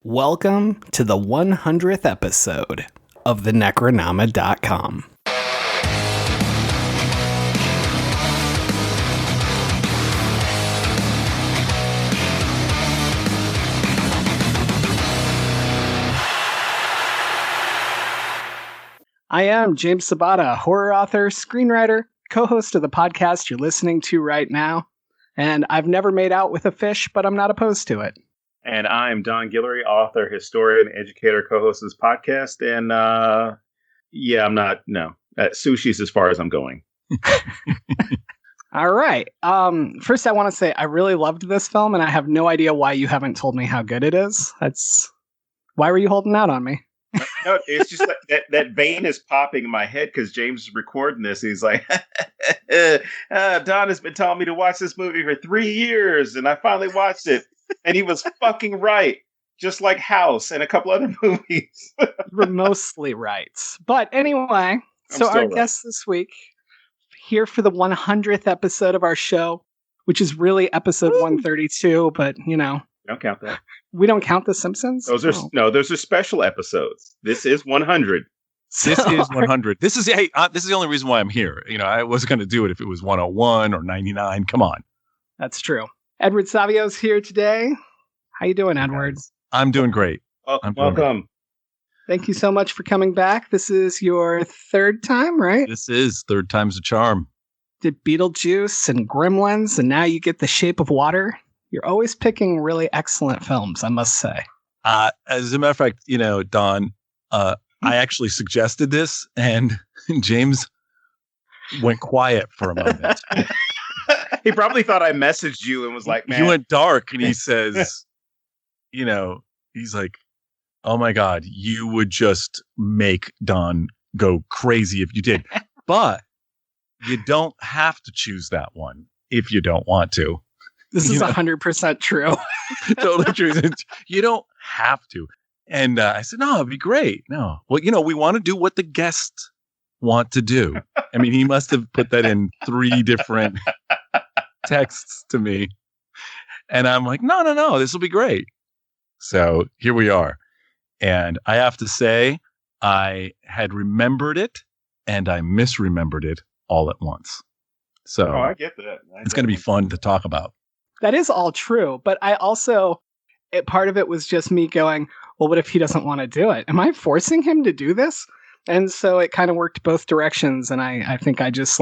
Welcome to the 100th episode of the Necronama.com. I am James Sabata, horror author, screenwriter, co-host of the podcast you're listening to right now, and I've never made out with a fish, but I'm not opposed to it. And I'm Don Guillory, author, historian, educator, co-host of this podcast. And I'm not, sushi's as far as I'm going. All right. First, I want to say I really loved this film, and I have no idea why you haven't told me how good it is. Why were you holding out on me? No, it's just like that vein is popping in my head because James is recording this. He's like, Don has been telling me to watch this movie for 3 years, and I finally watched it. And he was fucking right, just like House and a couple other movies. You were mostly right. But anyway, so our guest this week, here for the 100th episode of our show, which is really episode 132, but, Don't count that. We don't count The Simpsons? Those are special episodes. This is 100. This is 100. This is the only reason why I'm here. I wasn't going to do it if it was 101 or 99. Come on. That's true. Edward Savio's here today. How you doing, Edward? I'm doing great. Welcome. Thank you so much for coming back. This is your third time, right? This is third time's a charm. Did Beetlejuice and Gremlins, and now you get The Shape of Water. You're always picking really excellent films, I must say. As a matter of fact, Don, I actually suggested this, and James went quiet for a moment. He probably thought I messaged you and was like, man. He went dark and he says, he's like, oh my God, you would just make Don go crazy if you did. But you don't have to choose that one if you don't want to. This is 100% true. Totally true. You don't have to. And I said, no, it'd be great. No. Well, we want to do what the guests want to do. I mean, he must have put that in 3 different texts to me. And I'm like, no, this will be great. So here we are. And I have to say, I had remembered it and I misremembered it all at once. So I get that. It's going to be fun to talk about. That is all true. But I also, part of it was just me going, well, what if he doesn't want to do it? Am I forcing him to do this? And so it kind of worked both directions. And I think I just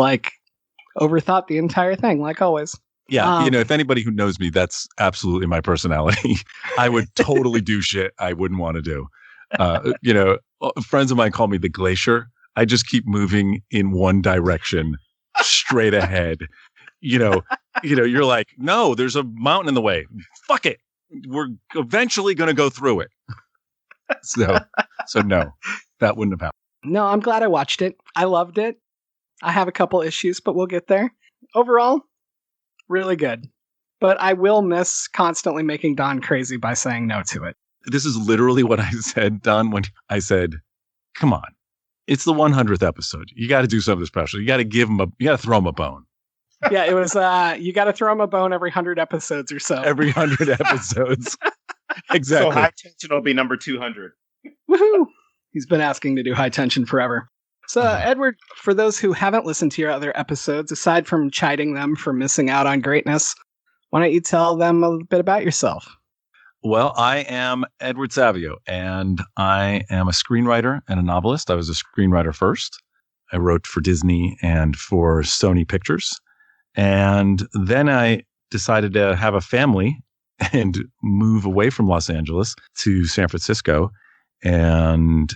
overthought the entire thing, like always. Yeah. If anybody who knows me, that's absolutely my personality. I would totally do shit I wouldn't want to do. Friends of mine call me the glacier. I just keep moving in one direction straight ahead. You're like, no, there's a mountain in the way. Fuck it. We're eventually going to go through it. So no, that wouldn't have happened. No, I'm glad I watched it. I loved it. I have a couple issues, but we'll get there. Overall, really good. But I will miss constantly making Don crazy by saying no to it. This is literally what I said, Don, when I said, come on, it's the 100th episode. You got to do something special. You got to throw him a bone. Yeah, it was, you got to throw him a bone every 100 episodes or so. Every 100 episodes. Exactly. So High Tension will be number 200. Woohoo! He's been asking to do High Tension forever. So, Edward, for those who haven't listened to your other episodes, aside from chiding them for missing out on greatness, why don't you tell them a bit about yourself? Well, I am Edward Savio, and I am a screenwriter and a novelist. I was a screenwriter first. I wrote for Disney and for Sony Pictures. And then I decided to have a family and move away from Los Angeles to San Francisco. And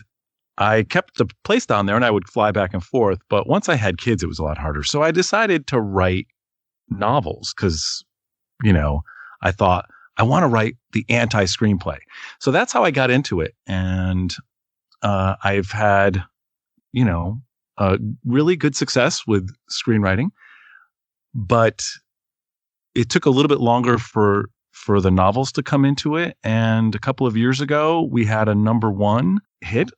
I kept the place down there and I would fly back and forth. But once I had kids, it was a lot harder. So I decided to write novels because, I thought I want to write the anti-screenplay. So that's how I got into it. And I've had, a really good success with screenwriting. But it took a little bit longer for the novels to come into it. And a couple of years ago, we had a #1 hit,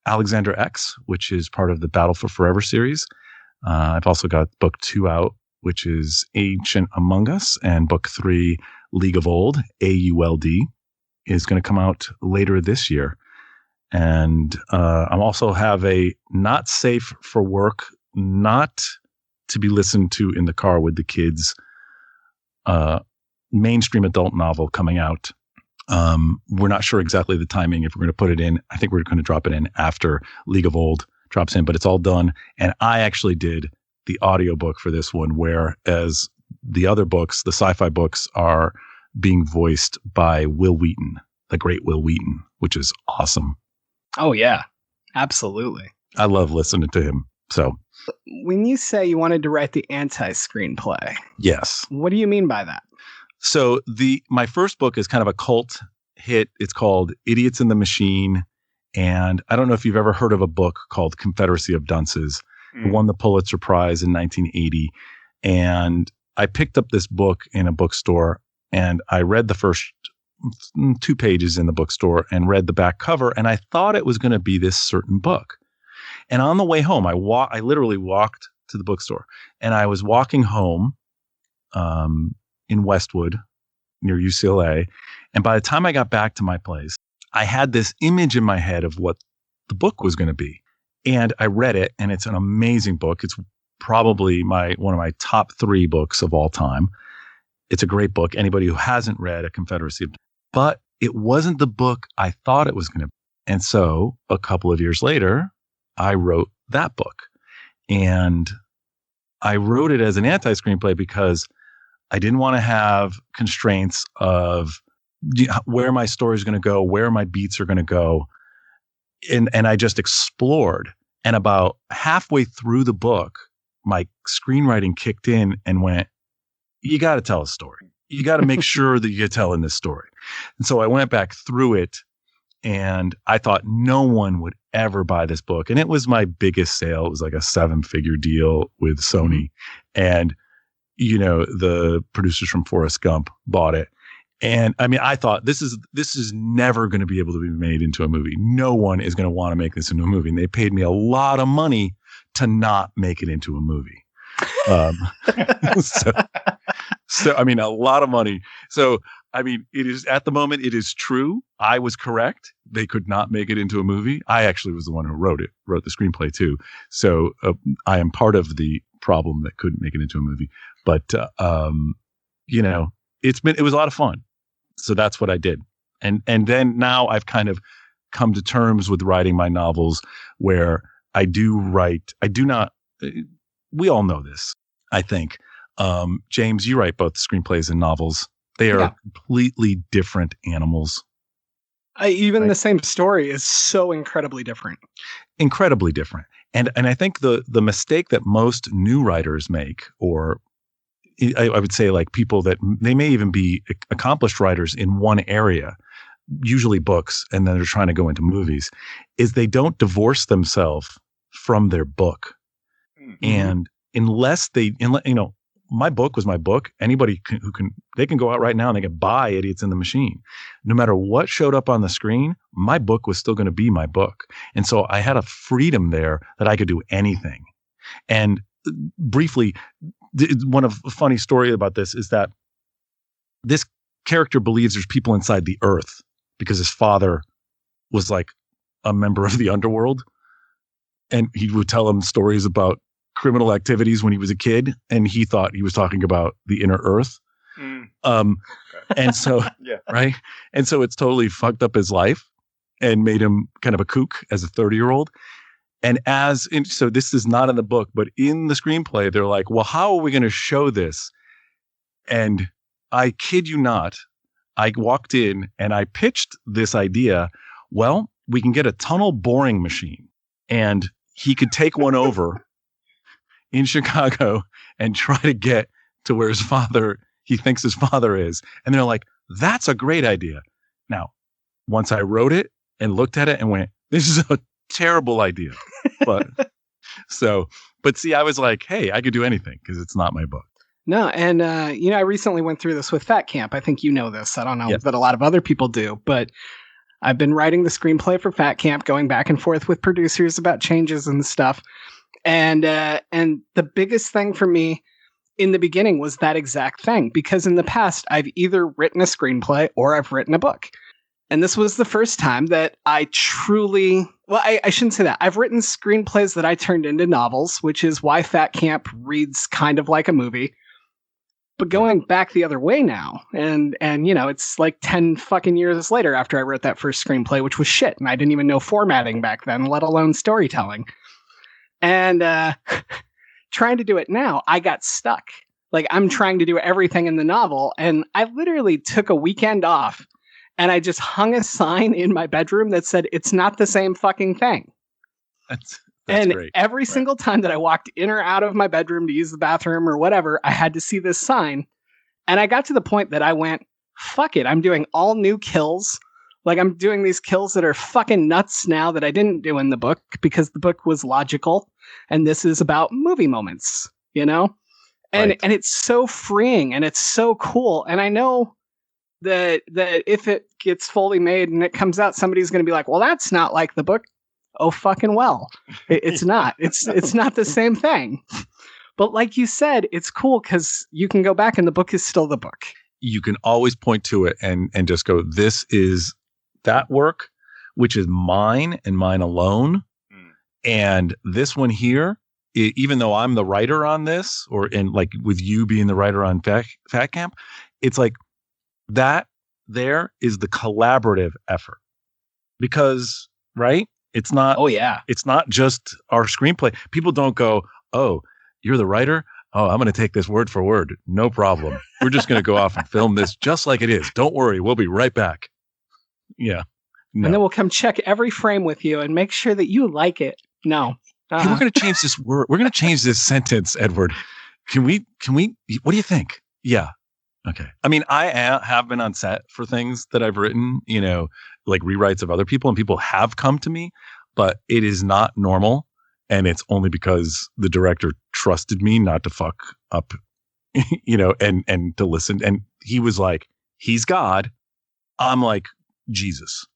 Alexander X, which is part of the Battle for Forever series. I've also got book 2 out, which is Ancient Among Us, and book 3, League of Old, AULD. is going to come out later this year. And I also have a not safe for work, not to be listened to in the car with the kids, mainstream adult novel coming out. We're not sure exactly the timing if we're going to put it in. I think we're going to drop it in after League of Old drops in, but it's all done. And I actually did the audiobook for this one, whereas the other books, the sci-fi books, are being voiced by Will Wheaton, the great Will Wheaton, which is awesome. Oh, yeah, absolutely. I love listening to him. So when you say you wanted to write the anti-screenplay, yes. What do you mean by that? So my first book is kind of a cult hit. It's called Idiots in the Machine. And I don't know if you've ever heard of a book called Confederacy of Dunces. It won the Pulitzer Prize in 1980. And I picked up this book in a bookstore and I read the first 2 pages in the bookstore and read the back cover. And I thought it was going to be this certain book. And on the way home, I literally walked to the bookstore and I was walking home in Westwood near UCLA. And by the time I got back to my place, I had this image in my head of what the book was going to be. And I read it, and it's an amazing book. It's probably one of my top 3 books of all time. It's a great book. Anybody who hasn't read A Confederacy, but it wasn't the book I thought it was going to be. And so a couple of years later, I wrote that book. And I wrote it as an anti-screenplay because I didn't want to have constraints of where my story is going to go, where my beats are going to go. And I just explored. And about halfway through the book, my screenwriting kicked in and went, you got to tell a story. You got to make sure that you're telling this story. And so I went back through it and I thought no one would ever buy this book. And it was my biggest sale. It was like a 7-figure deal with Sony. And, the producers from Forrest Gump bought it. And I mean, I thought this is never going to be able to be made into a movie. No one is going to want to make this into a movie. And they paid me a lot of money to not make it into a movie. So I mean, a lot of money. So, I mean, it is at the moment, it is true. I was correct. They could not make it into a movie. I actually was the one who wrote the screenplay too. So I am part of the problem that couldn't make it into a movie. But, it was a lot of fun. So that's what I did. And then now I've kind of come to terms with writing my novels where I do not, we all know this, I think. James, you write both screenplays and novels. They are completely different animals. Even the same story is so incredibly different. Incredibly different. And I think the mistake that most new writers make, or I would say like people that they may even be accomplished writers in one area, usually books, and then they're trying to go into movies, is they don't divorce themselves from their book. Mm-hmm. And unless my book was my book. Anybody they can go out right now and they can buy Idiots in the Machine. No matter what showed up on the screen, my book was still going to be my book. And so I had a freedom there that I could do anything. And briefly, one of the funny story about this is that this character believes there's people inside the earth because his father was like a member of the underworld. And he would tell him stories about criminal activities when he was a kid, and he thought he was talking about the inner earth. And so, right. And so it's totally fucked up his life and made him kind of a kook as a 30-year-old. And so this is not in the book, but in the screenplay, they're like, well, how are we going to show this? And I kid you not, I walked in and I pitched this idea. Well, we can get a tunnel boring machine and he could take one over in Chicago and try to get to where he thinks his father is. And they're like, that's a great idea. Now, once I wrote it and looked at it and went, this is a terrible idea. But see, I was like, hey, I could do anything because it's not my book. No. And, I recently went through this with Fat Camp. I think you know this. I don't know that a lot of other people do, but I've been writing the screenplay for Fat Camp, going back and forth with producers about changes and stuff. And the biggest thing for me in the beginning was that exact thing, because in the past I've either written a screenplay or I've written a book. And this was the first time that I truly, well, I shouldn't say that. I've written screenplays that I turned into novels, which is why Fat Camp reads kind of like a movie. But going back the other way now, and it's like 10 fucking years later after I wrote that first screenplay, which was shit, and I didn't even know formatting back then, let alone storytelling. And trying to do it now, I got stuck. Like, I'm trying to do everything in the novel, and I literally took a weekend off, and I just hung a sign in my bedroom that said, "It's not the same fucking thing." That's and great. Every single time that I walked in or out of my bedroom to use the bathroom or whatever, I had to see this sign. And I got to the point that I went, fuck it, I'm doing all new kills. Like, I'm doing these kills that are fucking nuts now that I didn't do in the book because the book was logical. And this is about movie moments, And Right. and it's so freeing and it's so cool. And I know that if it gets fully made and it comes out, somebody's going to be like, well, that's not like the book. Oh, fucking well. It's not. It's not the same thing. But like you said, it's cool because you can go back and the book is still the book. You can always point to it and just go, this is that work, which is mine and mine alone. And this one here, even though I'm the writer on this, and like with you being the writer on Fat Camp, it's like that there is the collaborative effort. Because, right? It's not. Oh, yeah. It's not just our screenplay. People don't go, oh, you're the writer? Oh, I'm going to take this word for word. No problem. We're just going to go off and film this just like it is. Don't worry. We'll be right back. Yeah. No. And then we'll come check every frame with you and make sure that you like it. No. Hey, we're going to change this word. We're going to change this sentence, Edward. Can we, what do you think? Yeah. Okay. I mean, I have been on set for things that I've written, like rewrites of other people, and people have come to me, but it is not normal. And it's only because the director trusted me not to fuck up, and to listen. And he was like, he's God. I'm like, Jesus.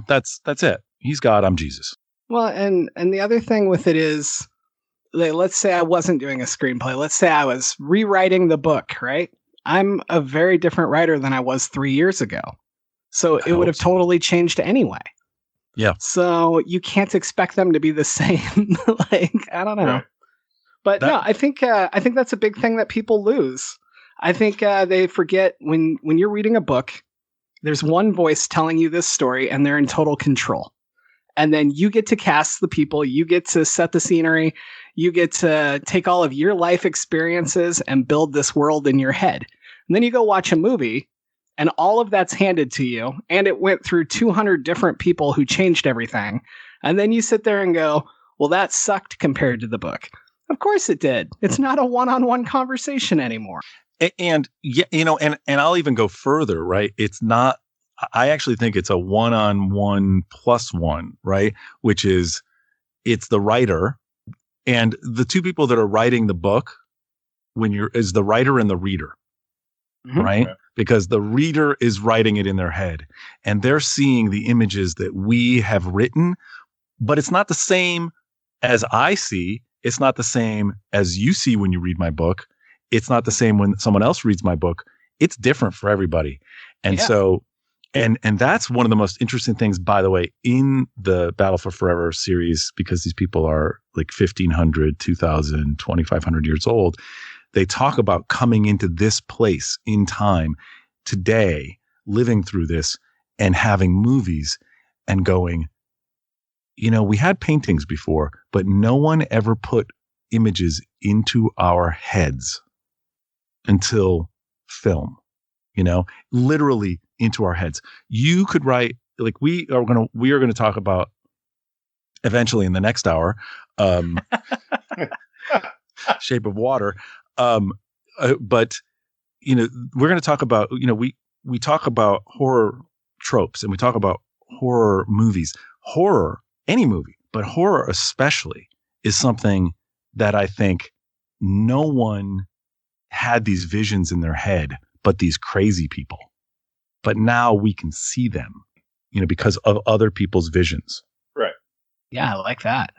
That's it. He's God. I'm Jesus. Well, and the other thing with it is, let's say I wasn't doing a screenplay. Let's say I was rewriting the book, right? I'm a very different writer than I was 3 years ago. So it would have totally changed anyway. Yeah. So you can't expect them to be the same. Like, I don't know. Right. But no, I think that's a big thing that people lose. I think they forget when you're reading a book, there's one voice telling you this story and they're in total control. And then you get to cast the people, you get to set the scenery, you get to take all of your life experiences and build this world in your head. And then you go watch a movie and all of that's handed to you, and it went through 200 different people who changed everything. And then you sit there and go, well, that sucked compared to the book. Of course it did. It's not a one-on-one conversation anymore. And and I'll even go further, right? It's not, I actually think it's a one-on-one plus one, right? Which is, it's the writer and the two people that are writing the book is the writer and the reader, right? Because the reader is writing it in their head and they're seeing the images that we have written, but it's not the same as I see. It's not the same as you see when you read my book. It's not the same when someone else reads my book. It's different for everybody. And so, and that's one of the most interesting things, by the way, in the Battle for Forever series, because these people are like 1,500, 2,000, 2,500 years old. They talk about coming into this place in time today, living through this and having movies and going, we had paintings before, but no one ever put images into our heads until film, literally into our heads. You could write, like we are going to talk about eventually in the next hour, Shape of Water. But we're going to talk about, we talk about horror tropes and we talk about horror movies, any movie, but horror especially is something that I think no one had these visions in their head, but these crazy people. But now we can see them, because of other people's visions. Right. Yeah, I like that.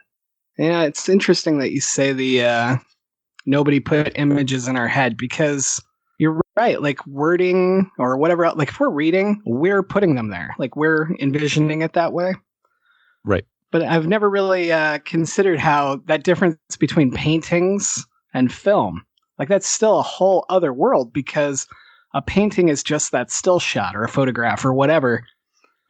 Yeah, it's interesting that you say nobody put images in our head, because You're right. Like wording or whatever, like if we're reading, we're putting them there. Like we're envisioning it that way. Right. But I've never really considered how that difference between paintings and film, like that's still a whole other world because a painting is just that still shot or a photograph or whatever.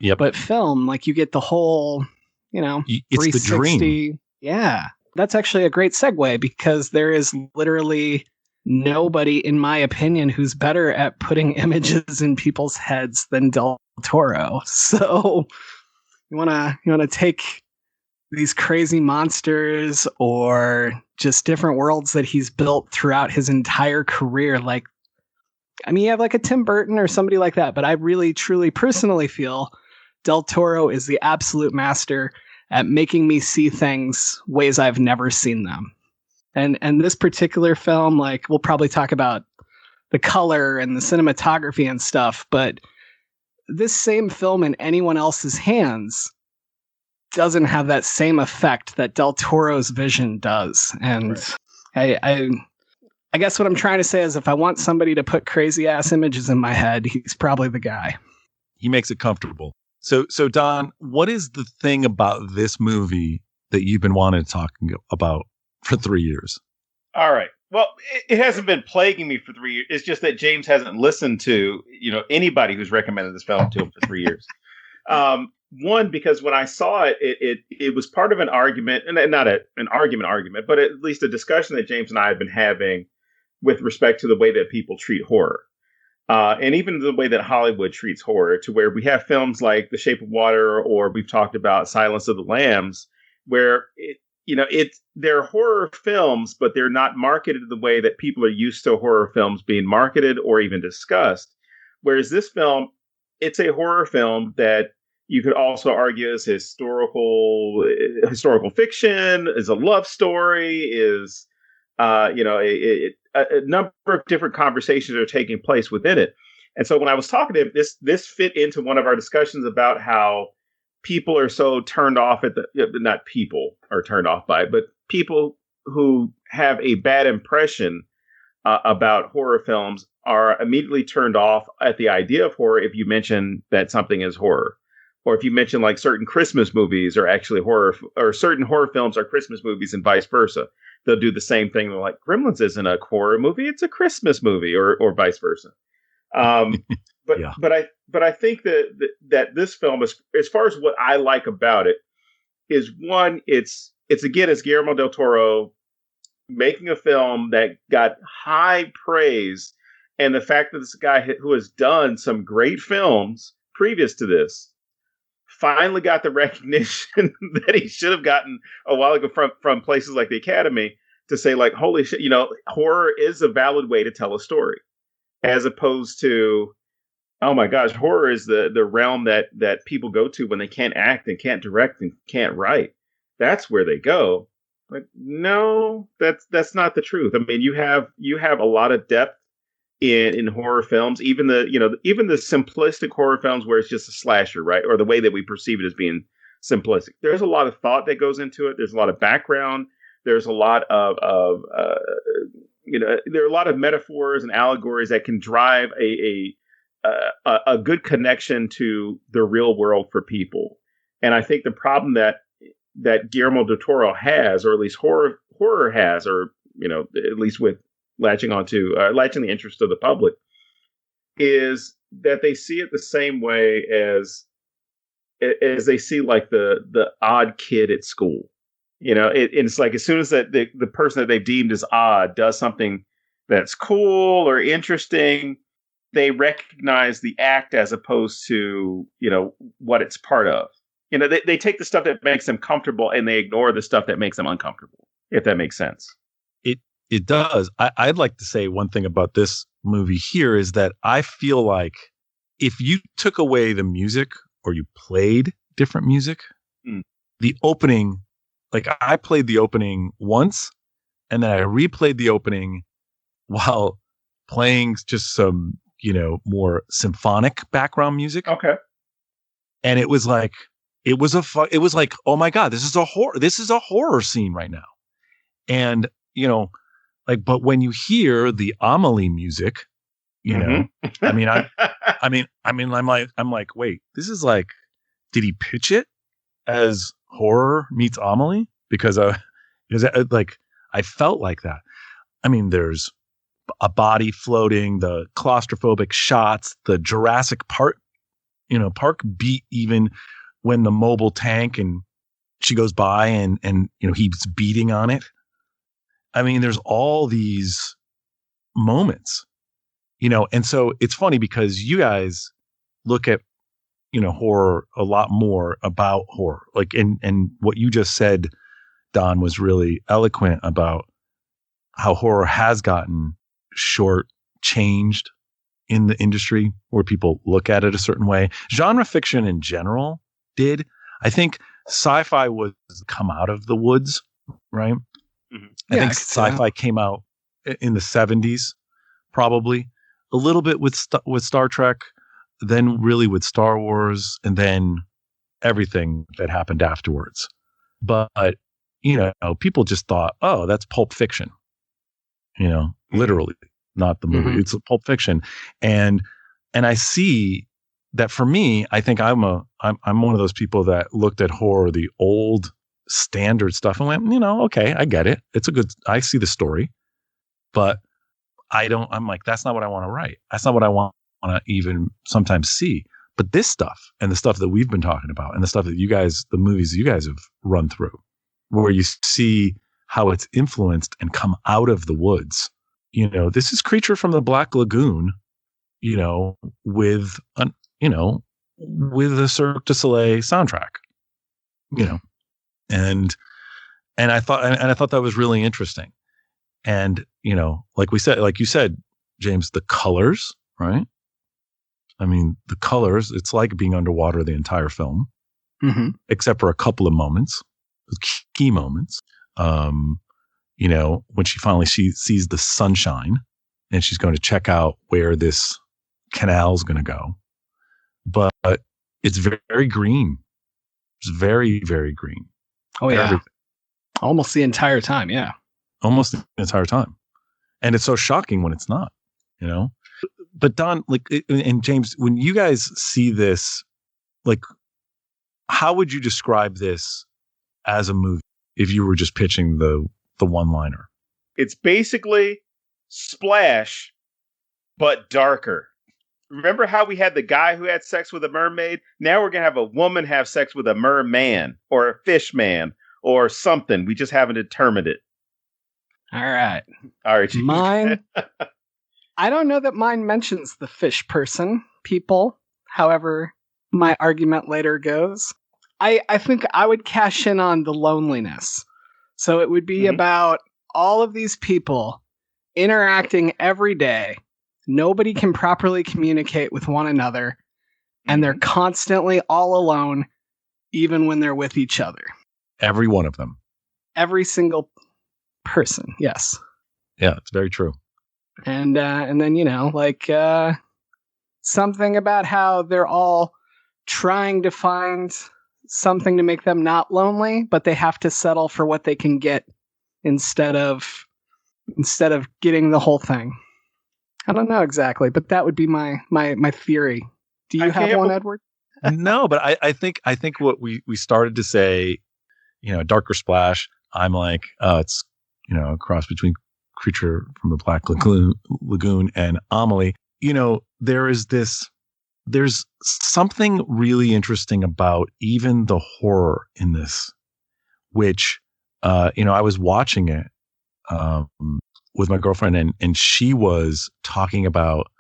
Yep. But film, like you get the whole, it's the 360. dream. Yeah. That's actually a great segue because there is literally nobody, in my opinion, who's better at putting images in people's heads than Del Toro. So you wanna take these crazy monsters or just different worlds that he's built throughout his entire career. Like, I mean, you have like a Tim Burton or somebody like that, but I really, truly, personally feel Del Toro is the absolute master at making me see things ways I've never seen them. And this particular film, like we'll probably talk about the color and the cinematography and stuff, but this same film in anyone else's hands doesn't have that same effect that Del Toro's vision does. And right. I guess what I'm trying to say is if I want somebody to put crazy ass images in my head, he's probably the guy. He makes it comfortable. So Don, what is the thing about this movie that you've been wanting to talk about for 3 years? All right. Well, it hasn't been plaguing me for 3 years. It's just that James hasn't listened to, anybody who's recommended this film to him for 3 years. One, because when I saw it, it was part of an argument, and not an argument, but at least a discussion that James and I have been having with respect to the way that people treat horror. And even the way that Hollywood treats horror, to where we have films like The Shape of Water, or we've talked about Silence of the Lambs, where they're horror films, but they're not marketed the way that people are used to horror films being marketed or even discussed. Whereas this film, it's a horror film that you could also argue is historical fiction, is a love story, is a number of different conversations are taking place within it. And so when I was talking to him, this fit into one of our discussions about how people are so turned off not people are turned off by it, but people who have a bad impression about horror films are immediately turned off at the idea of horror if you mention that something is horror. Or if you mention like certain Christmas movies are actually horror, or certain horror films are Christmas movies and vice versa. They'll do the same thing. They're like, Gremlins isn't a horror movie, it's a Christmas movie, or vice versa. But I think that this film, as far as what I like about it, is one, it's Guillermo del Toro making a film that got high praise, and the fact that this guy who has done some great films previous to this finally got the recognition that he should have gotten a while ago from places like the Academy, to say like, holy shit, horror is a valid way to tell a story, as opposed to, oh my gosh, horror is the realm that people go to when they can't act and can't direct and can't write. That's where they go. Like, no, that's not the truth. I mean, you have a lot of depth in horror films, even the simplistic horror films where it's just a slasher, right? Or the way that we perceive it as being simplistic. There's a lot of thought that goes into it. There's a lot of background. There's a lot of there are a lot of metaphors and allegories that can drive a good connection to the real world for people. And I think the problem that Guillermo del Toro has, or at least horror has, or at least with latching the interest of the public, is that they see it the same way as they see like the odd kid at school. It's like as soon as that the person that they've deemed as odd does something that's cool or interesting, they recognize the act as opposed to what it's part of. They take the stuff that makes them comfortable and they ignore the stuff that makes them uncomfortable, if that makes sense. It does. I'd like to say one thing about this movie here is that I feel like if you took away the music or you played different music, the opening, like I played the opening once and then I replayed the opening while playing just some, more symphonic background music. Okay. And it was like, oh my God, this is a horror scene right now. And, but when you hear the Amelie music, You know, I mean, I'm like, wait, this is like, did he pitch it as horror meets Amelie? Because like, I felt like that. I mean, there's a body floating, the claustrophobic shots, the Jurassic Park beat, even when the mobile tank and she goes by and he's beating on it. I mean, there's all these moments, and so it's funny because you guys look at, horror a lot more about horror, like, and what you just said, Don, was really eloquent about how horror has gotten short-changed in the industry, where people look at it a certain way. Genre fiction in general did. I think sci-fi was come out of the woods, right? Mm-hmm. I think sci-fi came out in the 70s, probably a little bit with Star Trek, then really with Star Wars, and then everything that happened afterwards. But, people just thought, oh, that's Pulp Fiction, literally, not the movie. Mm-hmm. It's a Pulp Fiction. And I see that for me, I think I'm one of those people that looked at horror, the old standard stuff, and went, okay, I get it. I see the story, but I'm like, that's not what I want to write. That's not what I want to even sometimes see. But this stuff, and the stuff that we've been talking about, and the stuff that the movies you guys have run through, where you see how it's influenced and come out of the woods. This is Creature from the Black Lagoon, with a Cirque du Soleil soundtrack, and I thought that was really interesting. And, like you said, James, the colors, right? I mean, the colors, it's like being underwater the entire film, mm-hmm. except for a couple of moments, key moments. When she finally sees the sunshine and she's going to check out where this canal's going to go. But it's very, very green. It's very, very green. Oh, yeah. Everything. Almost the entire time. Yeah. Almost the entire time. And it's so shocking when it's not, But Don, and James, when you guys see this, like, how would you describe this as a movie if you were just pitching the one-liner? It's basically Splash, but darker. Remember how we had the guy who had sex with a mermaid? Now we're going to have a woman have sex with a merman or a fish man or something. We just haven't determined it. All right. Mine. I don't know that mine mentions the fish person people. However, my argument later goes. I think I would cash in on the loneliness. So it would be mm-hmm. about all of these people interacting every day. Nobody can properly communicate with one another. And they're constantly all alone, even when they're with each other. Every one of them. Every single person. Yes. Yeah, it's very true. And then, something about how they're all trying to find something to make them not lonely, but they have to settle for what they can get instead of getting the whole thing. I don't know exactly, but that would be my theory. Do you have one, Edward? No, but I think what we started to say, darker Splash, I'm like, it's, a cross between Creature from the Black Lagoon and Amelie. There's something really interesting about even the horror in this, which, I was watching it with my girlfriend and she was talking about,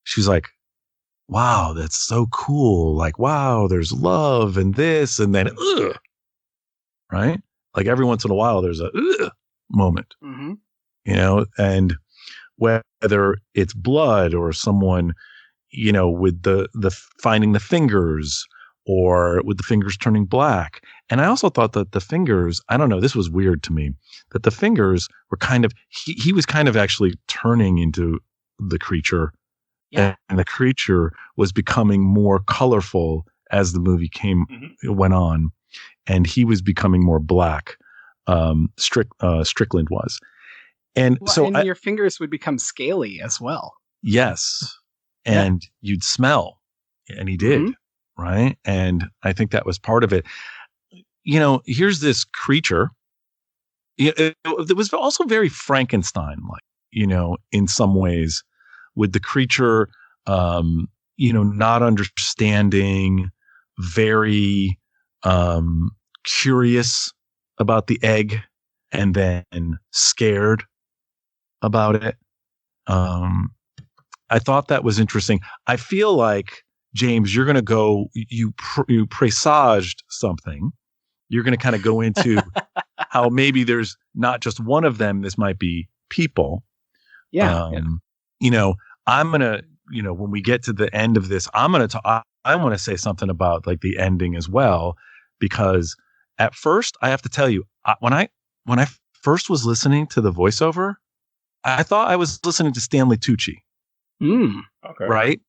she's like, wow, that's so cool. Like, wow, there's love and this, and then, ugh, right? Like every once in a while, there's a moment, mm-hmm. And whether it's blood or someone, with the finding the fingers or with the fingers turning black. And I also thought that the fingers, I don't know, this was weird to me, that the fingers were kind of, he was kind of actually turning into the creature. Yeah. And the creature was becoming more colorful as the movie went on. And he was becoming more black. Strickland was. And your fingers would become scaly as well. yes. And you'd smell. And he did. Mm-hmm. Right. And I think that was part of it. Here's this creature. It was also very Frankenstein-like, in some ways, with the creature, not understanding, very curious about the egg, and then scared about it. I thought that was interesting. I feel like, James, you're going to go, you presaged something. You're going to kind of go into how maybe there's not just one of them. This might be people. Yeah. I'm going to, when we get to the end of this, I want to say something about like the ending as well, because at first I have to tell you, when I first was listening to the voiceover, I thought I was listening to Stanley Tucci. Okay. Right.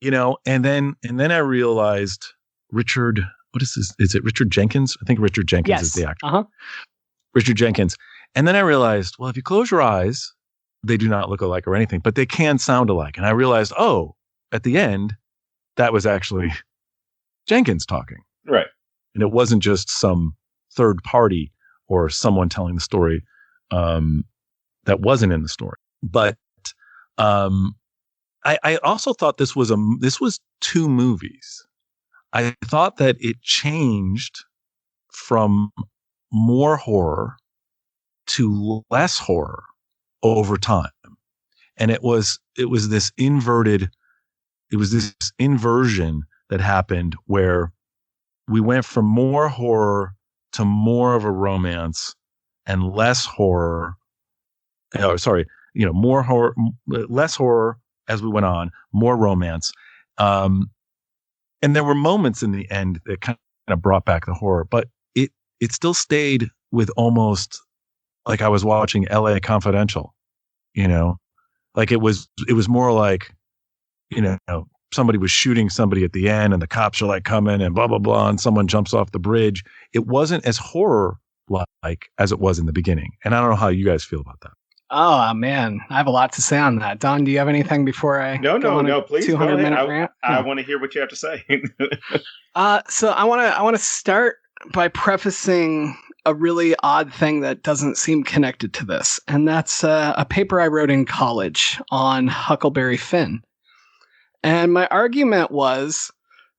And then I realized Richard, what is this? Is it Richard Jenkins? I think Richard Jenkins is the actor. Uh-huh. Richard Jenkins. And then I realized, well, if you close your eyes, they do not look alike or anything, but they can sound alike. And I realized, at the end, that was actually Jenkins talking. Right. And it wasn't just some third party or someone telling the story that wasn't in the story. But I also thought this was two movies. I thought that it changed from more horror to less horror over time. And it was this inversion that happened where we went from more horror to more of a romance and less horror. More horror, less horror as we went on, more romance. And there were moments in the end that kind of brought back the horror, but it still stayed with almost like I was watching LA Confidential, like it was more like, somebody was shooting somebody at the end and the cops are like coming and blah, blah, blah. And someone jumps off the bridge. It wasn't as horror like as it was in the beginning. And I don't know how you guys feel about that. Oh man, I have a lot to say on that. Don, do you have anything before I No, please 200-minute rant? I want to hear what you have to say. So I want to start by prefacing a really odd thing that doesn't seem connected to this, and that's a paper I wrote in college on Huckleberry Finn. And my argument was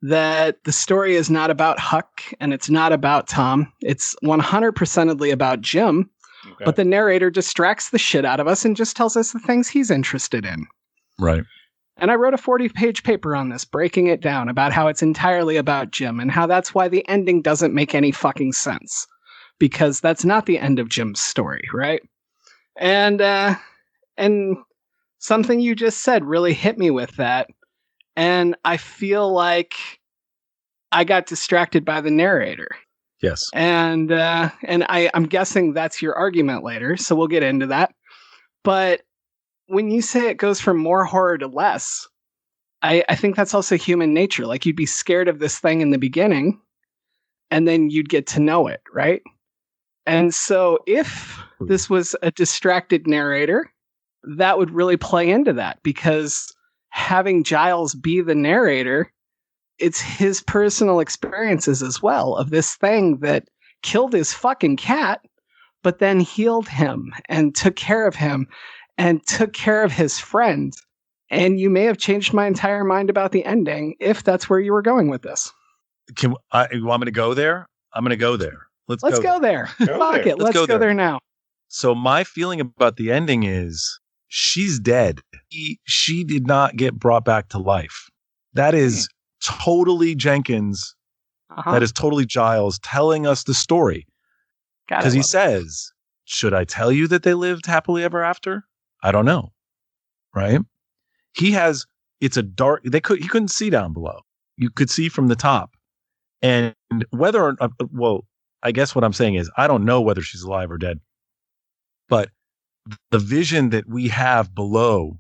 that the story is not about Huck and it's not about Tom. It's 100%ly about Jim. Okay. But the narrator distracts the shit out of us and just tells us the things he's interested in. Right. And I wrote a 40-page paper on this, breaking it down about how it's entirely about Jim and how that's why the ending doesn't make any fucking sense. Because that's not the end of Jim's story, right? And something you just said really hit me with that. And I feel like I got distracted by the narrator. Yes. And I'm guessing that's your argument later, so we'll get into that. But when you say it goes from more horror to less, I think that's also human nature. Like you'd be scared of this thing in the beginning, and then you'd get to know it, right? And so if this was a distracted narrator, that would really play into that, because having Giles be the narrator, it's his personal experiences as well of this thing that killed his fucking cat, but then healed him and took care of him and took care of his friend. And you may have changed my entire mind about the ending if that's where you were going with this. You want me to go there? I'm going to go there. Let's go there. Fuck it. Let's go there now. So my feeling about the ending is she's dead. She did not get brought back to life. That is totally Jenkins. Uh-huh. That is totally Giles telling us the story. Because he says, should I tell you that they lived happily ever after? I don't know. Right? He couldn't see down below. You could see from the top. And whether or not, well, I guess what I'm saying is, I don't know whether she's alive or dead. But the vision that we have below,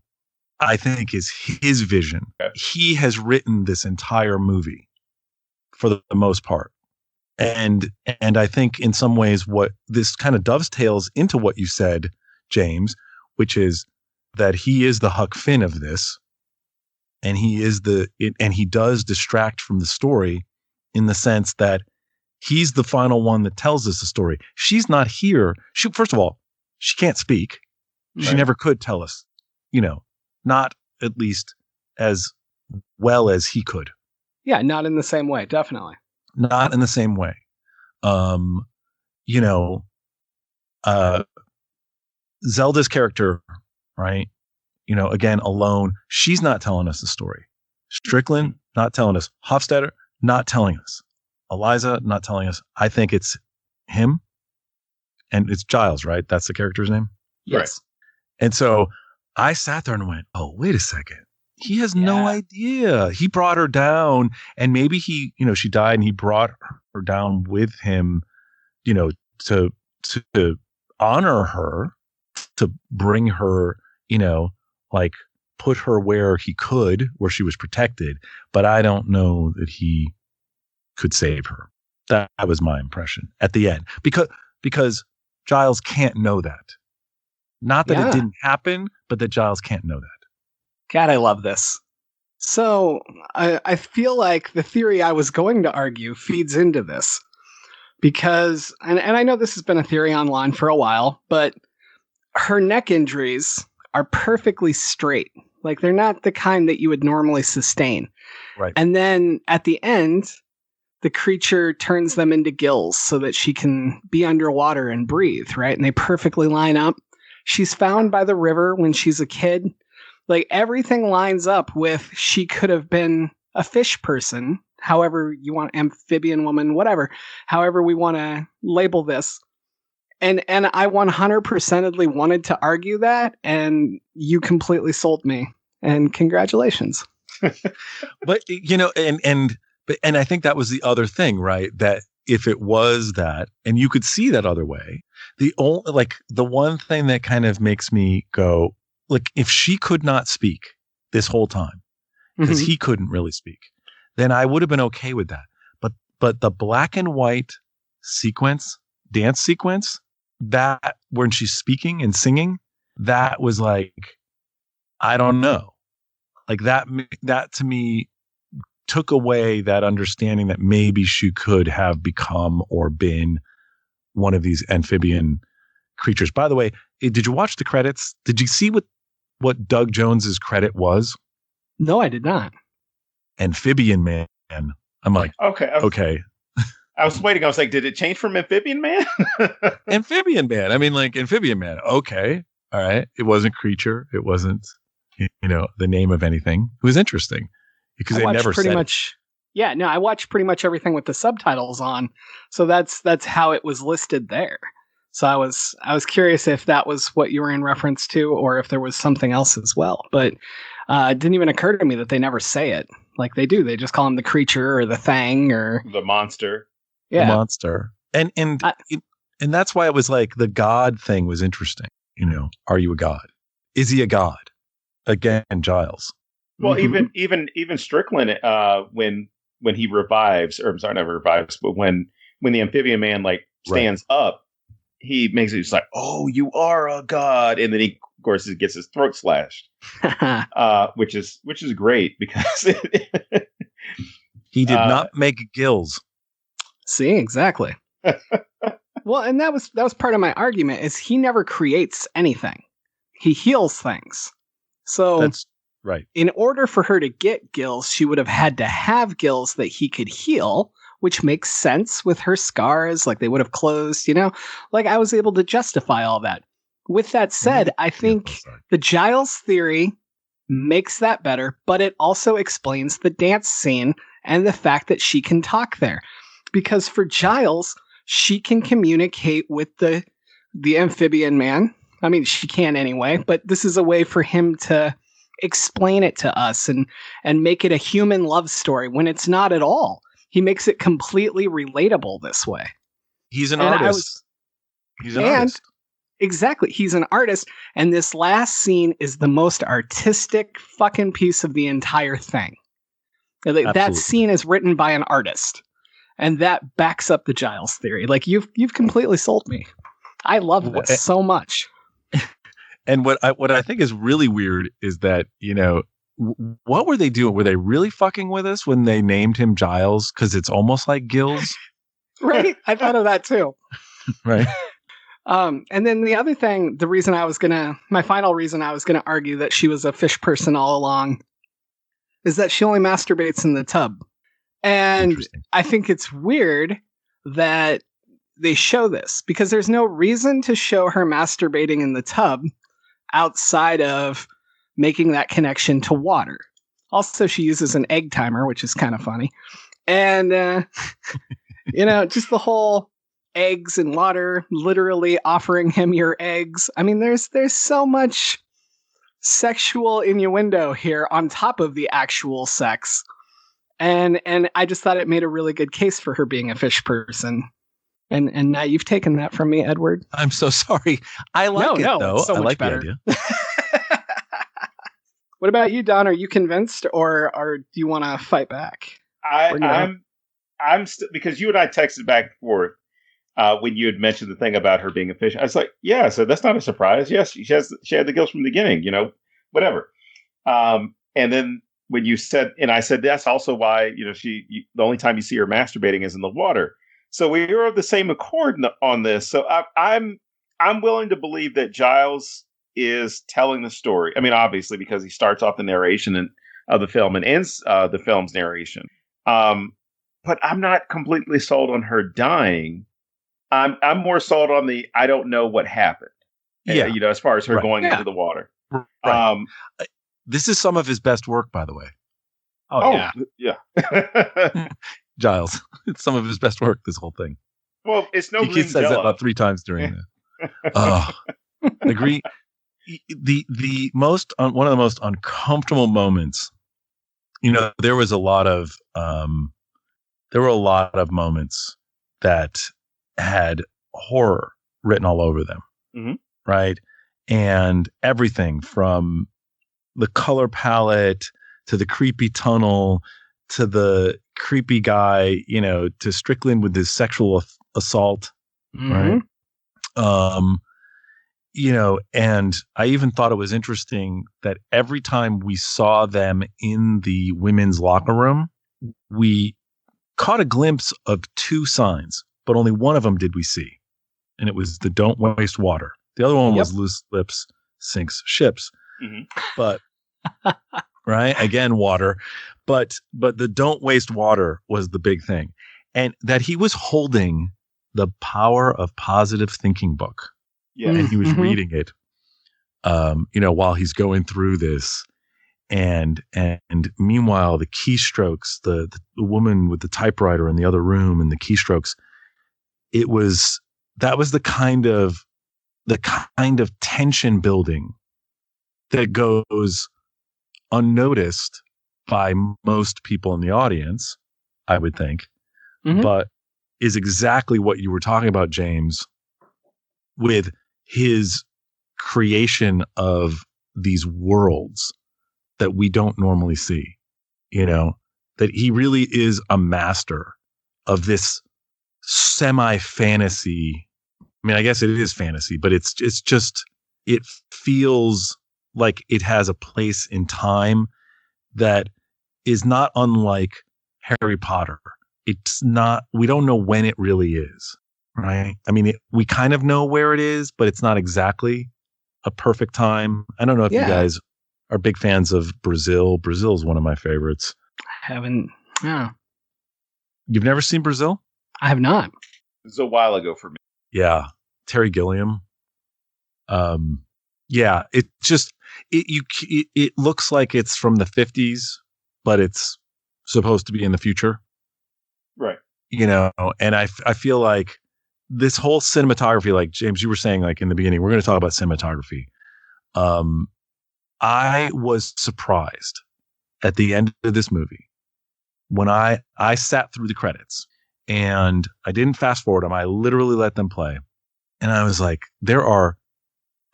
I think, is his vision. He has written this entire movie for the most part. And I think in some ways what this kind of dovetails into what you said, James, which is that he is the Huck Finn of this, and he does distract from the story in the sense that he's the final one that tells us the story. She's not here. First of all, she can't speak. She Right. never could tell us, not at least as well as he could. Yeah, not in the same way, definitely. Not in the same way. Zelda's character, right? Again, alone, she's not telling us the story. Strickland, not telling us. Hofstadter, not telling us. Eliza, not telling us. I think it's him. And it's Giles, right? That's the character's name? Yes. And so I sat there and went, oh, wait a second. He has no idea. He brought her down, and maybe she died and he brought her down with him, to honor her, to bring her, put her where he could, where she was protected. But I don't know that he could save her. That was my impression at the end, because Giles can't know that. Not that it didn't happen, but that Giles can't know that. God, I love this. So I feel like the theory I was going to argue feeds into this because, and I know this has been a theory online for a while, but her neck injuries are perfectly straight. Like they're not the kind that you would normally sustain. Right. And then at the end, the creature turns them into gills so that she can be underwater and breathe, right? And they perfectly line up. She's found by the river when she's a kid. Like everything lines up with she could have been a fish person, however you want, amphibian woman, whatever, however we want to label this. And I 100%ly wanted to argue that, and you completely sold me. And congratulations. But and I think that was the other thing, right? That if it was that, and you could see that other way, the one thing that kind of makes me go, like, if she could not speak this whole time, because he couldn't really speak, then I would have been okay with that. But the black and white dance sequence, that when she's speaking and singing, that was like, I don't know, like that to me took away that understanding that maybe she could have become or been one of these amphibian creatures. By the way, did you watch the credits? Did you see what Doug Jones's credit was? No, I did not. Amphibian Man. I'm like, okay. I was waiting. I was like, did it change from Amphibian Man? Amphibian Man. I mean, like Amphibian Man. Okay. All right. It wasn't creature. It wasn't, the name of anything. It was interesting because they never said much. Yeah, no, I watched pretty much everything with the subtitles on. So that's how it was listed there. So I was curious if that was what you were in reference to, or if there was something else as well. But it didn't even occur to me that they never say it like they do. They just call him the creature or the thing or the monster. Yeah, the monster. And that's why it was like the God thing was interesting. Are you a god? Is he a god? Again, Giles. Well, even Strickland, when he revives, or I'm sorry, never revives, but when the Amphibian Man stands up, he makes it just like, oh, you are a god, and then he, of course, he gets his throat slashed, which is great because he did not make gills. See, exactly. Well, and that was part of my argument is he never creates anything. He heals things. So that's right. In order for her to get gills, she would have had to have gills that he could heal, which makes sense with her scars. Like they would have closed, like I was able to justify all that. With that said, I think the Giles theory makes that better, but it also explains the dance scene and the fact that she can talk there. Because for Giles, she can communicate with the Amphibian Man. I mean, she can anyway, but this is a way for him to explain it to us and make it a human love story when it's not at all. He makes it completely relatable this way. He's an artist. He's an artist. Exactly. He's an artist. And this last scene is the most artistic fucking piece of the entire thing. Absolutely. That scene is written by an artist. And that backs up the Giles theory. Like you've completely sold me. I love this so much. And what I think is really weird is that, what were they doing? Were they really fucking with us when they named him Giles? Because it's almost like Gills. Right? I thought of that too. Right. And then the other thing, my final reason I was going to argue that she was a fish person all along is that she only masturbates in the tub. And I think it's weird that they show this because there's no reason to show her masturbating in the tub outside of making that connection to water. Also, she uses an egg timer, which is kind of funny. And, just the whole eggs and water, literally offering him your eggs. I mean, there's so much sexual innuendo here on top of the actual sex. And I just thought it made a really good case for her being a fish person. And now you've taken that from me, Edward. I'm so sorry. I like it, though. It's so I much like better. the idea. What about you, Don? Are you convinced, or do you want to fight back? I'm because you and I texted back and forth when you had mentioned the thing about her being a fish. I was like, yeah, so that's not a surprise. Yes, she had the gills from the beginning, whatever. And then when you said, and I said, that's also why, the only time you see her masturbating is in the water. So we are of the same accord on this. So I'm willing to believe that Giles is telling the story. I mean, obviously, because he starts off the narration of the film and ends the film's narration. But I'm not completely sold on her dying. I'm more sold on the I don't know what happened. Yeah, as far as her going into the water. Right. This is some of his best work, by the way. Yeah. Giles, it's some of his best work. This whole thing. Well, it's no. He says that about 3 times during the. Agree. The most one of the most uncomfortable moments. There were a lot of moments that had horror written all over them, right? And everything from the color palette to the creepy tunnel to the creepy guy, to Strickland with his sexual assault, right? And I even thought it was interesting that every time we saw them in the women's locker room, we caught a glimpse of 2 signs, but only one of them did we see. And it was the don't waste water. The other one was loose lips sinks ships. But, right? Again, water. But the don't waste water was the big thing. And that he was holding the Power of Positive Thinking book. Yeah. And he was reading it, while he's going through this. And meanwhile, the keystrokes, the woman with the typewriter in the other room and the keystrokes, that was the kind of tension building that goes unnoticed by most people in the audience, I would think, but is exactly what you were talking about, James, with his creation of these worlds that we don't normally see, that he really is a master of this semi-fantasy. I mean, I guess it is fantasy, but it feels like it has a place in time that is not unlike Harry Potter. It's not, we don't know when it really is, right? I mean, we kind of know where it is, but it's not exactly a perfect time. I don't know if you guys are big fans of Brazil. Brazil is one of my favorites. I haven't. No. You've never seen Brazil? I have not. It was a while ago for me. Yeah. Terry Gilliam. Yeah. It just, it looks like it's from the 50s, but it's supposed to be in the future. Right. And I feel like this whole cinematography, like James, you were saying, like in the beginning, we're going to talk about cinematography. I was surprised at the end of this movie when I sat through the credits and I didn't fast forward them. I literally let them play. And I was like, there are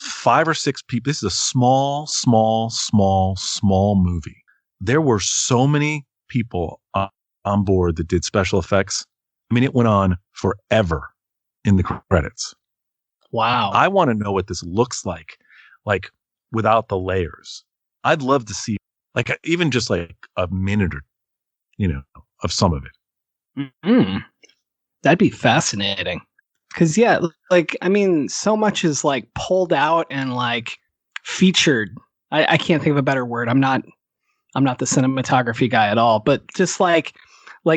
5 or 6 people. This is a small movie. There were so many people on board that did special effects. I mean, it went on forever in the credits. Wow. I want to know what this looks like like without the layers. I'd love to see like even just like a minute or, of some of it. Mm-hmm. That'd be fascinating. Because, yeah, like, I mean, so much is like pulled out and like featured. I can't think of a better word. I'm not the cinematography guy at all, but just like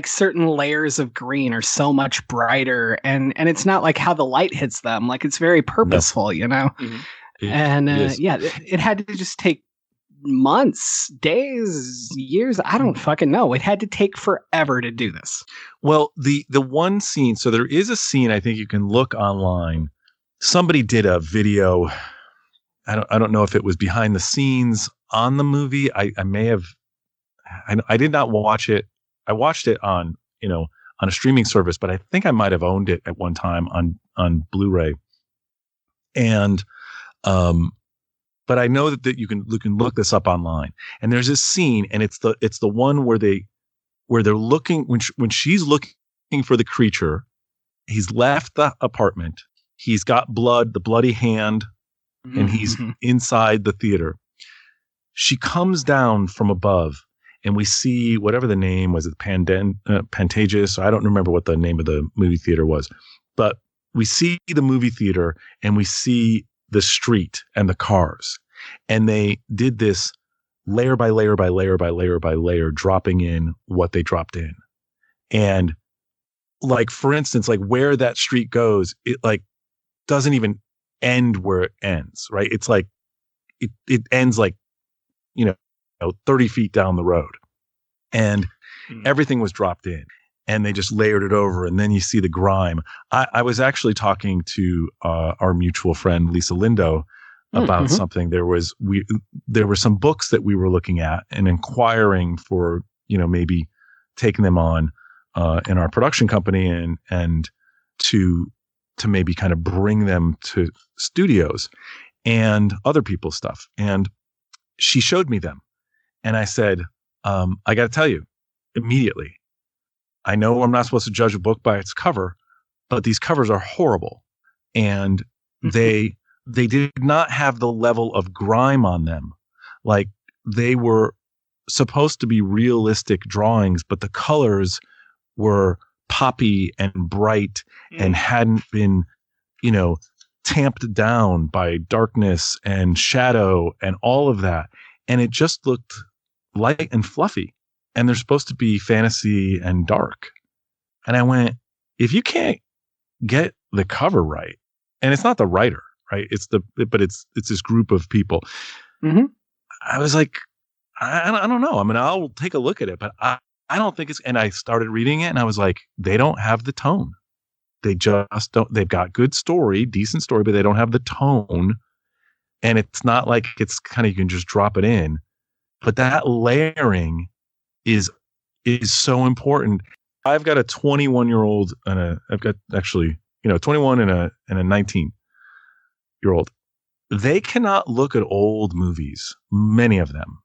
certain layers of green are so much brighter, and it's not like how the light hits them. Like, it's very purposeful, you know? Mm-hmm. And it had to just take months, days, years. I don't fucking know. It had to take forever to do this. Well, the one scene, so there is a scene, I think you can look online. Somebody did a video. I don't know if it was behind the scenes on the movie. I may have, I did not watch it. I watched it on a streaming service, but I think I might have owned it at one time on Blu-ray. And, but I know that you can look this up online. And there's this scene, and it's the one where they're looking when she's looking for the creature. He's left the apartment. He's got blood, the bloody hand, and he's inside the theater. She comes down from above, and we see whatever the name was, Pantages. I don't remember what the name of the movie theater was, but we see the movie theater and we see the street and the cars, and they did this layer by layer by layer by layer by layer, dropping in what they dropped in. And like, for instance, like where that street goes, it like doesn't even end where it ends, right? It's like, it ends like, 30 feet down the road, and everything was dropped in, and they just layered it over. And then you see the grime. I was actually talking to our mutual friend, Lisa Lindo, about something. There were some books that we were looking at and inquiring for, maybe taking them on in our production company and to maybe kind of bring them to studios and other people's stuff. And she showed me them, and I said, I got to tell you immediately, I know I'm not supposed to judge a book by its cover, but these covers are horrible. And they did not have the level of grime on them. Like, they were supposed to be realistic drawings, but the colors were poppy and bright and hadn't been, tamped down by darkness and shadow and all of that. And it just looked light and fluffy. And they're supposed to be fantasy and dark. And I went, if you can't get the cover right, and it's not the writer, right? It's this group of people. Mm-hmm. I was like, I don't know. I mean, I'll take a look at it, but I don't think it's, and I started reading it and I was like, they don't have the tone. They just don't, they've got good story, decent story, but they don't have the tone. And it's not like it's kind of, you can just drop it in, but that layering is so important. I've got a 21-year-old and I've got actually, 21 and a 19-year-old. They cannot look at old movies, many of them.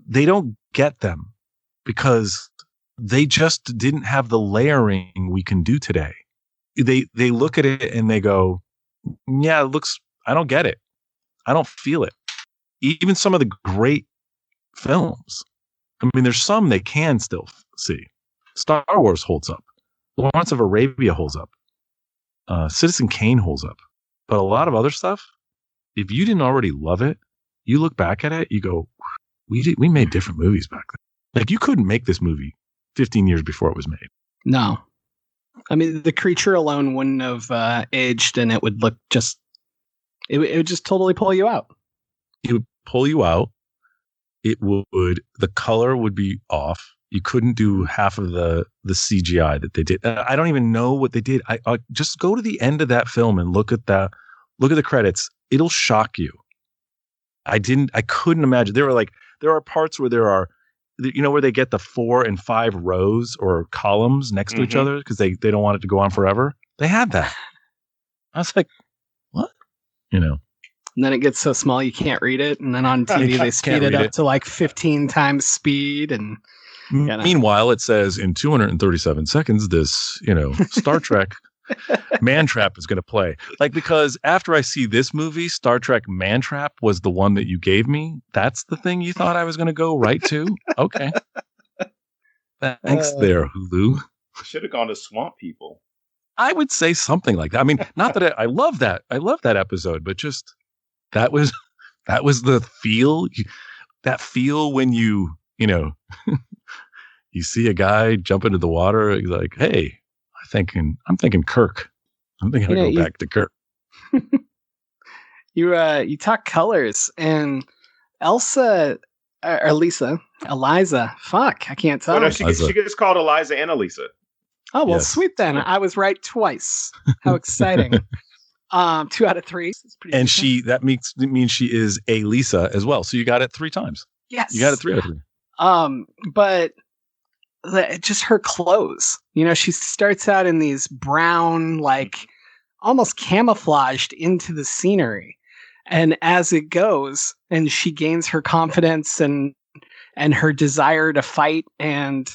They don't get them because they just didn't have the layering we can do today. They look at it and they go, yeah, it looks, I don't get it. I don't feel it. Even some of the great films. I mean, there's some they can still see. Star Wars holds up. Lawrence of Arabia holds up. Citizen Kane holds up. But a lot of other stuff, if you didn't already love it, you look back at it, you go, we made different movies back then. Like, you couldn't make this movie 15 years before it was made. No. I mean, the creature alone wouldn't have aged, and it would look just, it would just totally pull you out. It would pull you out. The color would be off. You couldn't do half of the CGI that they did. I don't even know what they did. I just go to the end of that film and look at the credits. It'll shock you. I couldn't imagine. There are parts where there are, where they get the 4 and 5 rows or columns next to each other because they don't want it to go on forever. They had that. I was like, what? And then it gets so small you can't read it. And then on TV they speed it up to like 15 times speed. And meanwhile, it says in 237 seconds, this, Star Trek Mantrap is going to play. Like, because after I see this movie, Star Trek Mantrap was the one that you gave me. That's the thing you thought I was going to go right to? Okay. Thanks there, Hulu. Should have gone to Swamp People. I would say something like that. I mean, not that I love that. I love that episode, but just that was the feel. That feel when you you see a guy jump into the water. You're like, hey, I'm thinking Kirk. I'm thinking I go back to Kirk. You talk colors, and Elsa or Eliza. Fuck, I can't tell. Oh, no, she gets called Eliza and Elisa. Oh, well, sweet then. I was right twice. How exciting. 2 out of 3. It's pretty and decent. that means she is a Lisa as well. So you got it 3 times. Yes. You got it 3 out of 3. But just her clothes. She starts out in these brown, like almost camouflaged into the scenery. And as it goes, and she gains her confidence and her desire to fight and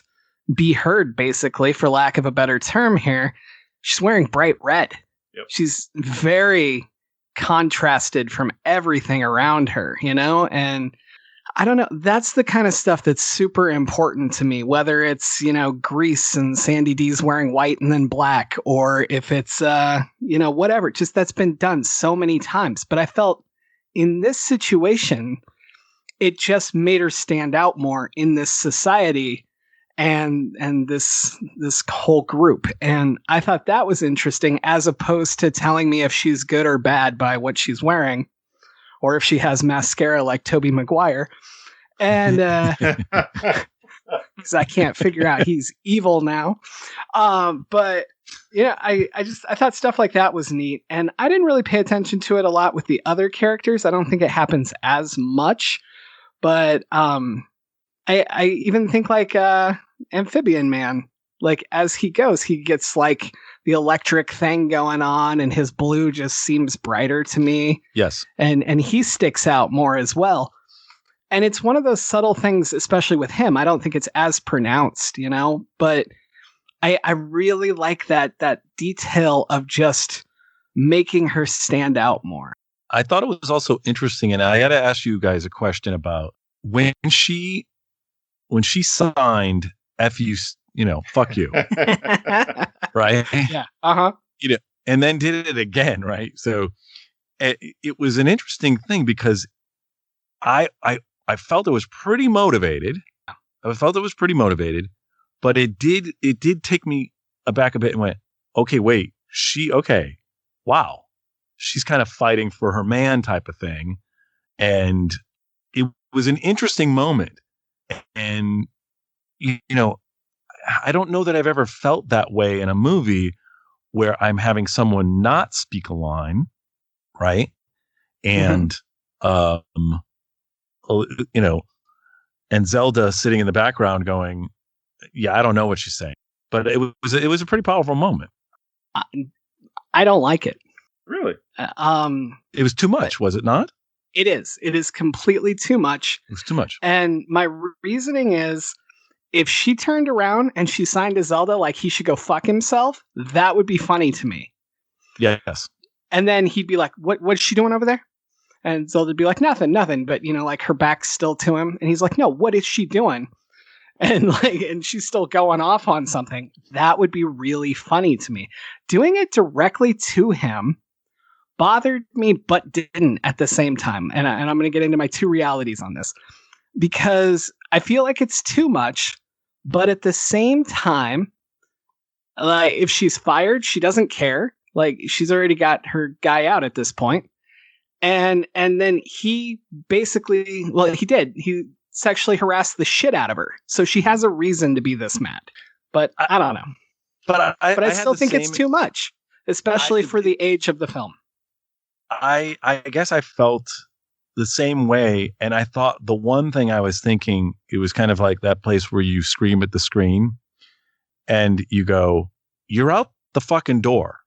be heard, basically, for lack of a better term here, she's wearing bright red. Yep. She's very contrasted from everything around her, and I don't know. That's the kind of stuff that's super important to me, whether it's, Grease and Sandy D's wearing white and then black, or if it's, whatever. Just that's been done so many times. But I felt in this situation, it just made her stand out more in this society and this whole group. And I thought that was interesting, as opposed to telling me if she's good or bad by what she's wearing, or if she has mascara like Tobey Maguire. And because I can't figure out he's evil now. But yeah, I thought stuff like that was neat. And I didn't really pay attention to it a lot with the other characters. I don't think it happens as much. But I even think like Amphibian Man, like as he goes, he gets like the electric thing going on, and his blue just seems brighter to me. Yes. And he sticks out more as well. And it's one of those subtle things, especially with him. I don't think it's as pronounced, but I really like that detail of just making her stand out more. I thought it was also interesting, and I got to ask you guys a question about when she signed F you, fuck you. Right? Yeah. Uh-huh. And then did it again, right? So it was an interesting thing, because I felt it was pretty motivated. But it did take me aback a bit and went, okay, wait, wow. She's kind of fighting for her man type of thing. And it was an interesting moment. And, I don't know that I've ever felt that way in a movie where I'm having someone not speak a line, right? And, and Zelda sitting in the background going, yeah, I don't know what she's saying. But it was a pretty powerful moment. I don't like it. Really? It was too much, was it not? It is. It is completely too much. It was too much. And my reasoning is, if she turned around and she signed to Zelda like he should go fuck himself, that would be funny to me. Yes. And then he'd be like, what's she doing over there? And Zelda'd be like, nothing. But, like her back's still to him. And he's like, no, what is she doing? And she's still going off on something. That would be really funny to me. Doing it directly to him bothered me, but didn't at the same time. And I'm going to get into my 2 realities on this, because I feel like it's too much, but at the same time, like if she's fired, she doesn't care. Like she's already got her guy out at this point. And then he basically, well, he sexually harassed the shit out of her. So she has a reason to be this mad, but I don't know. But I still think it's too much, especially for the age of the film. I guess I felt the same way. And I thought the one thing I was thinking, it was kind of like that place where you scream at the screen and you go, you're out the fucking door.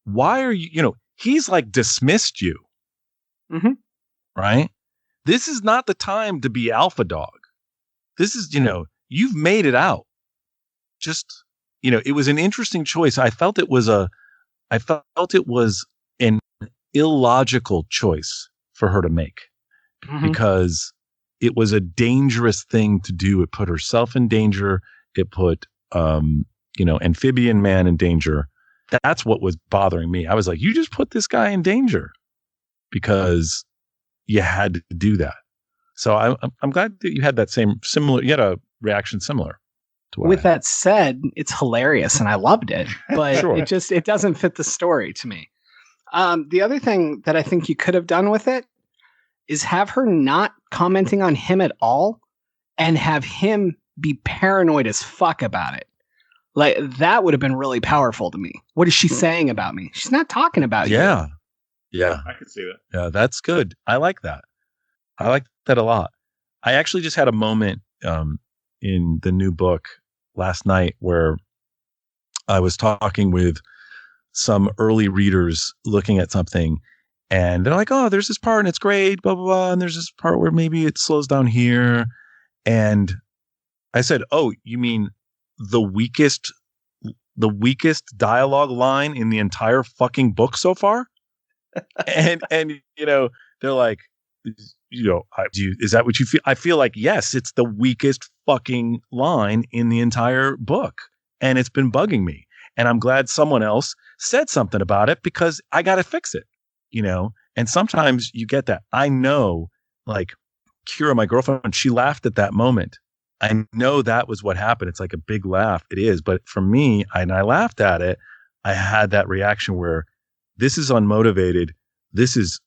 Why are you, he's like dismissed you. Mm-hmm. Right? This is not the time to be alpha dog. This is, you've made it out. Just, it was an interesting choice. I felt it was an illogical choice for her to make because it was a dangerous thing to do. It put herself in danger. It put, Amphibian Man in danger. That's what was bothering me. I was like, you just put this guy in danger because you had to do that. So I'm glad that you had that you had a reaction similar to what With that said, it's hilarious and I loved it, but Sure. it doesn't fit the story to me. The other thing that I think you could have done with it is have her not commenting on him at all and have him be paranoid as fuck about it. Like, that would have been really powerful to me. What is she saying about me? She's not talking about you. Yeah. Yeah. I could see that. Yeah, that's good. I like that. I like that a lot. I actually just had a moment in the new book last night where I was talking with some early readers looking at something and they're like, oh, there's this part and it's great, blah, blah, blah. And there's this part where maybe it slows down here. And I said, oh, you mean the weakest dialogue line in the entire fucking book so far? and they're like, is that what you feel? I feel like, yes, it's the weakest fucking line in the entire book. And it's been bugging me. And I'm glad someone else said something about it because I got to fix it, and sometimes you get that. I know, like Kira, my girlfriend, she laughed at that moment. I know that was what happened. It's like a big laugh. It is. But for me, I laughed at it. I had that reaction where this is unmotivated. This is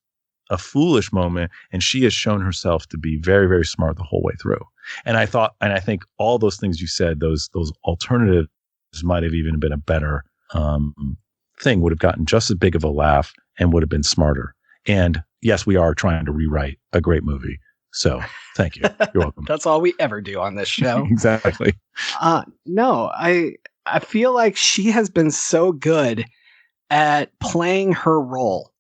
a foolish moment. And she has shown herself to be very, very smart the whole way through. And I think all those things you said, those alternatives might have even been a better thing, would have gotten just as big of a laugh and would have been smarter. And yes, we are trying to rewrite a great movie. So thank you. You're welcome. That's all we ever do on this show. Exactly. No, I feel like she has been so good at playing her role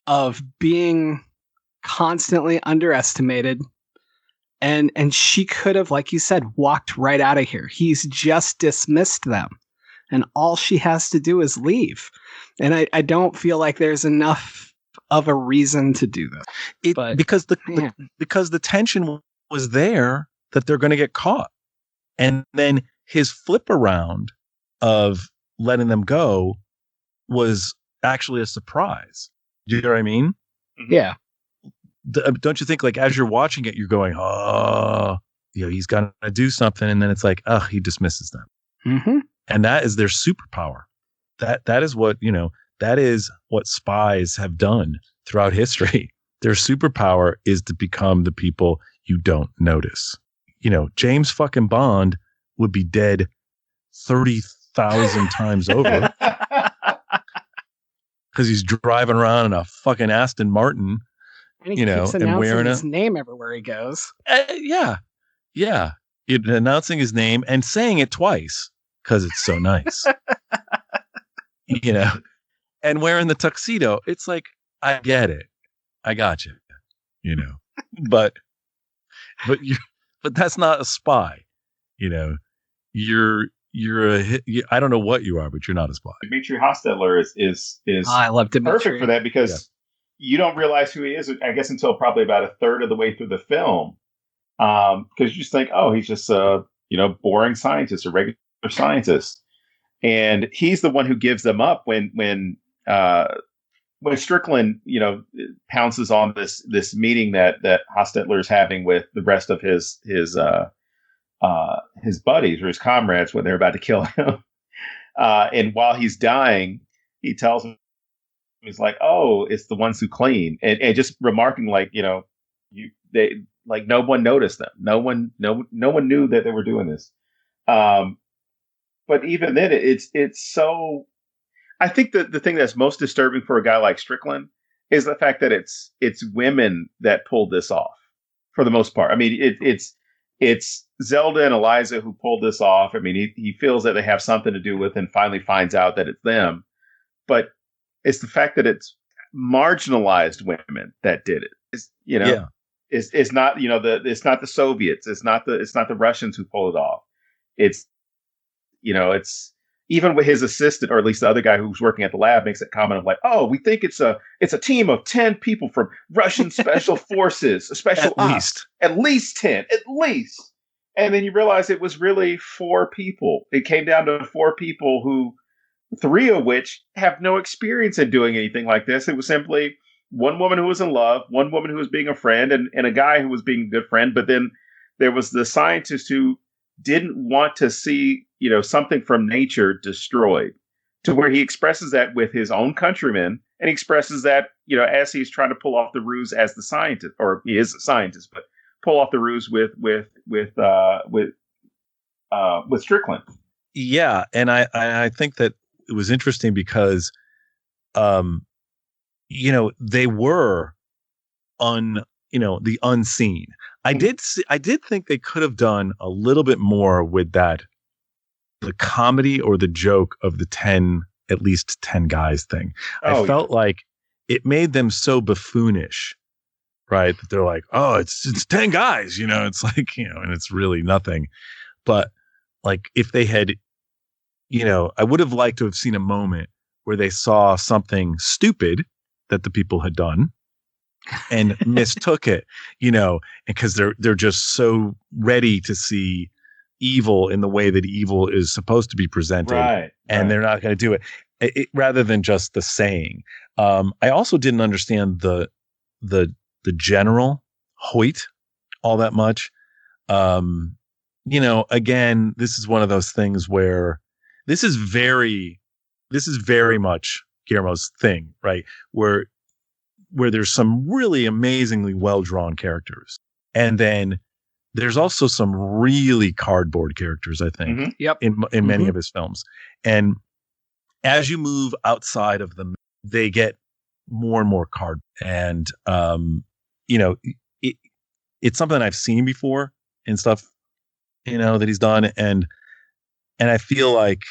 of being constantly underestimated. And she could have, like you said, walked right out of here. He's just dismissed them. And all she has to do is leave. And I don't feel like there's enough of a reason to do this. Because the tension was there that they're going to get caught. And then his flip around of letting them go was actually a surprise. Do you know what I mean? Yeah. Don't you think, like, as you're watching it, you're going, oh, he's got to do something. And then it's like, oh, he dismisses them. Mm-hmm. And that is their superpower. That is what, that is what spies have done throughout history. Their superpower is to become the people you don't notice. James fucking Bond would be dead 30,000 times over because he's driving around in a fucking Aston Martin, and he keeps announcing his name everywhere he goes. Yeah. Announcing his name and saying it twice because it's so nice. And wearing the tuxedo. It's like, I get it. I got you. But that's not a spy. You're I don't know what you are, but you're not a spy. Dimitri Hostetler is I love Dimitri. Perfect for that because you don't realize who he is, I guess, until probably about a third of the way through the film. Because you just think, oh, he's just a boring scientist, a regular scientist, and he's the one who gives them up when Strickland pounces on this meeting that Hostetler is having with the rest of his buddies or his comrades when they're about to kill him. And while he's dying, he tells him, he's like, oh, it's the ones who clean, and just remarking like, they like no one noticed them. No one knew that they were doing this. But even then, it's so. I think that the thing that's most disturbing for a guy like Strickland is the fact that it's women that pulled this off for the most part. I mean, it's Zelda and Eliza who pulled this off. I mean, he feels that they have something to do with, and finally finds out that it's them. But it's the fact that it's marginalized women that did it. It's not it's not the Soviets. It's not the Russians who pull it off. It's even with his assistant, or at least the other guy who's working at the lab, makes that comment of like, "Oh, we think it's a team of 10 people from Russian special forces, special ops, at least 10, at least." And then you realize it was really 4 people. It came down to 4 people who, 3 of which have no experience in doing anything like this. It was simply one woman who was in love, one woman who was being a friend, and a guy who was being a good friend. But then there was the scientist who didn't want to see, something from nature destroyed, to where he expresses that with his own countrymen, and he expresses that, as he's trying to pull off the ruse as the scientist, or he is a scientist, but pull off the ruse with Strickland. Yeah, and I think that it was interesting because, they were the unseen. I did think they could have done a little bit more with that, the comedy or the joke of the at least 10 guys thing. I felt like it made them so buffoonish, right? That they're like, oh, it's 10 guys, it's like, and it's really nothing. But like if they had, I would have liked to have seen a moment where they saw something stupid that the people had done and mistook it, because they're just so ready to see evil in the way that evil is supposed to be presented, right. They're not going to do it, rather than just the saying. I also didn't understand the general Hoyt all that much. Again, this is one of those things where this is very much Guillermo's thing, right? Where there's some really amazingly well-drawn characters. And then there's also some really cardboard characters, I think, mm-hmm. Yep. in many of his films. And as you move outside of them, they get more and more card. And, it's something I've seen before and stuff, that he's done. And I feel like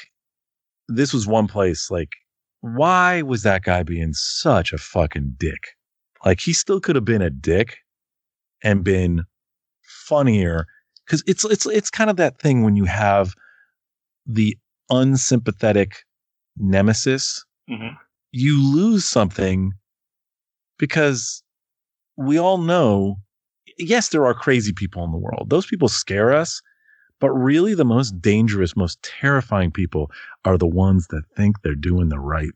this was one place, like, why was that guy being such a fucking dick? Like, he still could have been a dick and been funnier, because it's kind of that thing when you have the unsympathetic nemesis, mm-hmm. you lose something, because we all know, yes, there are crazy people in the world. Those people scare us. But really, the most dangerous, most terrifying people are the ones that think they're doing the right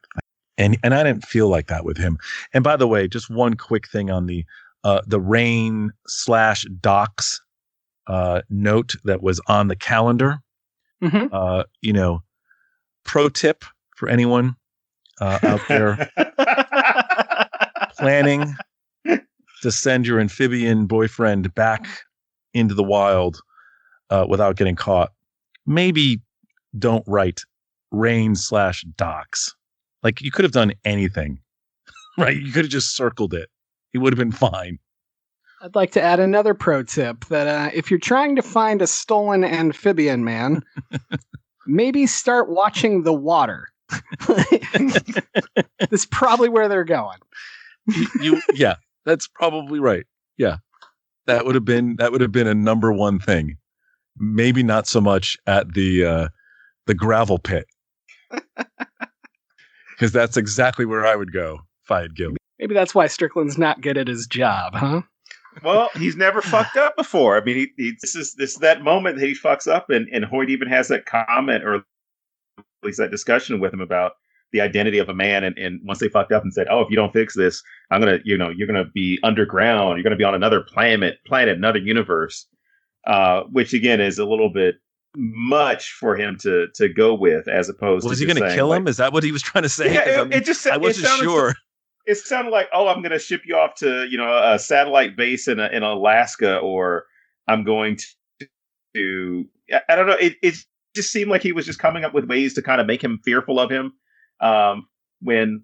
thing. And I didn't feel like that with him. And by the way, just one quick thing on the rain/docs note that was on the calendar. Mm-hmm. Pro tip for anyone out there planning to send your amphibian boyfriend back into the wild without getting caught, maybe don't write rain/docs. Like, you could have done anything, right? You could have just circled it. It would have been fine. I'd like to add another pro tip that if you're trying to find a stolen amphibian man, maybe start watching The Water. That's probably where they're going. Yeah, that's probably right. Yeah, that would have been a number one thing. Maybe not so much at the gravel pit, because that's exactly where I would go if I had Gil. Maybe that's why Strickland's not good at his job, huh? Well, he's never fucked up before. I mean, this is that moment that he fucks up, and Hoyt even has that comment, or at least that discussion with him about the identity of a man. And once they fucked up and said, "Oh, if you don't fix this, I'm gonna, you're gonna be underground. You're gonna be on another planet, another universe," which again is a little bit much for him to go with, as opposed to. Was he going to kill him? Is that what he was trying to say? Yeah, it just. I wasn't sure. It sounded like, oh, I'm going to ship you off to, a satellite base in Alaska, or I'm going to I don't know. It just seemed like he was just coming up with ways to kind of make him fearful of him. When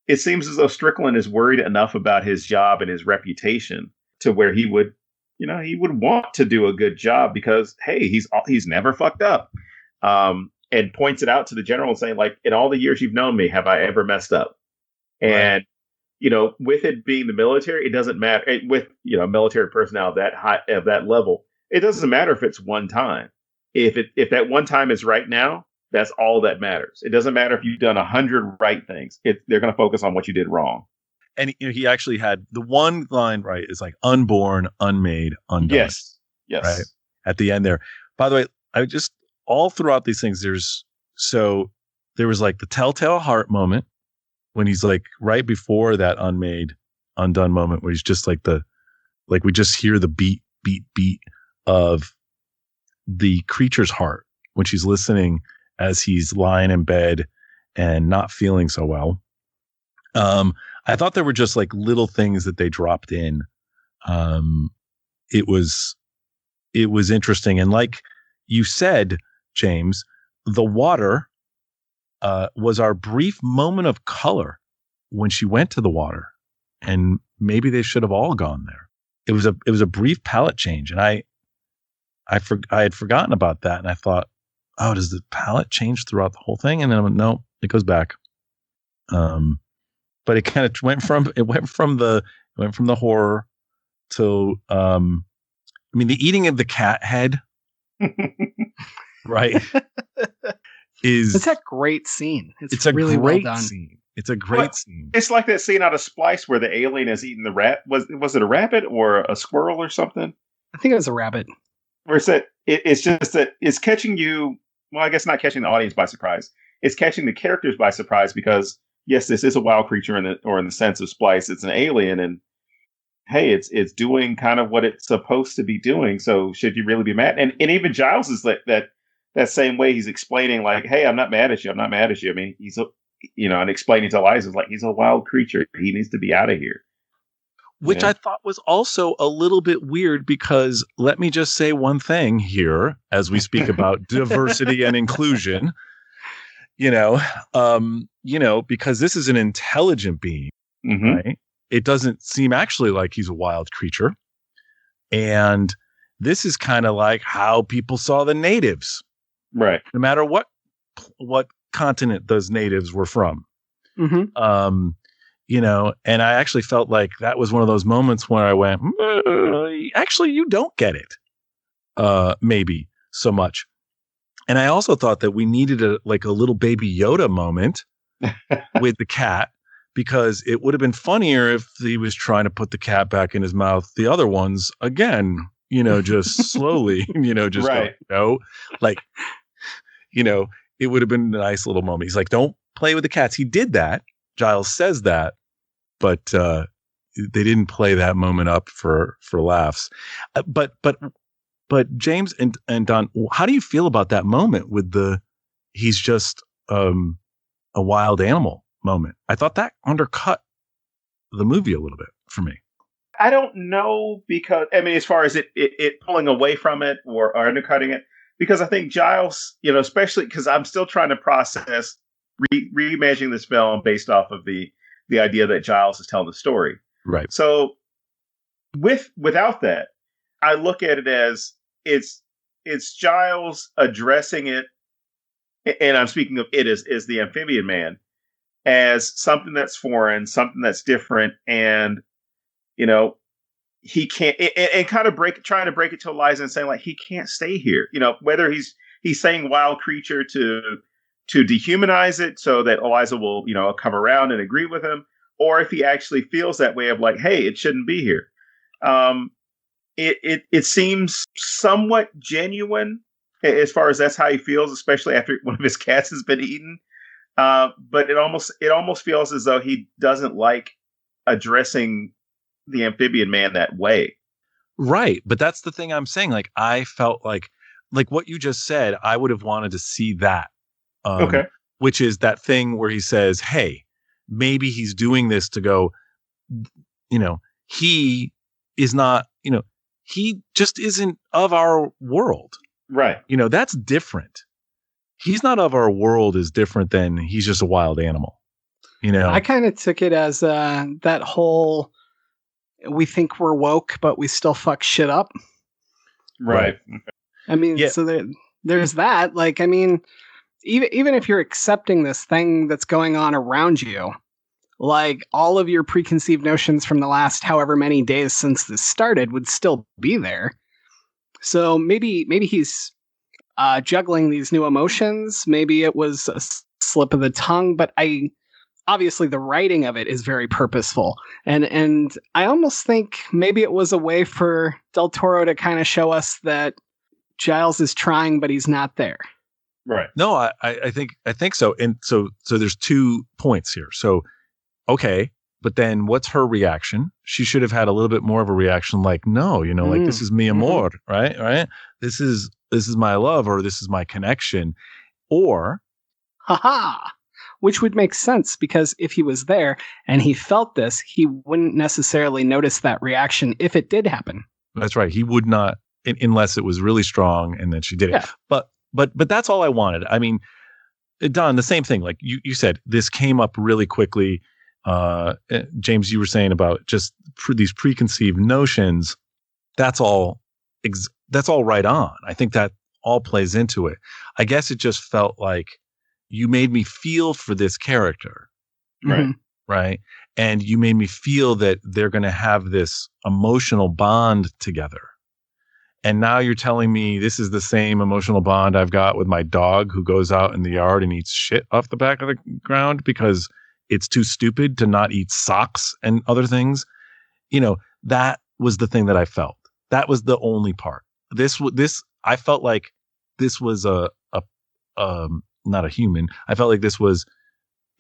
it seems as though Strickland is worried enough about his job and his reputation to where he would want to do a good job, because, hey, he's never fucked up. And points it out to the general, saying, like, in all the years you've known me, have I ever messed up? And, with it being the military, it doesn't matter. With, military personnel of that high, of that level, it doesn't matter if it's one time. If that one time is right now, That's all that matters. It doesn't matter if you've done 100 right things. They're going to focus on what you did wrong. And he actually had the one line right is like unborn, unmade, undone. Yes. Right at the end there. By the way, I just all throughout these things, there was like the telltale heart moment when he's like right before that unmade, undone moment where he's just like we just hear the beat of the creature's heart when she's listening as he's lying in bed and not feeling so well. I thought there were just like little things that they dropped in. It was interesting. And like you said, James, the water was our brief moment of color when she went to the water, and maybe they should have all gone there. It was a brief palette change, and I had forgotten about that, and I thought, oh, does the palette change throughout the whole thing? And then I went, no, it goes back. But it kind of went from the horror to the eating of the cat head, right? It's a great scene. It's a really great well done scene. It's a great scene. It's like that scene out of Splice where the alien is eating the rat. Was it a rabbit or a squirrel or something? I think it was a rabbit. Where it's just that it's catching you. Well, I guess not catching the audience by surprise. It's catching the characters by surprise because yes, this is a wild creature in the sense of Splice. It's an alien, and hey, it's doing kind of what it's supposed to be doing. So should you really be mad? And even Giles is that same way. He's explaining like, hey, I'm not mad at you. I'm not mad at you. I mean, and explaining to Eliza like he's a wild creature. He needs to be out of here. Which I thought was also a little bit weird because let me just say one thing here as we speak about diversity and inclusion, because this is an intelligent being, right? It doesn't seem actually like he's a wild creature. And this is kind of like how people saw the natives, right? No matter what continent those natives were from. And I actually felt like that was one of those moments where I went, actually, you don't get it. Maybe so much. And I also thought that we needed a little baby Yoda moment with the cat, because it would have been funnier if he was trying to put the cat back in his mouth. The other ones, again, just slowly, just right. It would have been a nice little moment. He's like, don't play with the cats. He did that. Giles says that, but they didn't play that moment up for laughs. But James and Don, how do you feel about that moment with he's just a wild animal moment? I thought that undercut the movie a little bit for me. I don't know, because as far as it pulling away from it or undercutting it, because I think Giles, especially because I'm still trying to process reimagining this film based off of the idea that Giles is telling the story. Right. So without that, I look at it as it's Giles addressing it, and I'm speaking of it as the amphibian man, as something that's foreign, something that's different, and he can't, and kind of trying to break it to Eliza and saying like he can't stay here. Whether he's saying wild creature to dehumanize it so that Eliza will come around and agree with him, or if he actually feels that way of like, hey, it shouldn't be here. It seems somewhat genuine as far as that's how he feels, especially after one of his cats has been eaten. But it almost feels as though he doesn't like addressing the amphibian man that way. Right. But that's the thing I'm saying. Like, I felt like what you just said, I would have wanted to see that. Okay. Which is that thing where he says, hey, maybe he's doing this to go, he is not, he just isn't of our world. Right. That's different. He's not of our world is different than he's just a wild animal. I kind of took it as that whole, we think we're woke, but we still fuck shit up. Right. So there's that. Like, even if you're accepting this thing that's going on around you, like all of your preconceived notions from the last however many days since this started would still be there. So maybe he's juggling these new emotions. Maybe it was a slip of the tongue, but obviously the writing of it is very purposeful. And I almost think maybe it was a way for Del Toro to kind of show us that Giles is trying, but he's not there. Right. No, I think so. And so there's 2 points here. So, okay, but then what's her reaction? She should have had a little bit more of a reaction, like, no, like, this is mi amor, right? Right? This is my love, or this is my connection, or haha, which would make sense, because if he was there and he felt this, he wouldn't necessarily notice that reaction if it did happen. That's right. He would not, unless it was really strong and then she did it. Yeah. But that's all I wanted. I mean, Don, the same thing. Like you said, this came up really quickly. James, you were saying about just these preconceived notions. That's all right on. I think that all plays into it. I guess it just felt like you made me feel for this character. Right. Right. And you made me feel that they're going to have this emotional bond together. And now you're telling me this is the same emotional bond I've got with my dog who goes out in the yard and eats shit off the back of the ground because it's too stupid to not eat socks and other things. That was the thing that I felt. That was the only part. I felt like this was not a human. I felt like this was,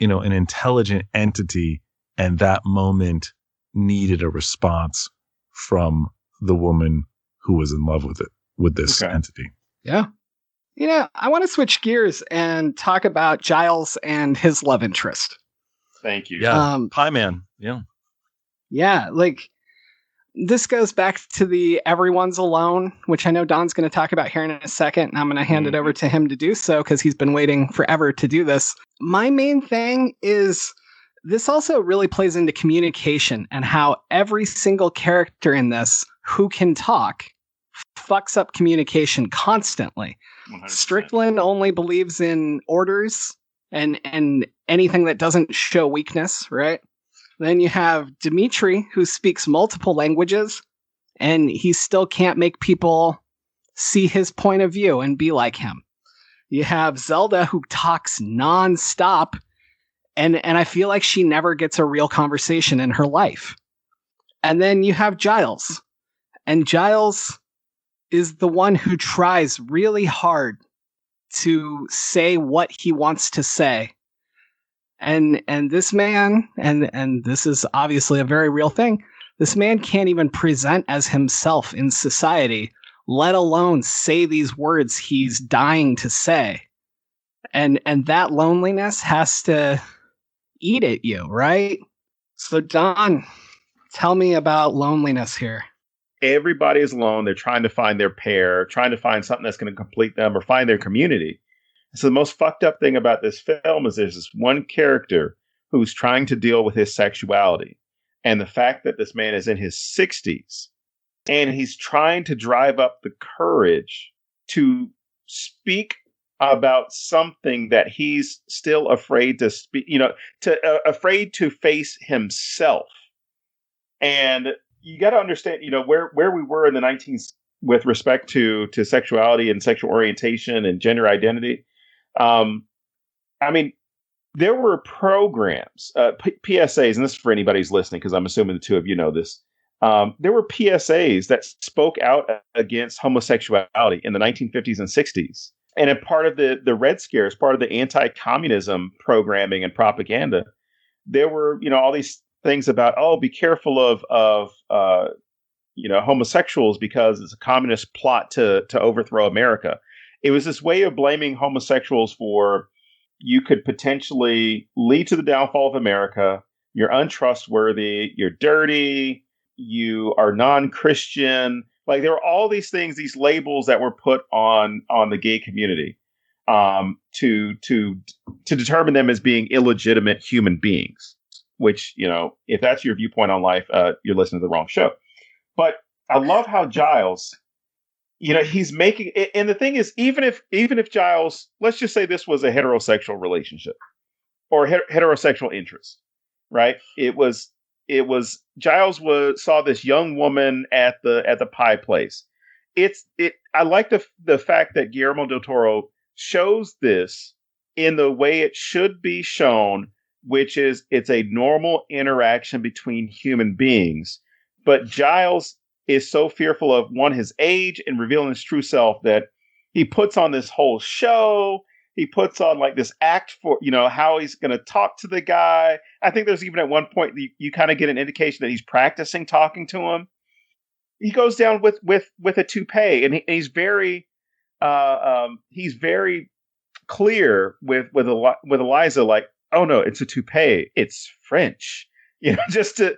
an intelligent entity, and that moment needed a response from the woman who was in love with this entity. Yeah. I want to switch gears and talk about Giles and his love interest. Thank you. Yeah. Pie Man. Yeah. Yeah. Like, this goes back to the Everyone's Alone, which I know Don's going to talk about here in a second, and I'm going to hand it over to him to do so because he's been waiting forever to do this. My main thing is this also really plays into communication and how every single character in this who can talk fucks up communication constantly. 100%. Strickland only believes in orders and anything that doesn't show weakness, right? Then you have Dimitri, who speaks multiple languages, and he still can't make people see his point of view and be like him. You have Zelda, who talks nonstop, and I feel like she never gets a real conversation in her life. And then you have Giles, and Giles is the one who tries really hard to say what he wants to say. And this man, and this is obviously a very real thing, this man can't even present as himself in society, let alone say these words he's dying to say. And that loneliness has to eat at you, right? So Don, tell me about loneliness here. Everybody is alone. They're trying to find their pair, trying to find something that's going to complete them or find their community. So the most fucked up thing about this film is there's this one character who's trying to deal with his sexuality. And the fact that this man is in his 60s and he's trying to drive up the courage to speak about something that he's still afraid to speak, afraid to face himself. And you got to understand, where we were in the 19th with respect to sexuality and sexual orientation and gender identity. There were programs, PSAs, and this is for anybody who's listening, because I'm assuming the two of you know this. There were PSAs that spoke out against homosexuality in the 1950s and 60s. And a part of the Red Scare, as part of the anti-communism programming and propaganda, there were, all these things about, be careful of homosexuals because it's a communist plot to overthrow America. It was this way of blaming homosexuals for you could potentially lead to the downfall of America. You're untrustworthy. You're dirty. You are non-Christian. Like, there were all these things, these labels that were put on the gay community to determine them as being illegitimate human beings. Which, if that's your viewpoint on life, you're listening to the wrong show. But I love how Giles, he's making, and the thing is, even if Giles, let's just say this was a heterosexual relationship or heterosexual interest, right? It was Giles saw this young woman at the pie place, I like the fact that Guillermo del Toro shows this in the way it should be shown, which is it's a normal interaction between human beings. But Giles is so fearful of his age and revealing his true self that he puts on this whole show. He puts on like this act for, how he's going to talk to the guy. I think there's even at one point you kind of get an indication that he's practicing talking to him. He goes down with a toupee, and he's very clear with Eliza, like, oh no, it's a toupee, it's French, just to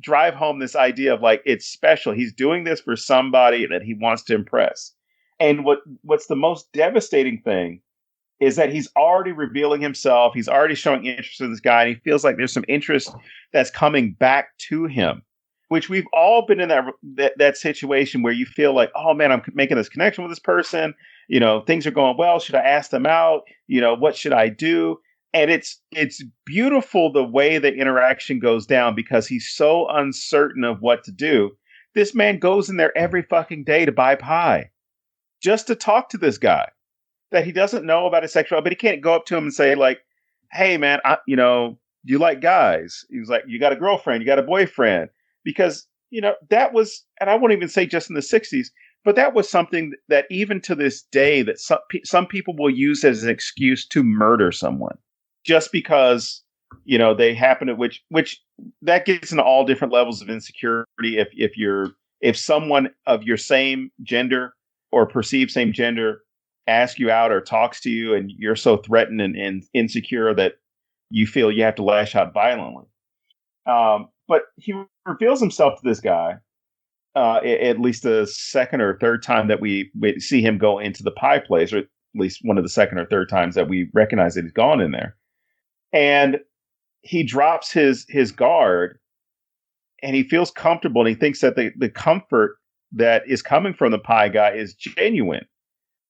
drive home this idea of like it's special. He's doing this for somebody that he wants to impress. And what's the most devastating thing is that he's already revealing himself. He's already showing interest in this guy, and he feels like there's some interest that's coming back to him, which we've all been in that situation where you feel like, oh man, I'm making this connection with this person. Things are going well. Should I ask them out? What should I do? And it's beautiful the way the interaction goes down because he's so uncertain of what to do. This man goes in there every fucking day to buy pie just to talk to this guy that he doesn't know about his sexuality, but he can't go up to him and say like, hey man, do you like guys? He was like, you got a girlfriend, you got a boyfriend. Because, that was, and I won't even say just in the 60s, but that was something that even to this day that some people will use as an excuse to murder someone just because, they happen to, which that gets into all different levels of insecurity. If someone of your same gender or perceived same gender asks you out or talks to you and you're so threatened and insecure that you feel you have to lash out violently. But he reveals himself to this guy at least the second or third time that we see him go into the pie place, or at least one of the second or third times that we recognize that he's gone in there. And he drops his guard and he feels comfortable, and he thinks that the comfort that is coming from the pie guy is genuine.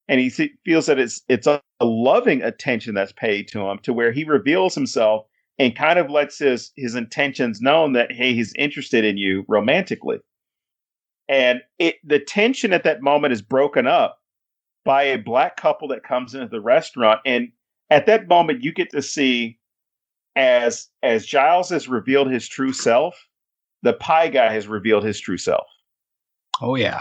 And he feels that it's a loving attention that's paid to him, to where he reveals himself and kind of lets his intentions known that, hey, he's interested in you romantically. And the tension at that moment is broken up by a black couple that comes into the restaurant. And at that moment, you get to see as Giles has revealed his true self, the pie guy has revealed his true self. Oh, yeah.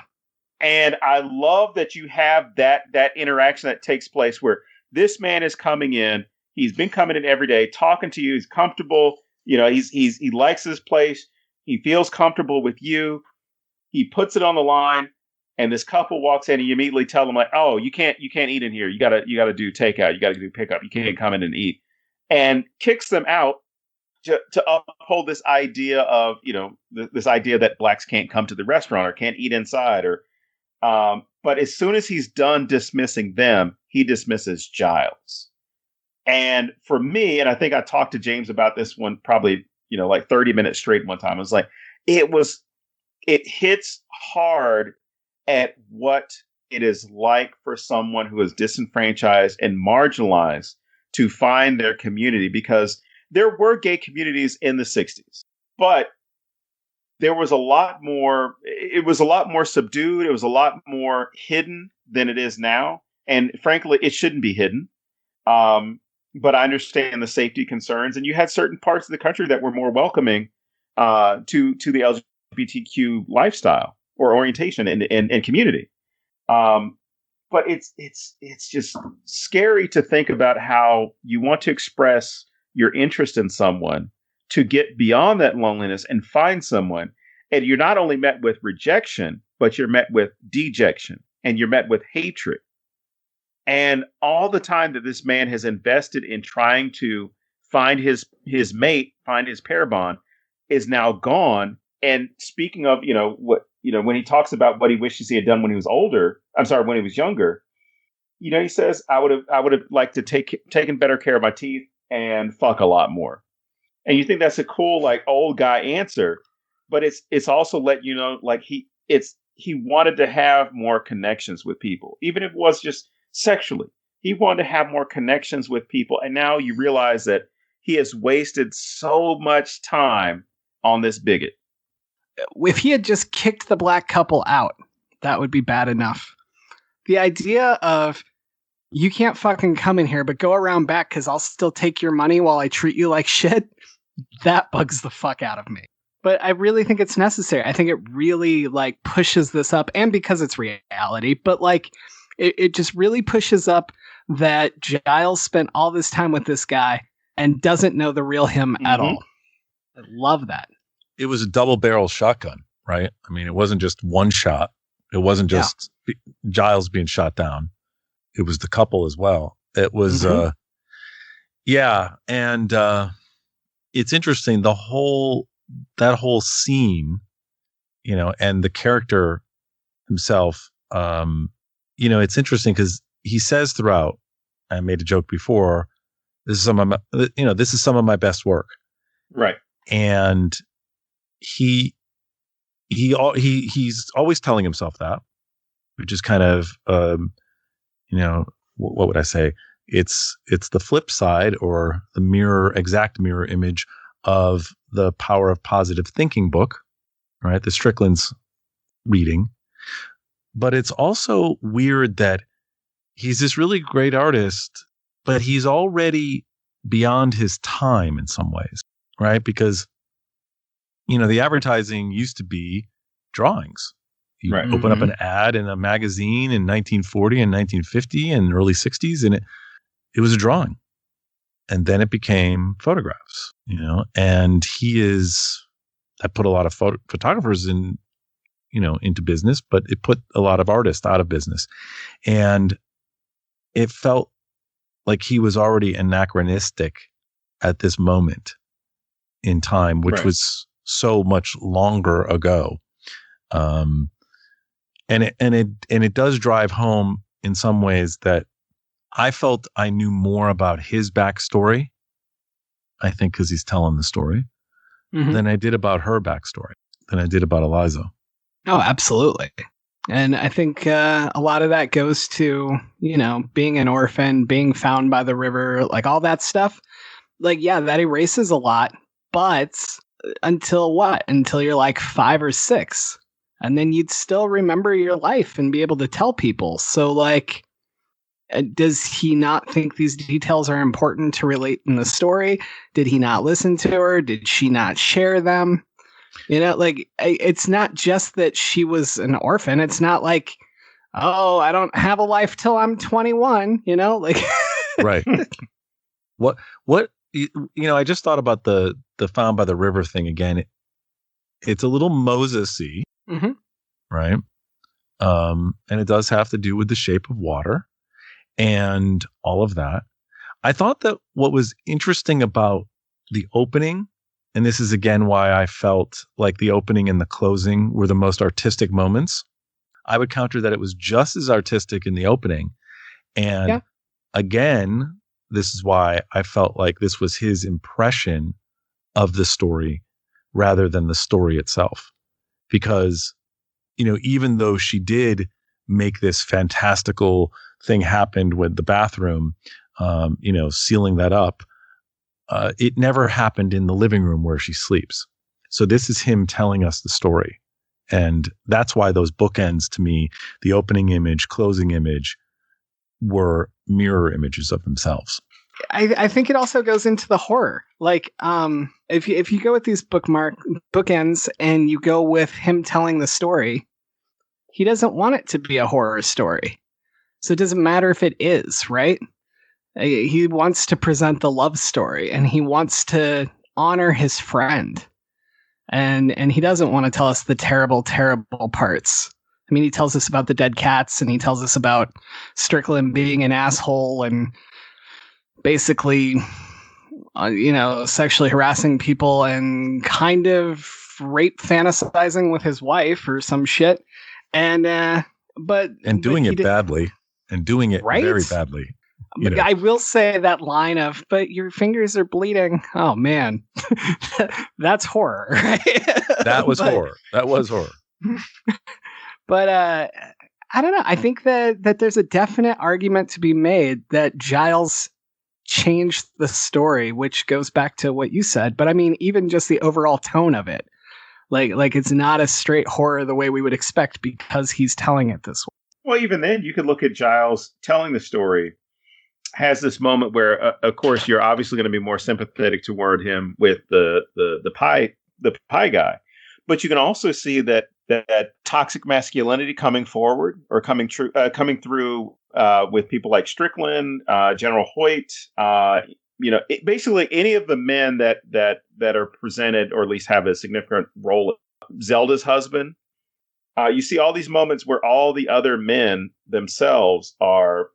And I love that you have that interaction that takes place where this man is coming in. He's been coming in every day, talking to you. He's comfortable. He likes this place. He feels comfortable with you. He puts it on the line, and this couple walks in, and you immediately tell them like, "Oh, you can't eat in here. You gotta do takeout. You gotta do pickup. You can't come in and eat," and kicks them out to uphold this idea of this idea that blacks can't come to the restaurant or can't eat inside. But as soon as he's done dismissing them, he dismisses Giles. And for me, and I think I talked to James about this one probably, like 30 minutes straight one time. I was like, it hits hard at what it is like for someone who is disenfranchised and marginalized to find their community, because there were gay communities in the 60s, but there was a lot more, it was a lot more subdued. It was a lot more hidden than it is now. And frankly, it shouldn't be hidden. But I understand the safety concerns, and you had certain parts of the country that were more welcoming to the LGBTQ lifestyle or orientation and community. But it's just scary to think about how you want to express your interest in someone to get beyond that loneliness and find someone, and you're not only met with rejection, but you're met with dejection, and you're met with hatred. And all the time that this man has invested in trying to find his mate, find his pair bond, is now gone. And speaking of, when he talks about what he wishes he had done when he was when he was younger, he says, I would have liked to taken better care of my teeth and fuck a lot more. And you think that's a cool, like, old guy answer, but it's also let you know, like, he wanted to have more connections with people, even if it was just sexually. He wanted to have more connections with people. And now you realize that he has wasted so much time on this bigot. If he had just kicked the black couple out, that would be bad enough. The idea of you can't fucking come in here, but go around back because I'll still take your money while I treat you like shit, that bugs the fuck out of me. But I really think it's necessary. I think it really like pushes this up, and because it's reality, but like it just really pushes up that Giles spent all this time with this guy and doesn't know the real him at all. I love that. It was a double barrel shotgun, right? I mean, it wasn't just one shot. It wasn't just Giles being shot down. It was the couple as well. It was, and it's interesting. That whole scene, and the character himself, it's interesting because he says throughout, I made a joke before, this is some of my best work. Right. And he's always telling himself that, which is kind of, what would I say? It's the flip side, or the exact mirror image of the Power of Positive Thinking book, right? The Strickland's reading. But it's also weird that he's this really great artist, but he's already beyond his time in some ways, right? Because, the advertising used to be drawings. You open up an ad in a magazine in 1940 and 1950 and early 60s, and it was a drawing. And then it became photographs, and that put a lot of photographers into business, but it put a lot of artists out of business. And it felt like he was already anachronistic at this moment in time, which was so much longer ago. And it does drive home in some ways that I felt I knew more about his backstory, I think, because he's telling the story, than I did about her backstory, than I did about Eliza. Oh, absolutely. And I think a lot of that goes to, being an orphan, being found by the river, like all that stuff. Like, yeah, that erases a lot, but until what? Until you're like 5 or 6. And then you'd still remember your life and be able to tell people. So, like, does he not think these details are important to relate in the story? Did he not listen to her? Did she not share them? It's not just that she was an orphan. It's not like, oh, I don't have a life till I'm 21, Right. What, I just thought about the Found by the River thing again. It's a little Moses-y, right? And it does have to do with the shape of water and all of that. I thought that what was interesting about the opening, and this is again why I felt like the opening and the closing were the most artistic moments, I would counter that it was just as artistic in the opening. And again, this is why I felt like this was his impression of the story rather than the story itself. Because, even though she did make this fantastical thing happen with the bathroom, sealing that up, it never happened in the living room where she sleeps. So this is him telling us the story. And that's why those bookends to me, the opening image, closing image, were mirror images of themselves. I think it also goes into the horror. Like, if you go with these bookends and you go with him telling the story, he doesn't want it to be a horror story. So it doesn't matter if it is, right? He wants to present the love story, and he wants to honor his friend. And he doesn't want to tell us the terrible, terrible parts. I mean, he tells us about the dead cats, and he tells us about Strickland being an asshole and basically, sexually harassing people and kind of rape fantasizing with his wife or some shit. And doing it badly, and doing it very badly. I will say that line of, but your fingers are bleeding. Oh man, that's horror, right? That was horror. That was horror. But I don't know. I think that there's a definite argument to be made that Giles changed the story, which goes back to what you said. But I mean, even just the overall tone of it, Like it's not a straight horror the way we would expect because he's telling it this way. Well, even then, you could look at Giles telling the story. Has this moment where, of course, you're obviously going to be more sympathetic toward him with the pie guy, but you can also see that toxic masculinity coming forward or coming through with people like Strickland, General Hoyt. Basically any of the men that are presented or at least have a significant role. Zelda's husband. You see all these moments where all the other men themselves are,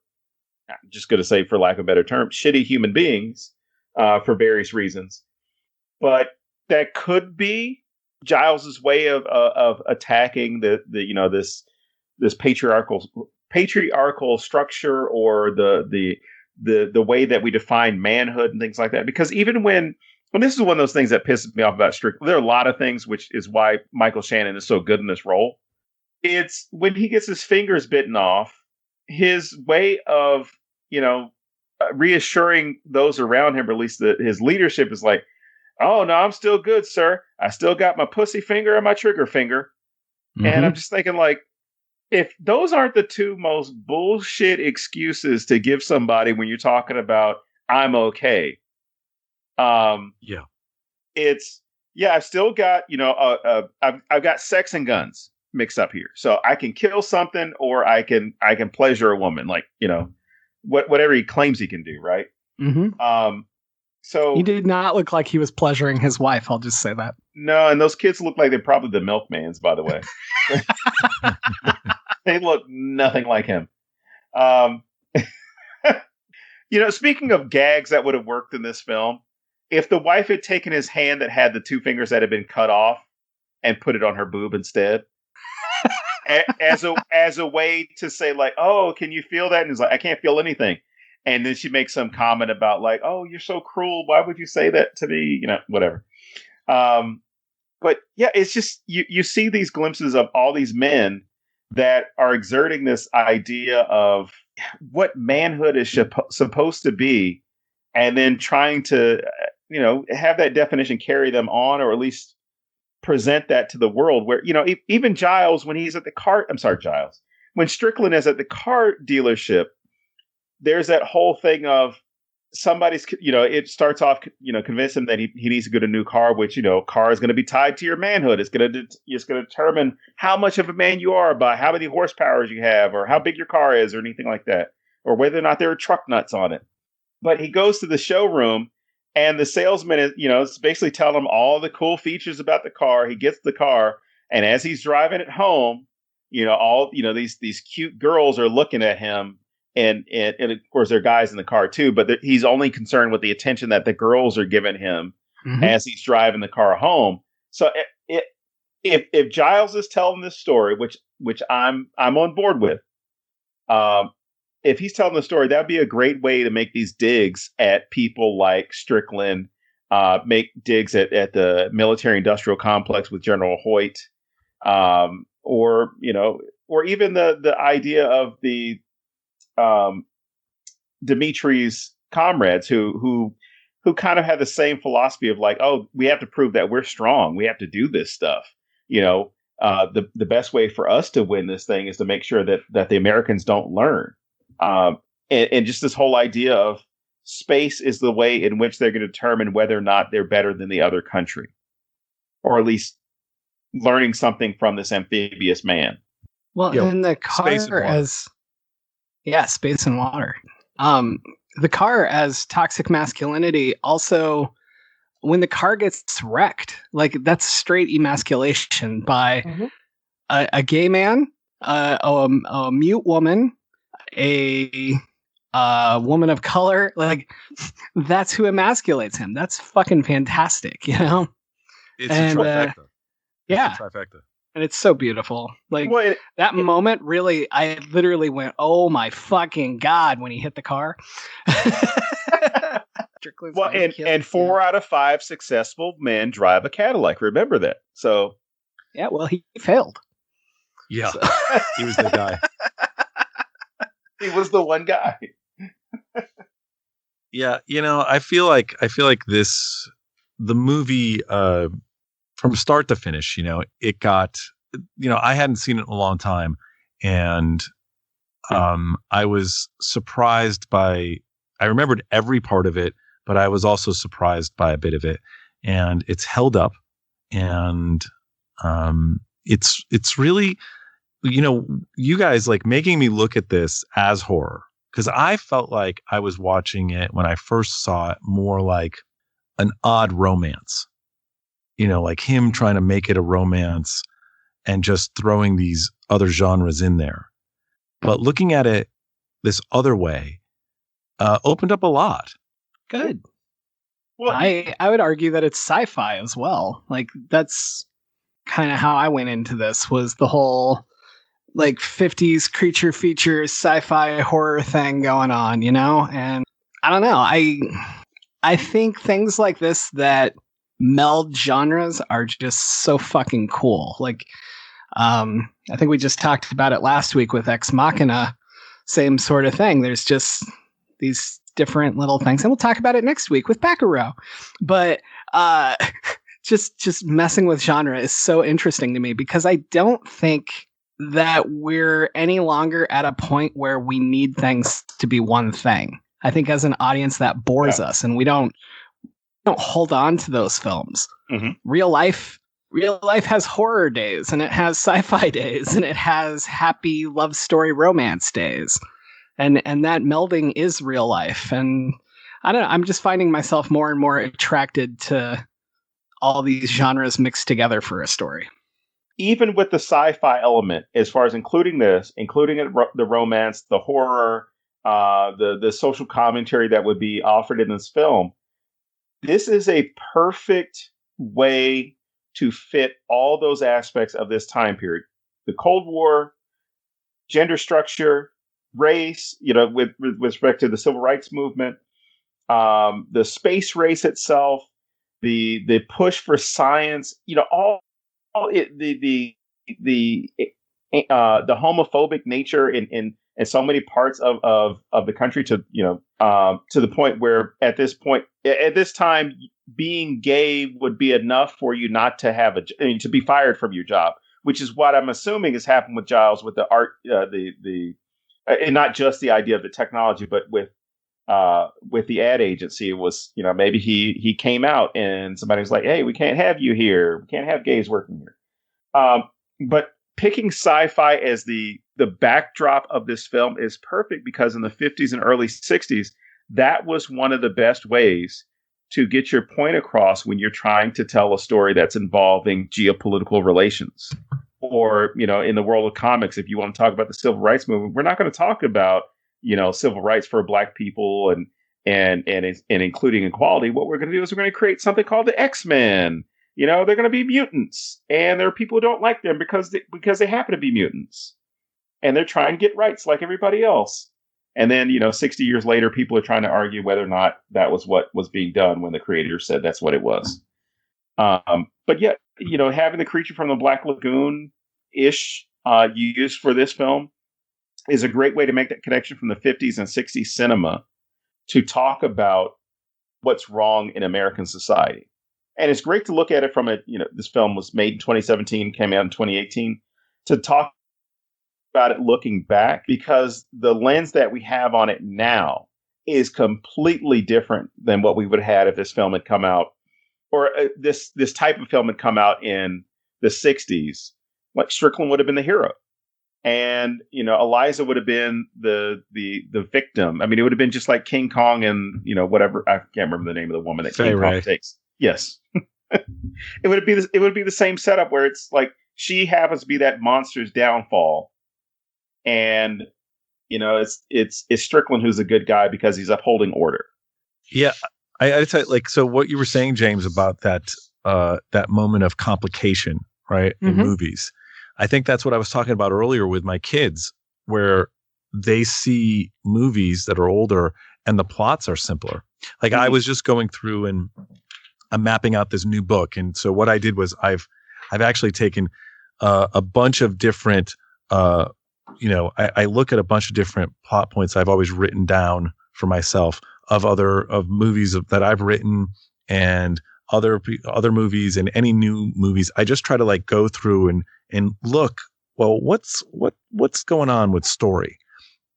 I'm just going to say, for lack of a better term, shitty human beings for various reasons. But that could be Giles's way of attacking this patriarchal structure or the way that we define manhood and things like that. Because even when this is one of those things that pisses me off about Strickland, there are a lot of things, which is why Michael Shannon is so good in this role. It's when he gets his fingers bitten off, his way of reassuring those around him, or at least his leadership, is like, "Oh no, I'm still good, sir. I still got my pussy finger and my trigger finger." Mm-hmm. And I'm just thinking, like, if those aren't the two most bullshit excuses to give somebody when you're talking about I'm okay. I've still got I've got sex and guns mixed up here, so I can kill something or I can pleasure a woman, like whatever he claims he can do, right? Mm-hmm. So he did not look like he was pleasuring his wife. I'll just say that. No, and those kids look like they're probably the milkmans, by the way. They look nothing like him. Speaking of gags that would have worked in this film, if the wife had taken his hand that had the two fingers that had been cut off and put it on her boob instead, as a way to say, like, "Oh, can you feel that?" And he's like, "I can't feel anything." And then she makes some comment about, like, "Oh, you're so cruel. Why would you say that to me?" Whatever. But yeah, it's just you see these glimpses of all these men that are exerting this idea of what manhood is supposed to be, and then trying to have that definition carry them on, or at least present that to the world. Where even Giles, when he's at when Strickland is at the car dealership, there's that whole thing of somebody's, it starts off, convince him that he needs to get a new car, which, car is going to be tied to your manhood. It's going to determine how much of a man you are by how many horsepowers you have, or how big your car is, or anything like that, or whether or not there are truck nuts on it. But he goes to the showroom, and the salesman is, basically telling him all the cool features about the car. He gets the car, and as he's driving it home, these cute girls are looking at him. And of course, there are guys in the car too, but he's only concerned with the attention that the girls are giving him as he's driving the car home. So if Giles is telling this story, which I'm on board with, if he's telling the story, that'd be a great way to make these digs at people like Strickland, make digs at the military-industrial complex with General Hoyt, or even the idea of the Dimitri's comrades who kind of had the same philosophy of, like, oh, we have to prove that we're strong. We have to do this stuff. The best way for us to win this thing is to make sure that the Americans don't learn. And just this whole idea of space is the way in which they're going to determine whether or not they're better than the other country, or at least learning something from this amphibious man. Well, in the car space and water. The car as toxic masculinity also, when the car gets wrecked, like, that's straight emasculation by a gay man, a mute woman, a woman of color. Like, that's who emasculates him. That's fucking fantastic, It's a trifecta. Yeah. It's a trifecta. And it's so beautiful. Like, that moment, really, I literally went, "Oh my fucking God," when he hit the car. Well, and 4 out of 5 successful men drive a Cadillac. Remember that. So, yeah, well, he failed. Yeah, so. He was the guy. He was the one guy. Yeah, I feel like the movie from start to finish, it got, I hadn't seen it in a long time, and I was surprised by. I remembered every part of it, but I was also surprised by a bit of it, and it's held up, and it's really, you guys like making me look at this as horror, because I felt like I was watching it when I first saw it more like an odd romance, like him trying to make it a romance and just throwing these other genres in there. But looking at it this other way opened up a lot. Good. Well, I would argue that it's sci-fi as well. Like, that's kind of how I went into this, was the whole like 50s creature features sci-fi horror thing going on, and I don't know. I think things like this that meld genres are just so fucking cool. Like, I think we just talked about it last week with Ex Machina, same sort of thing. There's just these different little things, and we'll talk about it next week with Baccarat. But just messing with genre is so interesting to me, because I don't think that we're any longer at a point where we need things to be one thing. I think as an audience that bores us, and we don't hold on to those films. Mm-hmm. Real life has horror days, and it has sci-fi days, and it has happy love story romance days. And that melding is real life. And I don't know, I'm just finding myself more and more attracted to all these genres mixed together for a story. Even with the sci-fi element, as far as including the romance, the horror, the social commentary that would be offered in this film, this is a perfect way to fit all those aspects of this time period. The Cold War, gender structure, race, with respect to the civil rights movement, the space race itself, the push for science, the homophobic nature in so many parts of the country, to the point where at this time being gay would be enough for you not to have to be fired from your job, which is what I'm assuming has happened with Giles with the art, and not just the idea of the technology, but with the ad agency. It was, maybe he came out and somebody was like, hey, we can't have you here. We can't have gays working here. But picking sci-fi as the backdrop of this film is perfect, because in the 50s and early 60s, that was one of the best ways to get your point across when you're trying to tell a story that's involving geopolitical relations. Or, in the world of comics, if you want to talk about the civil rights movement, we're not going to talk about, civil rights for Black people and including equality. What we're going to do is we're going to create something called the X-Men. They're going to be mutants, and there are people who don't like them because they happen to be mutants, and they're trying to get rights like everybody else. And then, 60 years later, people are trying to argue whether or not that was what was being done when the creator said that's what it was. But yet, having the creature from the Black Lagoon-ish used for this film is a great way to make that connection from the 50s and 60s cinema to talk about what's wrong in American society. And it's great to look at it from this film was made in 2017, came out in 2018, to talk about it looking back, because the lens that we have on it now is completely different than what we would have had if this film had come out, or this type of film had come out in the 60s. Like, Strickland would have been the hero, and Eliza would have been the victim. I mean, it would have been just like King Kong and whatever, I can't remember the name of the woman that King Kong takes. Yes. It would be the same setup where it's like she happens to be that monster's downfall, and it's Strickland who's a good guy because he's upholding order. Yeah, I tell you, so what you were saying, James, about that moment of complication, right, in movies. I think that's what I was talking about earlier with my kids, where they see movies that are older and the plots are simpler. Like, I was just going through and I'm mapping out this new book. And so what I did was I've actually taken a bunch of different, I look at a bunch of different plot points I've always written down for myself of movies that I've written, and other movies and any new movies, I just try to like go through and look, well, what's going on with story?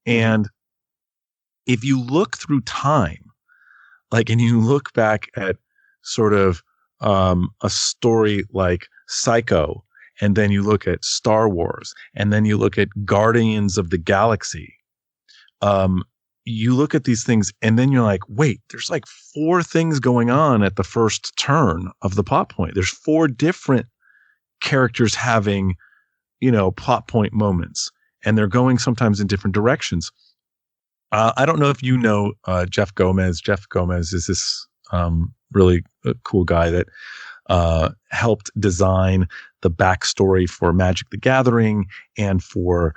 And if you look through time, like, and you look back at sort of a story like Psycho, and then you look at Star Wars, and then you look at Guardians of the Galaxy, you look at these things and then you're like, wait, there's like 4 things going on at the first turn of the plot point. There's 4 different characters having, plot point moments, and they're going sometimes in different directions. I don't know if you know Jeff Gomez. Jeff Gomez is this really cool guy that helped design the backstory for Magic the Gathering and for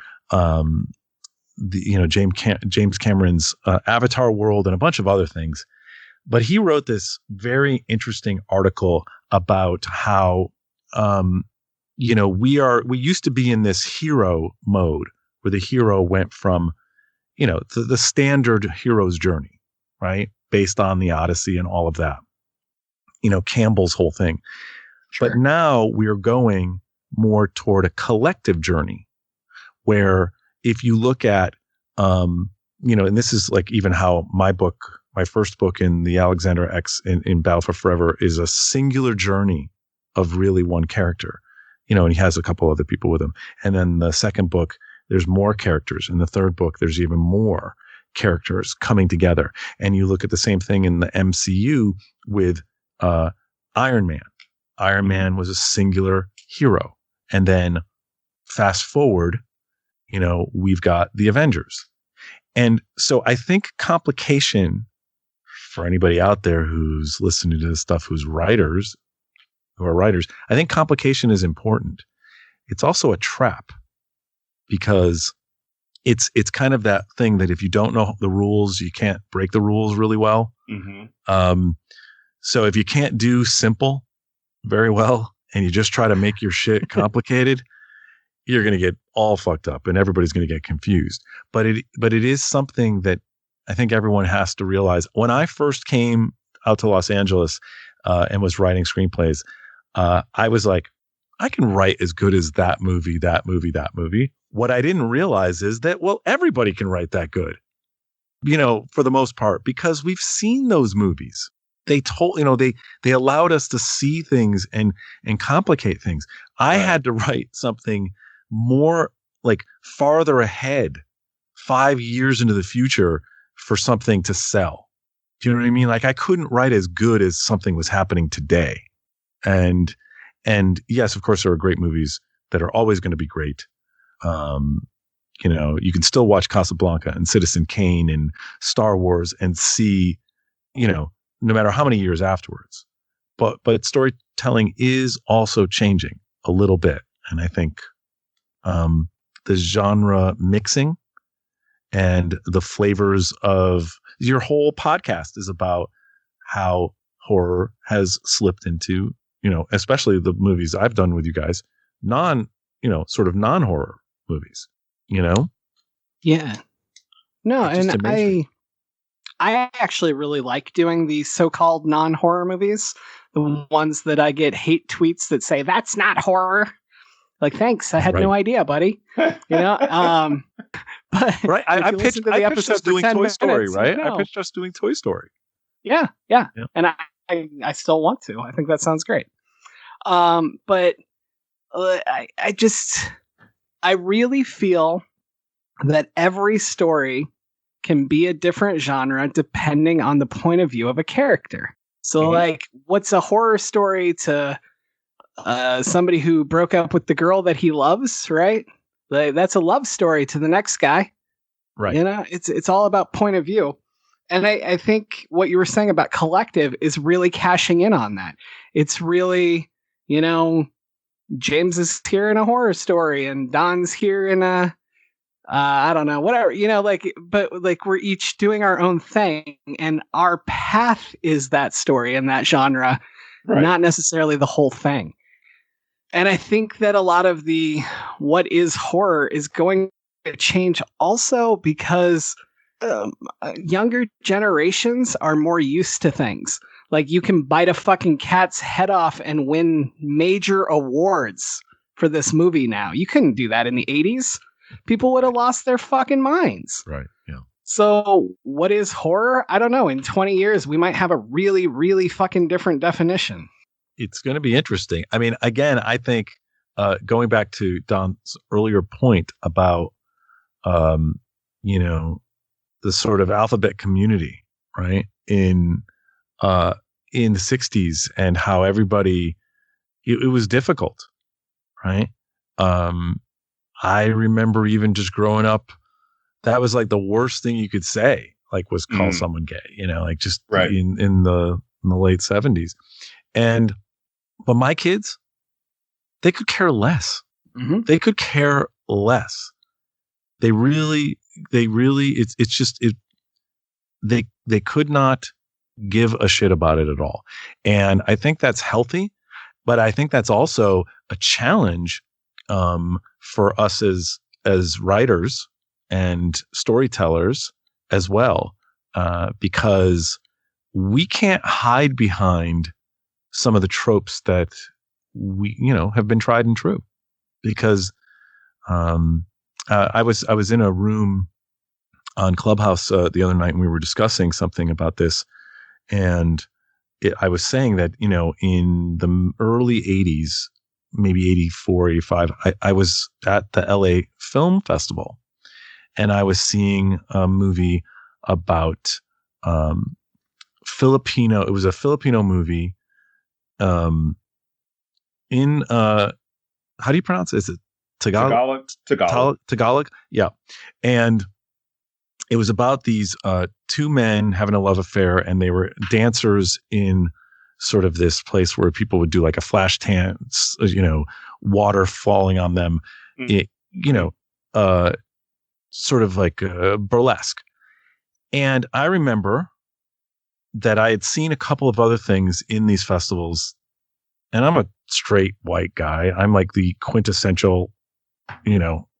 James Cameron's Avatar world and a bunch of other things. But he wrote this very interesting article about how we used to be in this hero mode where the hero went from the standard hero's journey, right, based on the Odyssey and all of that, Campbell's whole thing. Sure. But now we're going more toward a collective journey where, if you look at, and this is like even how my first book in the Alexander X in Battle for Forever is a singular journey of really one character, and he has a couple other people with him. And then the second book, there's more characters. In the third book, there's even more characters coming together. And you look at the same thing in the MCU with Iron Man. Iron Man was a singular hero. And then fast forward, we've got the Avengers. And so I think complication, for anybody out there who's listening to this stuff, who are writers, I think complication is important. It's also a trap, because it's kind of that thing that if you don't know the rules, you can't break the rules really well. Mm-hmm. So if you can't do simple very well and you just try to make your shit complicated, you're going to get all fucked up and everybody's going to get confused. But it is something that I think everyone has to realize. When I first came out to Los Angeles and was writing screenplays, I was like, I can write as good as that movie. What I didn't realize is that, well, everybody can write that good, for the most part, because we've seen those movies. They they allowed us to see things and complicate things. I had to write something more like farther ahead, 5 years into the future, for something to sell. Do you know what I mean? Like, I couldn't write as good as something was happening today. And yes, of course, there are great movies that are always going to be great. You can still watch Casablanca and Citizen Kane and Star Wars and see, no matter how many years afterwards. But storytelling is also changing a little bit. And I think the genre mixing and the flavors of your whole podcast is about how horror has slipped into, especially the movies I've done with you guys, sort of non-horror movies, Yeah. No, and I actually really like doing these so-called non-horror movies, the ones that I get hate tweets that say, that's not horror. Like, thanks, I had no idea, buddy. But right, I pitched us doing Toy Story, right? I pitched us doing Toy Story. Yeah. And I still want to. I think that sounds great. But I really feel that every story can be a different genre depending on the point of view of a character. So, like, what's a horror story to somebody who broke up with the girl that he loves, right? Like, that's a love story to the next guy. Right. It's all about point of view. And I think what you were saying about collective is really cashing in on that. It's really, James is here in a horror story and Don's here in a, I don't know, whatever, but we're each doing our own thing and our path is that story and that genre, not necessarily the whole thing. And I think that a lot of the what is horror is going to change also because younger generations are more used to things. Like, you can bite a fucking cat's head off and win major awards for this movie now. You couldn't do that in the 80s. People would have lost their fucking minds. Right. Yeah. So what is horror? I don't know. In 20 years, we might have a really, really fucking different definition. It's going to be interesting. I mean, again, I think going back to Don's earlier point about, the sort of alphabet community, right? In the 60s, and how everybody, it was difficult, right? I remember even just growing up, that was like the worst thing you could say, like, was call someone gay, like, just right. in the late 70s. But my kids, they could care less. Mm-hmm. They could care less. They really, they could not give a shit about it at all. And I think that's healthy, but I think that's also a challenge for us as writers and storytellers as well, because we can't hide behind some of the tropes that we, have been tried and true. Because I was in a room on Clubhouse the other night, and we were discussing something about this, and I was saying that, in the early 80s, maybe 84, 85, I was at the LA Film Festival, and I was seeing a movie about Filipino. It was a Filipino movie. In how do you pronounce it? Is it Tagalog? Tagalog. Yeah. And it was about these two men having a love affair, and they were dancers in sort of this place where people would do like a flash dance, water falling on them, sort of like burlesque. And I remember that I had seen a couple of other things in these festivals, and I'm a straight white guy. I'm like the quintessential,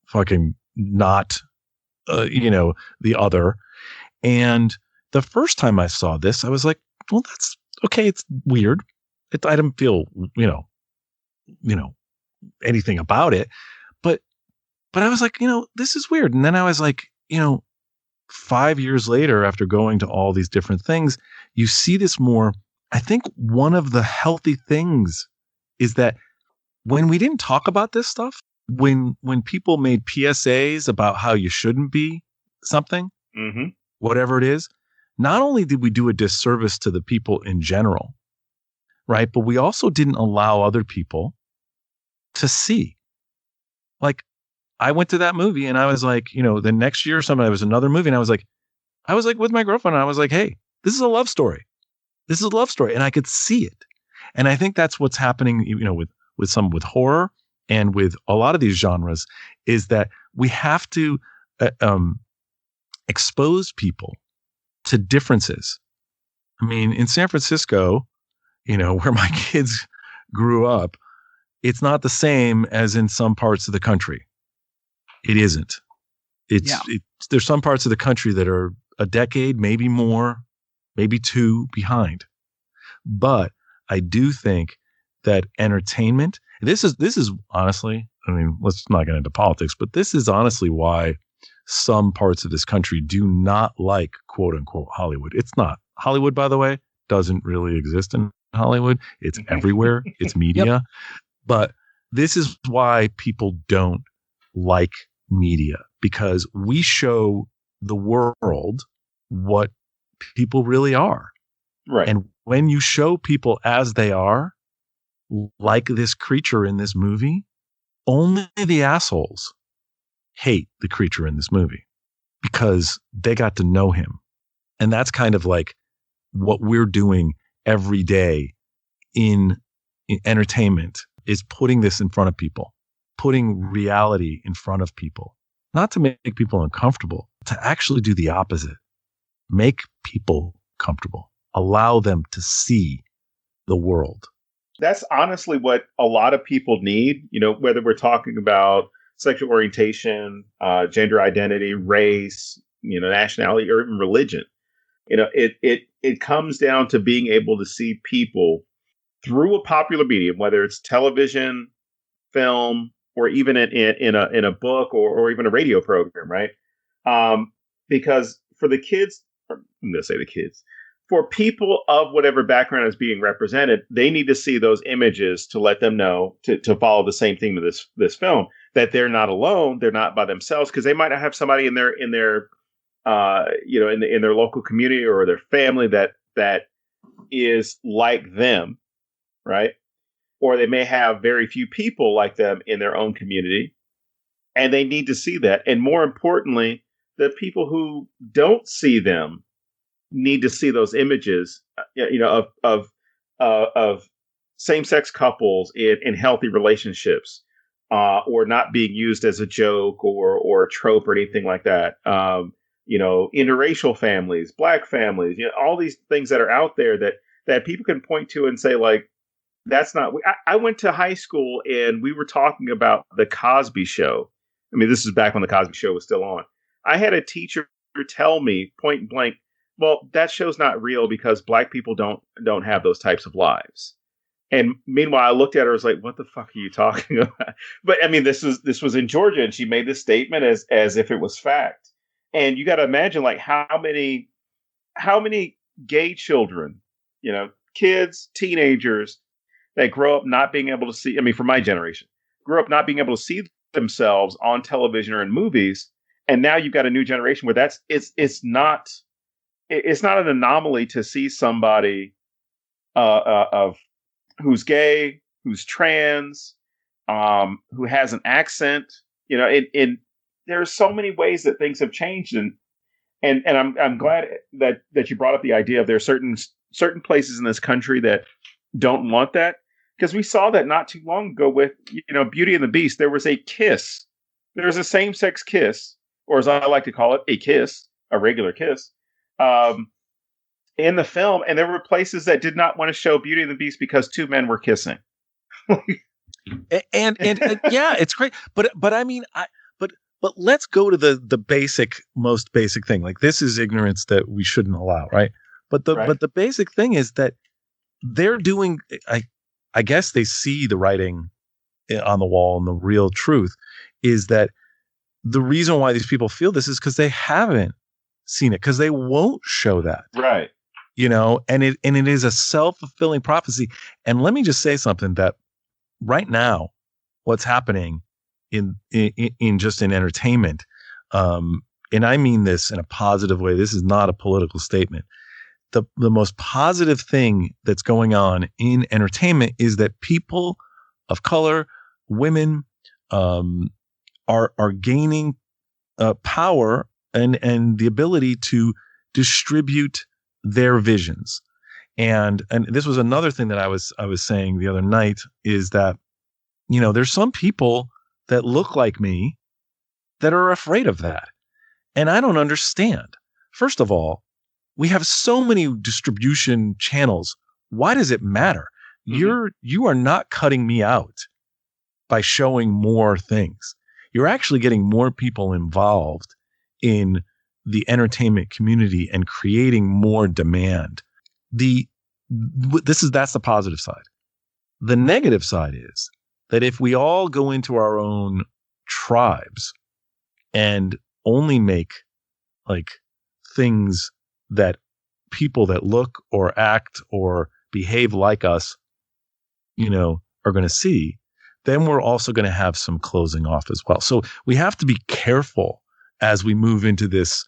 fucking not, the other. And the first time I saw this, I was like, well, that's okay. It's weird. I didn't feel, anything about it, but I was like, this is weird. And then I was like, 5 years later, after going to all these different things, you see this more. I think one of the healthy things is that when we didn't talk about this stuff, when people made PSAs about how you shouldn't be something, whatever it is, not only did we do a disservice to the people in general, right? But we also didn't allow other people to see. Like, I went to that movie, and I was like, the next year or something, there was another movie, and I was like with my girlfriend, and I was like, hey, this is a love story. This is a love story. And I could see it. And I think that's what's happening, with horror and with a lot of these genres, is that we have to expose people to differences. I mean, in San Francisco, where my kids grew up, it's not the same as in some parts of the country. It isn't. There's some parts of the country that are a decade, maybe more, maybe two behind. But I do think that entertainment, this is honestly, I mean, let's not get into politics, but this is honestly why some parts of this country do not like, quote unquote, Hollywood. It's not. Hollywood, by the way, doesn't really exist in Hollywood. It's everywhere. It's media. Yep. But this is why people don't like media, because we show the world what people really are. Right. And when you show people as they are, like this creature in this movie, only the assholes hate the creature in this movie because they got to know him. And that's kind of like what we're doing every day in entertainment, is putting this in front of people, putting reality in front of people, not to make people uncomfortable, to actually do the opposite. Make people comfortable. Allow them to see the world. That's honestly what a lot of people need, whether we're talking about sexual orientation, gender identity, race, nationality, or even religion. It comes down to being able to see people through a popular medium, whether it's television, film, or even in a book or even a radio program, right? Because for the kids, I'm going to say the kids, for people of whatever background is being represented, they need to see those images to let them know to follow the same theme of this film, that they're not alone, they're not by themselves, because they might not have somebody in their in their local community or their family that is like them, right? Or they may have very few people like them in their own community, and they need to see that. And more importantly, the people who don't see them need to see those images, of same-sex couples in healthy relationships, or not being used as a joke or a trope or anything like that. Interracial families, Black families, all these things that are out there that people can point to and say, like, that's not. I went to high school and we were talking about the Cosby Show. I mean, this is back when the Cosby Show was still on. I had a teacher tell me point blank, well, that show's not real because Black people don't have those types of lives. And meanwhile, I looked at her, I was like, what the fuck are you talking about? But I mean, this was in Georgia, and she made this statement as if it was fact. And you got to imagine, like, how many gay children, kids, teenagers that grow up not being able to see, I mean, for my generation, grew up not being able to see themselves on television or in movies. And now you've got a new generation where it's not an anomaly to see somebody of who's gay, who's trans, who has an accent. There are so many ways that things have changed, and I'm glad that you brought up the idea of there are certain places in this country that don't want that, because we saw that not too long ago with Beauty and the Beast. There was a kiss. There was a same-sex kiss, or as I like to call it, a kiss, a regular kiss, in the film, and there were places that did not want to show Beauty and the Beast because two men were kissing. and yeah, it's great, but I mean, but let's go to the most basic thing. Like, this is ignorance that we shouldn't allow, right? But the basic thing is that they're doing. I guess they see the writing on the wall, and the real truth is that the reason why these people feel this is because they haven't seen it, because they won't show that, right? And it is a self-fulfilling prophecy. And let me just say something, that right now, what's happening in entertainment, and I mean this in a positive way. This is not a political statement. The most positive thing that's going on in entertainment is that people of color, women, are gaining power and the ability to distribute their visions. And this was another thing that I was saying the other night, is that, there's some people that look like me that are afraid of that. And I don't understand. First of all, we have so many distribution channels. Why does it matter? Mm-hmm. You are not cutting me out by showing more things. You're actually getting more people involved in the entertainment community and creating more demand. That's the positive side. The negative side is that if we all go into our own tribes and only make like things that people that look or act or behave like us, are going to see, then we're also going to have some closing off as well. So we have to be careful as we move into this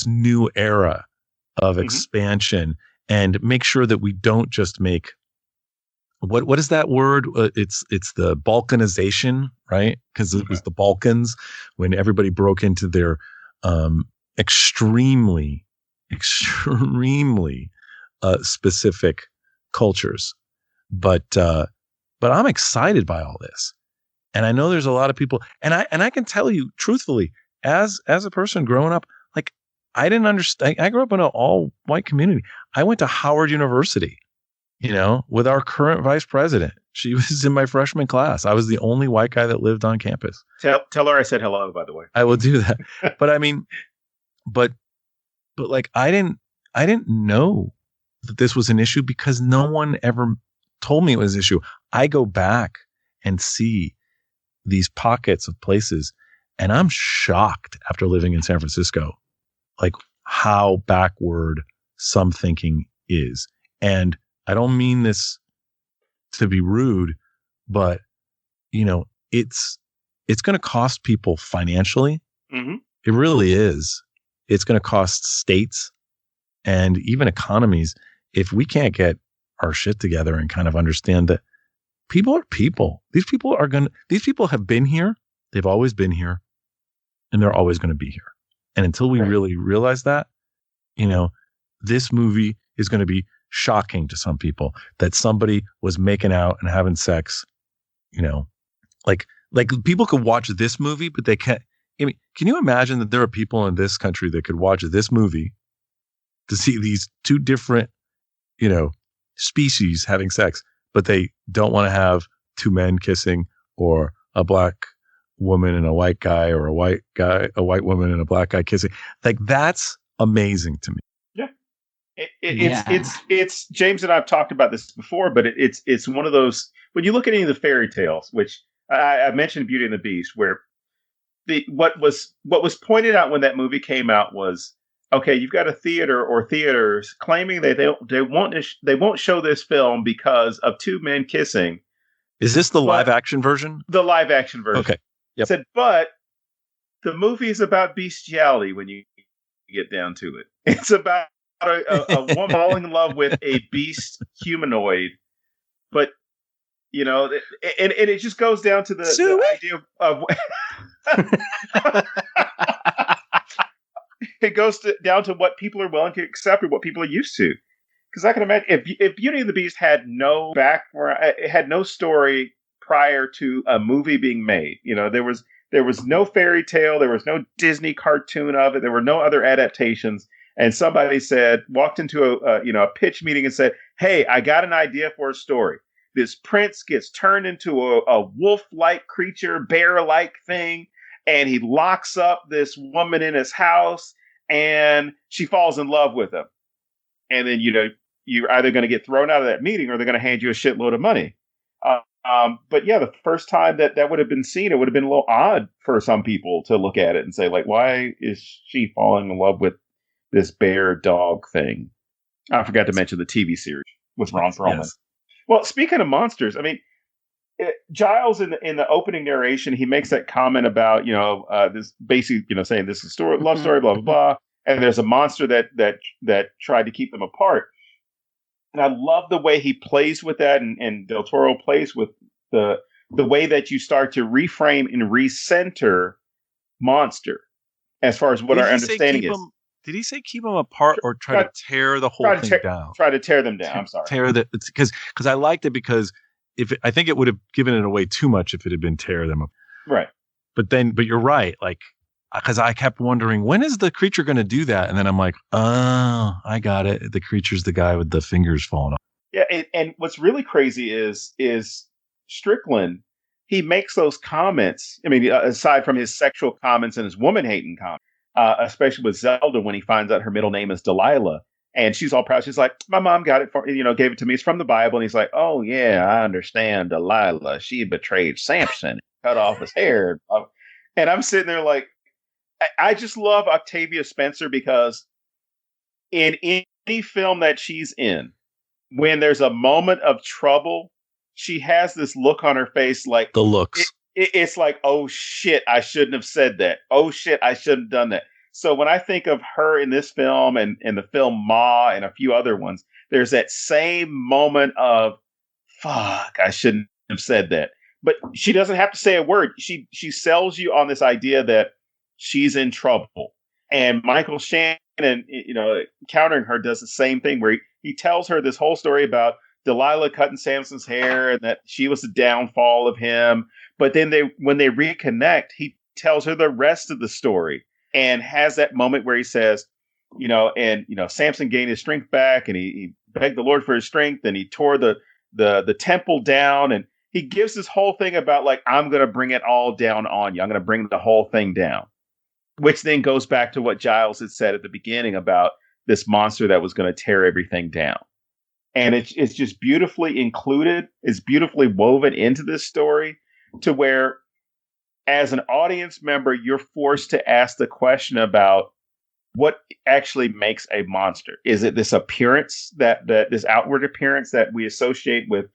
new era of expansion, and make sure that we don't just make what is that word? It's the Balkanization, right? Because it was the Balkans when everybody broke into their extremely specific cultures. But I'm excited by all this, and I know there's a lot of people, and I can tell you truthfully, as a person growing up, like, I didn't understand. I grew up in an all white community. I went to Howard University, with our current vice president. She was in my freshman class. I was the only white guy that lived on campus. Tell her I said hello, by the way. I will do that. But I mean, but but like I didn't know that this was an issue because no one ever told me it was an issue. I go back and see these pockets of places, and I'm shocked after living in San Francisco, like how backward some thinking is. And I don't mean this to be rude, but it's going to cost people financially. Mm-hmm. It really is. It's going to cost states and even economies if we can't get our shit together and kind of understand that people are people. These people have been here. They've always been here, and they're always going to be here. And until we really realize that, this movie is going to be shocking to some people that somebody was making out and having sex, like people could watch this movie, but they can't. I mean, can you imagine that there are people in this country that could watch this movie to see these two different, species having sex, but they don't want to have two men kissing, or a black woman and a white guy, or a white woman and a black guy kissing? Like, that's amazing to me. Yeah. It's James and I've talked about this before, but it's one of those, when you look at any of the fairy tales, which I mentioned Beauty and the Beast, where what was pointed out when that movie came out was, okay, you've got a theater or theaters claiming that they won't show this film because of two men kissing. Is this the live action version? The live action version. Okay. Yep. Said, but the movie is about bestiality when you get down to it. It's about a woman falling in love with a beast humanoid, but and it just goes down to the idea of it goes down to what people are willing to accept or what people are used to. Because I can imagine if Beauty and the Beast had no background, it had no story prior to a movie being made. There was no fairy tale, there was no Disney cartoon of it, there were no other adaptations. And somebody walked into a pitch meeting and said, "Hey, I got an idea for a story. This prince gets turned into a wolf-like creature, bear-like thing, and he locks up this woman in his house, and she falls in love with him. And then, you're either going to get thrown out of that meeting or they're going to hand you a shitload of money." But yeah, the first time that would have been seen, it would have been a little odd for some people to look at it and say, like, why is she falling in love with this bear dog thing? I forgot to mention the TV series with Ron Perlman. Yes. Well, speaking of monsters, I mean, Giles in the opening narration, he makes that comment about this basically saying this is a story, love story, blah blah blah, and there's a monster that tried to keep them apart. And I love the way he plays with that, and Del Toro plays with the way that you start to reframe and recenter monster as far as what our understanding is. Did he say keep them apart or try to tear the whole thing down? Try to tear them down. I'm sorry. Because I liked it because I think it would have given it away too much if it had been tear them apart. Right. But you're right. Like, because I kept wondering, when is the creature going to do that? And then I'm like, oh, I got it. The creature's the guy with the fingers falling off. Yeah. And what's really crazy is Strickland, he makes those comments. I mean, aside from his sexual comments and his woman hating comments, especially with Zelda when he finds out her middle name is Delilah, and she's all proud. She's like, my mom got it gave it to me. It's from the Bible. And he's like, oh yeah, I understand Delilah. She betrayed Samson, cut off his hair. And I'm sitting there like, I just love Octavia Spencer because in any film that she's in, when there's a moment of trouble, she has this look on her face, like the looks. It's like, oh shit, I shouldn't have said that. Oh shit, I shouldn't have done that. So when I think of her in this film and the film Ma and a few other ones, there's that same moment of, fuck, I shouldn't have said that. But she doesn't have to say a word. She sells you on this idea that she's in trouble. And Michael Shannon, countering her, does the same thing where he tells her this whole story about Delilah cutting Samson's hair and that she was the downfall of him. But then when they reconnect, he tells her the rest of the story and has that moment where he says, Samson gained his strength back and he begged the Lord for his strength and he tore the temple down. And he gives this whole thing about like, I'm going to bring it all down on you. I'm going to bring the whole thing down. which then goes back to what Giles had said at the beginning about this monster that was going to tear everything down. And it's just beautifully included. It's beautifully woven into this story to where, as an audience member, you're forced to ask the question about what actually makes a monster. Is it this appearance that this outward appearance that we associate with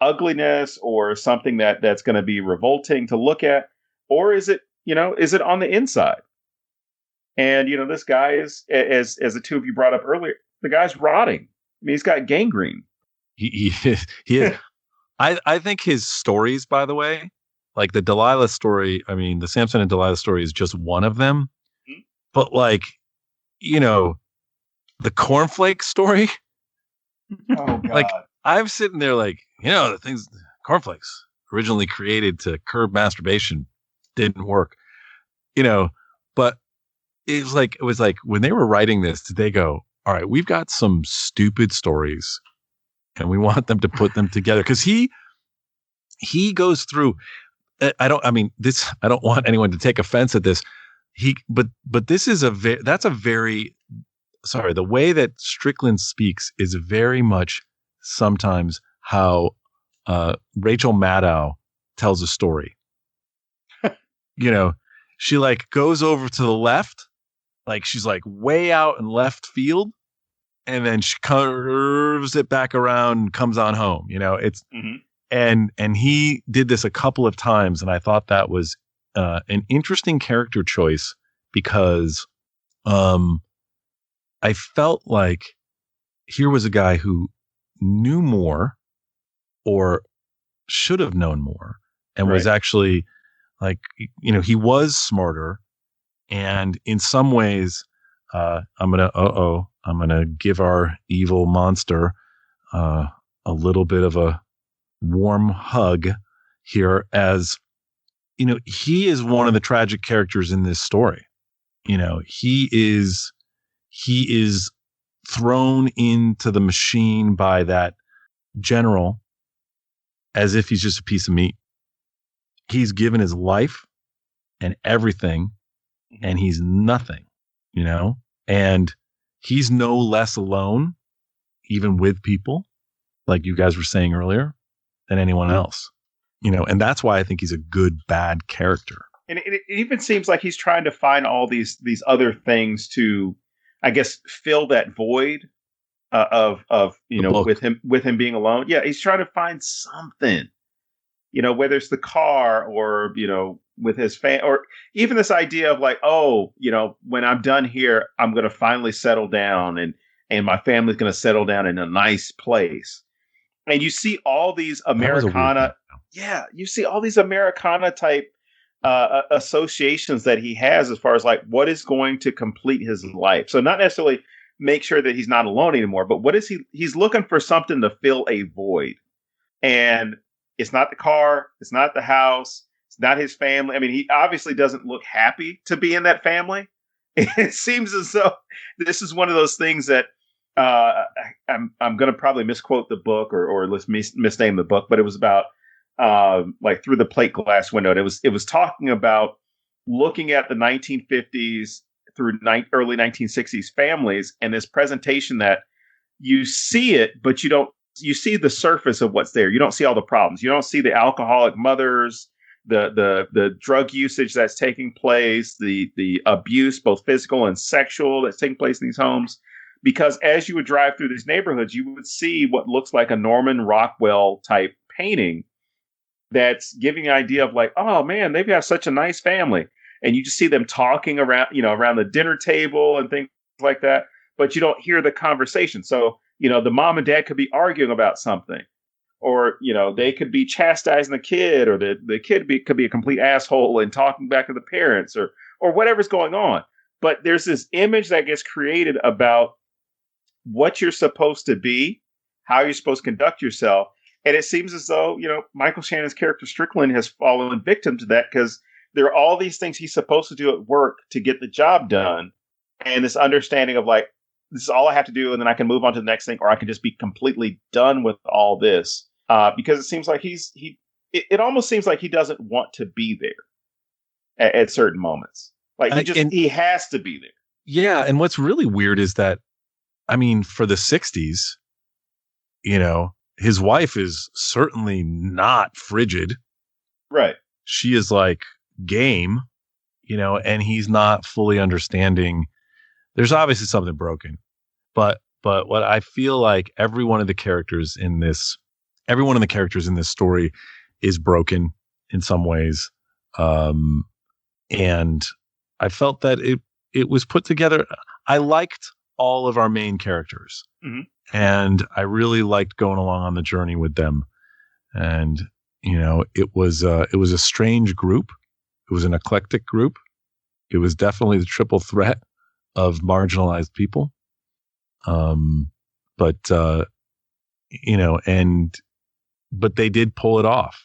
ugliness, or something that's going to be revolting to look at? Or is it on the inside? And, this guy is, as the two of you brought up earlier, the guy's rotting. I mean, he's got gangrene. He is. I think his stories, by the way, like the Delilah story, I mean, the Samson and Delilah story is just one of them. Mm-hmm. But like, the cornflake story. Oh, God. Like, I'm sitting there like, the things, cornflakes originally created to curb masturbation didn't work, but it was like when they were writing this, did they go, all right, we've got some stupid stories and we want them to put them together? Cause he goes through, I don't want anyone to take offense at this. But this is the way that Strickland speaks is very much sometimes how Rachel Maddow tells a story. She like goes over to the left, like she's like way out in left field, and then she curves it back around, comes on home. It's and he did this a couple of times, and I thought that was an interesting character choice because I felt like here was a guy who knew more or should have known more and was actually like, he was smarter. And in some ways, I'm going to give our evil monster a little bit of a warm hug here, as he is one of the tragic characters in this story. He is thrown into the machine by that general as if he's just a piece of meat. He's given his life and everything, and he's nothing, and he's no less alone, even with people, like you guys were saying earlier, than anyone else. And that's why I think he's a good, bad character. And it even seems like he's trying to find all these other things to, I guess, fill that void of with him being alone. Yeah, he's trying to find something, whether it's the car or with his fan, or even this idea of like, when I'm done here, I'm going to finally settle down, and my family's going to settle down in a nice place. And you see all these Americana, you see all these Americana type associations that he has as far as like what is going to complete his life. So not necessarily make sure that he's not alone anymore, but what is he's looking for something to fill a void. And it's not the car, it's not the house, it's not his family. I mean, he obviously doesn't look happy to be in that family. It seems as though this is one of those things that I'm going to probably misquote the book or let's misname the book, but it was about like Through the Plate Glass Window. And it was talking about looking at the 1950s through early 1960s families, and this presentation that you see it, but you see the surface of what's there. You don't see all the problems. You don't see the alcoholic mothers, the drug usage that's taking place, the abuse, both physical and sexual, that's taking place in these homes. Because as you would drive through these neighborhoods, you would see what looks like a Norman Rockwell type painting that's giving an idea of like, oh man, they've got such a nice family. And you just see them talking around the dinner table and things like that, but you don't hear the conversation. So, the mom and dad could be arguing about something, or, they could be chastising the kid, or the kid could be a complete asshole and talking back to the parents, or whatever's going on. But there's this image that gets created about what you're supposed to be, how you're supposed to conduct yourself. And it seems as though, Michael Shannon's character Strickland has fallen victim to that, because there are all these things he's supposed to do at work to get the job done. And this understanding of like, this is all I have to do, and then I can move on to the next thing, or I can just be completely done with all this. Because it seems like it almost seems like he doesn't want to be there at certain moments. Like he has to be there. Yeah, and what's really weird is that, I mean, for the 60s, his wife is certainly not frigid. Right. She is like game, and he's not fully understanding. There's obviously something broken, but what I feel like every one of the characters in this story is broken in some ways. And I felt that it was put together. I liked all of our main characters, and I really liked going along on the journey with them. And it was a strange group. It was an eclectic group. It was definitely the triple threat of marginalized people. But they did pull it off.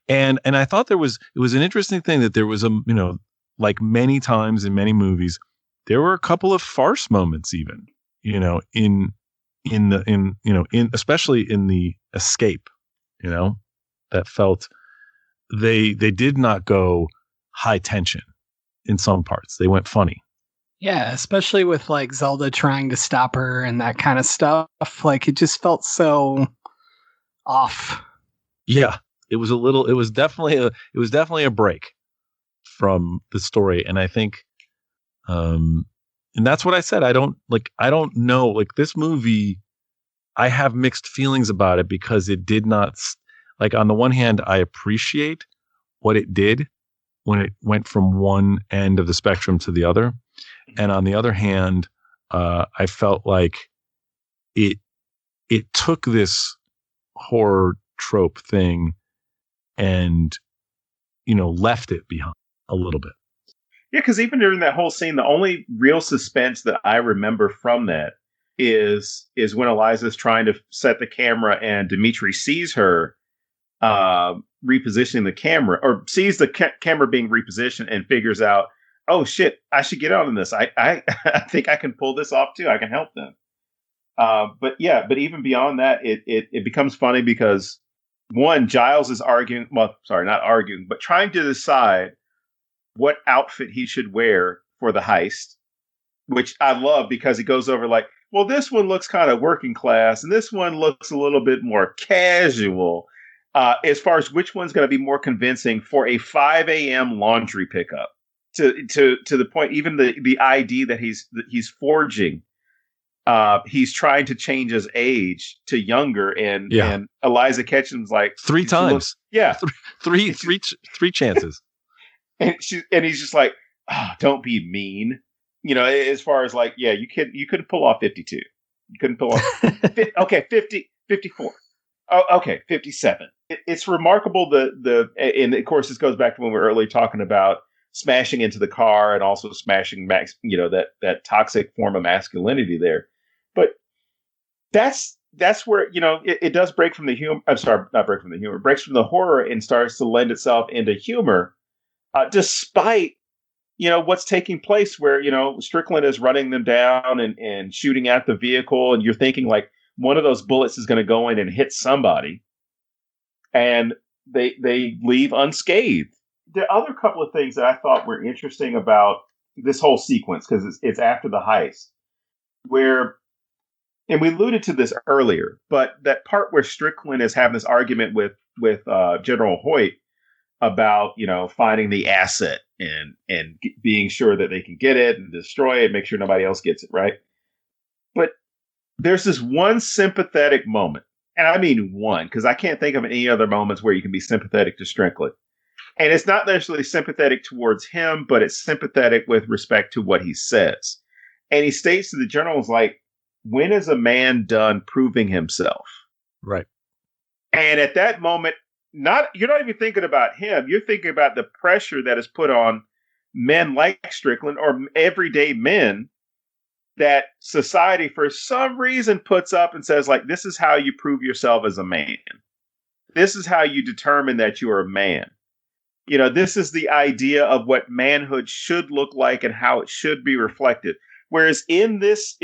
And I thought it was an interesting thing that there was like many times in many movies, there were a couple of farce moments even, especially in the escape, that felt they did not go high tension in some parts. They went funny. Yeah, especially with like Zelda trying to stop her and that kind of stuff. Like it just felt so off. Yeah, it was definitely a break from the story. And I think, and that's what I said. I don't know, like this movie, I have mixed feelings about it because it did not, like on the one hand, I appreciate what it did when it went from one end of the spectrum to the other. And on the other hand, I felt like it took this horror trope thing and, left it behind a little bit. Yeah, because even during that whole scene, the only real suspense that I remember from that is when Eliza's trying to set the camera and Dimitri sees her repositioning the camera, or sees the camera being repositioned and figures out, oh shit, I should get on this. I I think I can pull this off too. I can help them. But even beyond that, it becomes funny because one, Giles is arguing. Well, sorry, not arguing, but trying to decide what outfit he should wear for the heist, which I love because he goes over like, well, this one looks kind of working class, and this one looks a little bit more casual. As far as which one's going to be more convincing for a 5 a.m. laundry pickup. To the point, even the ID that he's forging, he's trying to change his age to younger, and Eliza Ketchum's like 3 times, three chances, and he's just like, oh, don't be mean, as far as like, yeah, you couldn't pull off 52, you couldn't pull off okay 50, 54. Oh, okay, 57. It's remarkable and of course this goes back to when we were earlier talking about smashing into the car and also smashing that toxic form of masculinity there. But that's where, it does break from the humor. I'm sorry, not break from the humor, breaks from the horror and starts to lend itself into humor, despite, what's taking place where, Strickland is running them down and shooting at the vehicle. And you're thinking like one of those bullets is going to go in and hit somebody, and they leave unscathed. The other couple of things that I thought were interesting about this whole sequence, because it's after the heist, where, and we alluded to this earlier, but that part where Strickland is having this argument with General Hoyt about, finding the asset and being sure that they can get it and destroy it, make sure nobody else gets it, right? But there's this one sympathetic moment, and I mean one, because I can't think of any other moments where you can be sympathetic to Strickland. And it's not necessarily sympathetic towards him, but it's sympathetic with respect to what he says. And he states to the generals, like, when is a man done proving himself? Right. And at that moment, you're not even thinking about him. You're thinking about the pressure that is put on men like Strickland or everyday men that society, for some reason, puts up and says, like, this is how you prove yourself as a man. This is how you determine that you are a man. This is the idea of what manhood should look like and how it should be reflected. Whereas in this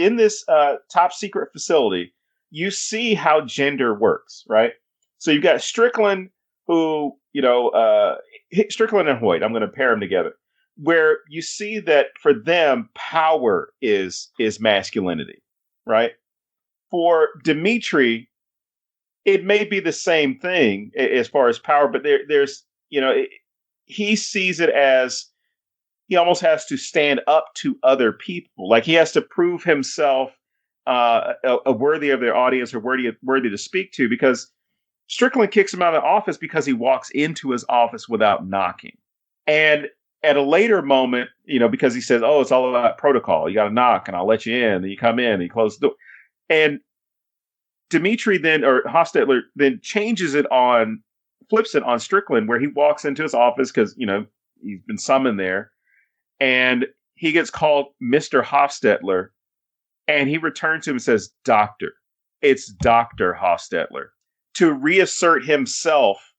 top secret facility, you see how gender works, right? So you've got Strickland, who, Strickland and Hoyt, I'm going to pair them together. where you see that for them, power is masculinity, right? For Dimitri, it may be the same thing as far as power, but there's, he sees it as he almost has to stand up to other people. Like he has to prove himself a worthy of their audience or worthy to speak to, because Strickland kicks him out of the office because he walks into his office without knocking. And at a later moment, because he says, "Oh, it's all about protocol. You got to knock, and I'll let you in." Then you come in, and you close the door. And Dimitri Hostetler then flips it on Strickland, where he walks into his office because he's been summoned there, and he gets called Mr. Hostetler, and he returns to him and says, "Doctor, it's Dr. Hostetler," to reassert himself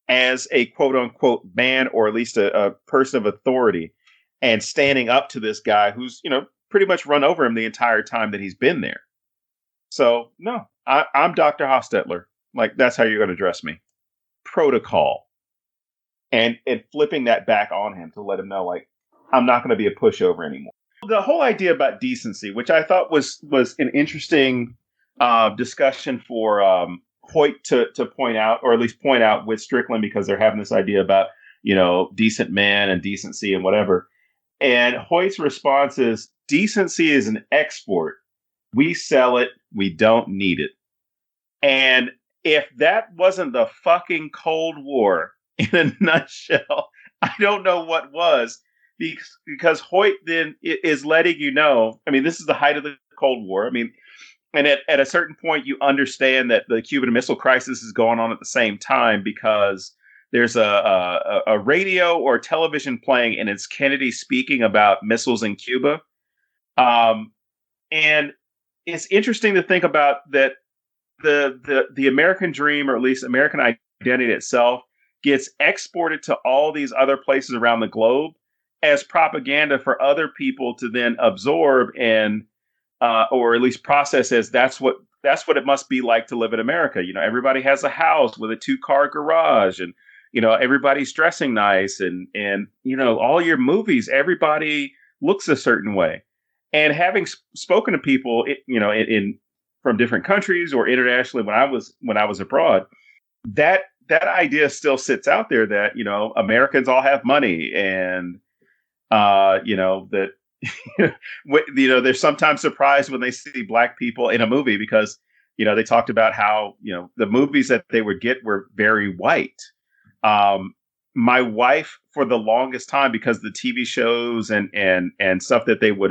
as a quote unquote man, or at least a person of authority, and standing up to this guy who's, pretty much run over him the entire time that he's been there. So no, I'm Dr. Hostetler. Like, that's how you're going to address me. Protocol. And flipping that back on him to let him know, like, I'm not going to be a pushover anymore. The whole idea about decency, which I thought was an interesting discussion for Hoyt to point out, or at least point out with Strickland, because they're having this idea about, decent men and decency and whatever. And Hoyt's response is, decency is an export. We sell it. We don't need it. And if that wasn't the fucking Cold War in a nutshell, I don't know what was, because Hoyt then is letting you know, I mean, this is the height of the Cold War. I mean, and at a certain point, you understand that the Cuban Missile Crisis is going on at the same time, because there's a radio or television playing, and it's Kennedy speaking about missiles in Cuba. And it's interesting to think about that the American dream, or at least American identity itself, gets exported to all these other places around the globe as propaganda for other people to then absorb and or at least process as that's what it must be like to live in America. Everybody has a house with a 2-car garage, and everybody's dressing nice, and all your movies, everybody looks a certain way. And having spoken to people, in from different countries or internationally when I was abroad, that idea still sits out there that Americans all have money, and that they're sometimes surprised when they see black people in a movie, because they talked about how the movies that they would get were very white. My wife, for the longest time, because the TV shows and stuff that they would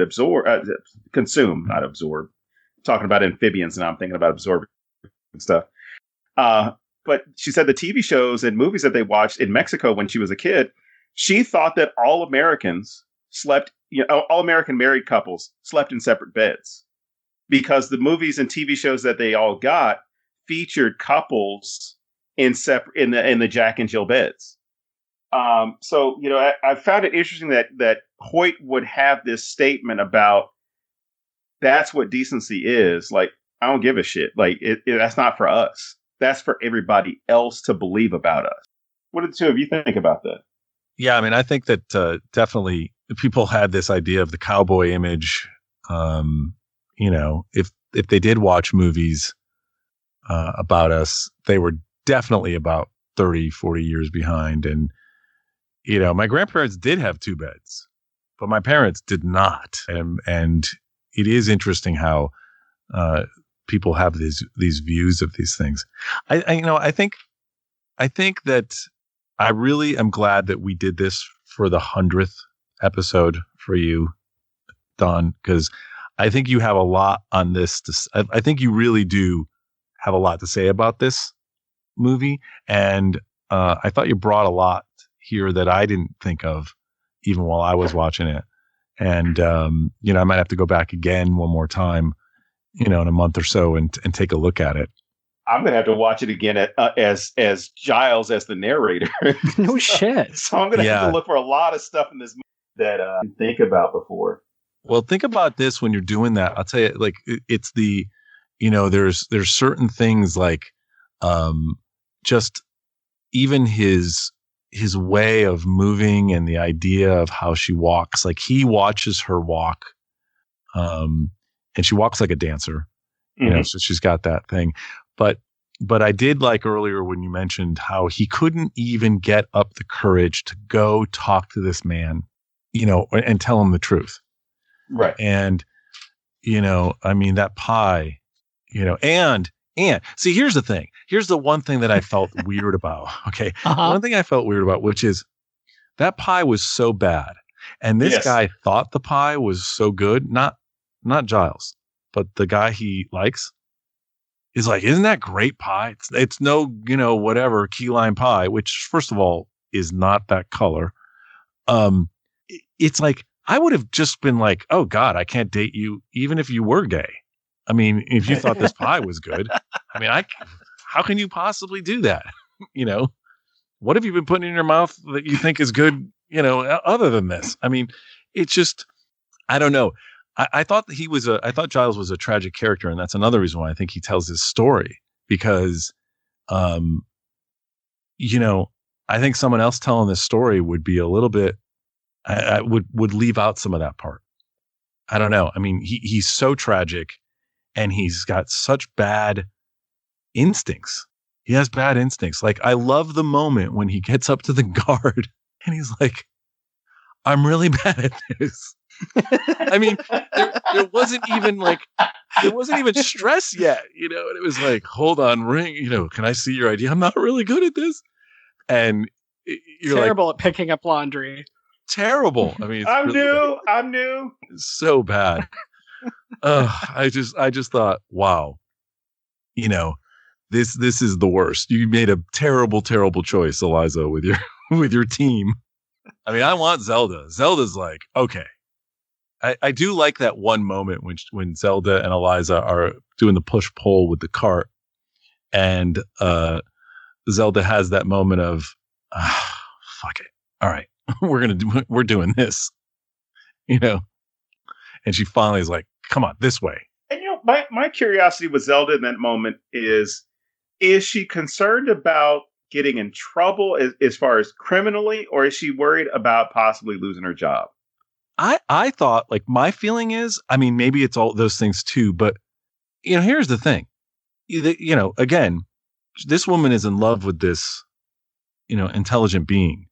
consume, not absorb. Talking about amphibians, and I'm thinking about absorbing stuff. But she said the TV shows and movies that they watched in Mexico when she was a kid, she thought that all Americans slept, all American married couples slept in separate beds, because the movies and TV shows that they all got featured couples in the Jack and Jill beds. So I found it interesting that Hoyt would have this statement about, that's what decency is. Like, I don't give a shit. Like, that's not for us. That's for everybody else to believe about us. What did the two of you think about that? Yeah, I mean, I think that definitely people had this idea of the cowboy image. If they did watch movies about us, they were definitely about 30, 40 years behind. And, my grandparents did have 2 beds, but my parents did not. And it is interesting how people have these views of these things. I think that I really am glad that we did this for the 100th episode for you, Don, because I think you have a lot on this. I think you really do have a lot to say about this movie, and I thought you brought a lot here that I didn't think of even while I was watching it. And, I might have to go back again one more time, in a month or so and take a look at it. I'm going to have to watch it again as Giles, as the narrator. No shit. So I'm going to have to look for a lot of stuff in this movie that I didn't think about before. Well, think about this when you're doing that. I'll tell you, like, it's the, there's certain things like, just even his his way of moving and the idea of how she walks. Like he watches her walk, and she walks like a dancer. You know, so she's got that thing. But I did like earlier when you mentioned how he couldn't even get up the courage to go talk to this man, you know, and tell him the truth. Right. And, you know, I mean, that pie, you know, and see, here's the thing. Here's the one thing that I felt weird about. Okay. One thing I felt weird about, which is that pie was so bad. And this guy thought the pie was so good. Not Giles, but the guy he likes is like, isn't that great pie? It's no, you know, whatever key lime pie, which first of all is not that color. It's like, I would have just been like, oh God, I can't date you. Even if you were gay. I mean, if you thought this pie was good, I mean, how can you possibly do that? You know, what have you been putting in your mouth that you think is good, you know, other than this? I mean, it's just, I don't know. I thought Giles was a tragic character. And that's another reason why I think he tells his story because, you know, I think someone else telling this story would be a little bit, I would leave out some of that part. I don't know. I mean, he's so tragic. And he's got such bad instincts. He has bad instincts. Like, I love the moment when he gets up to the guard and he's like, I'm really bad at this. I mean, there wasn't even stress yet, you know, and it was like, hold on, ring, you know, can I see your ID? I'm not really good at this. And you're terrible at picking up laundry. Terrible. I mean, I'm new. It's so bad. I just thought, wow, you know, this is the worst. You made a terrible, terrible choice, Eliza, with your team. I mean, I want Zelda. Zelda's like, okay. I do like that one moment when Zelda and Eliza are doing the push pull with the cart, and Zelda has that moment of, fuck it, all right, we're doing this, you know, and she finally is like, come on, this way. And you know, my curiosity with Zelda in that moment is she concerned about getting in trouble as far as criminally, or is she worried about possibly losing her job? I thought, like, my feeling is, I mean, maybe it's all those things too, but you know, here's the thing, you know, again, this woman is in love with this, you know, intelligent being,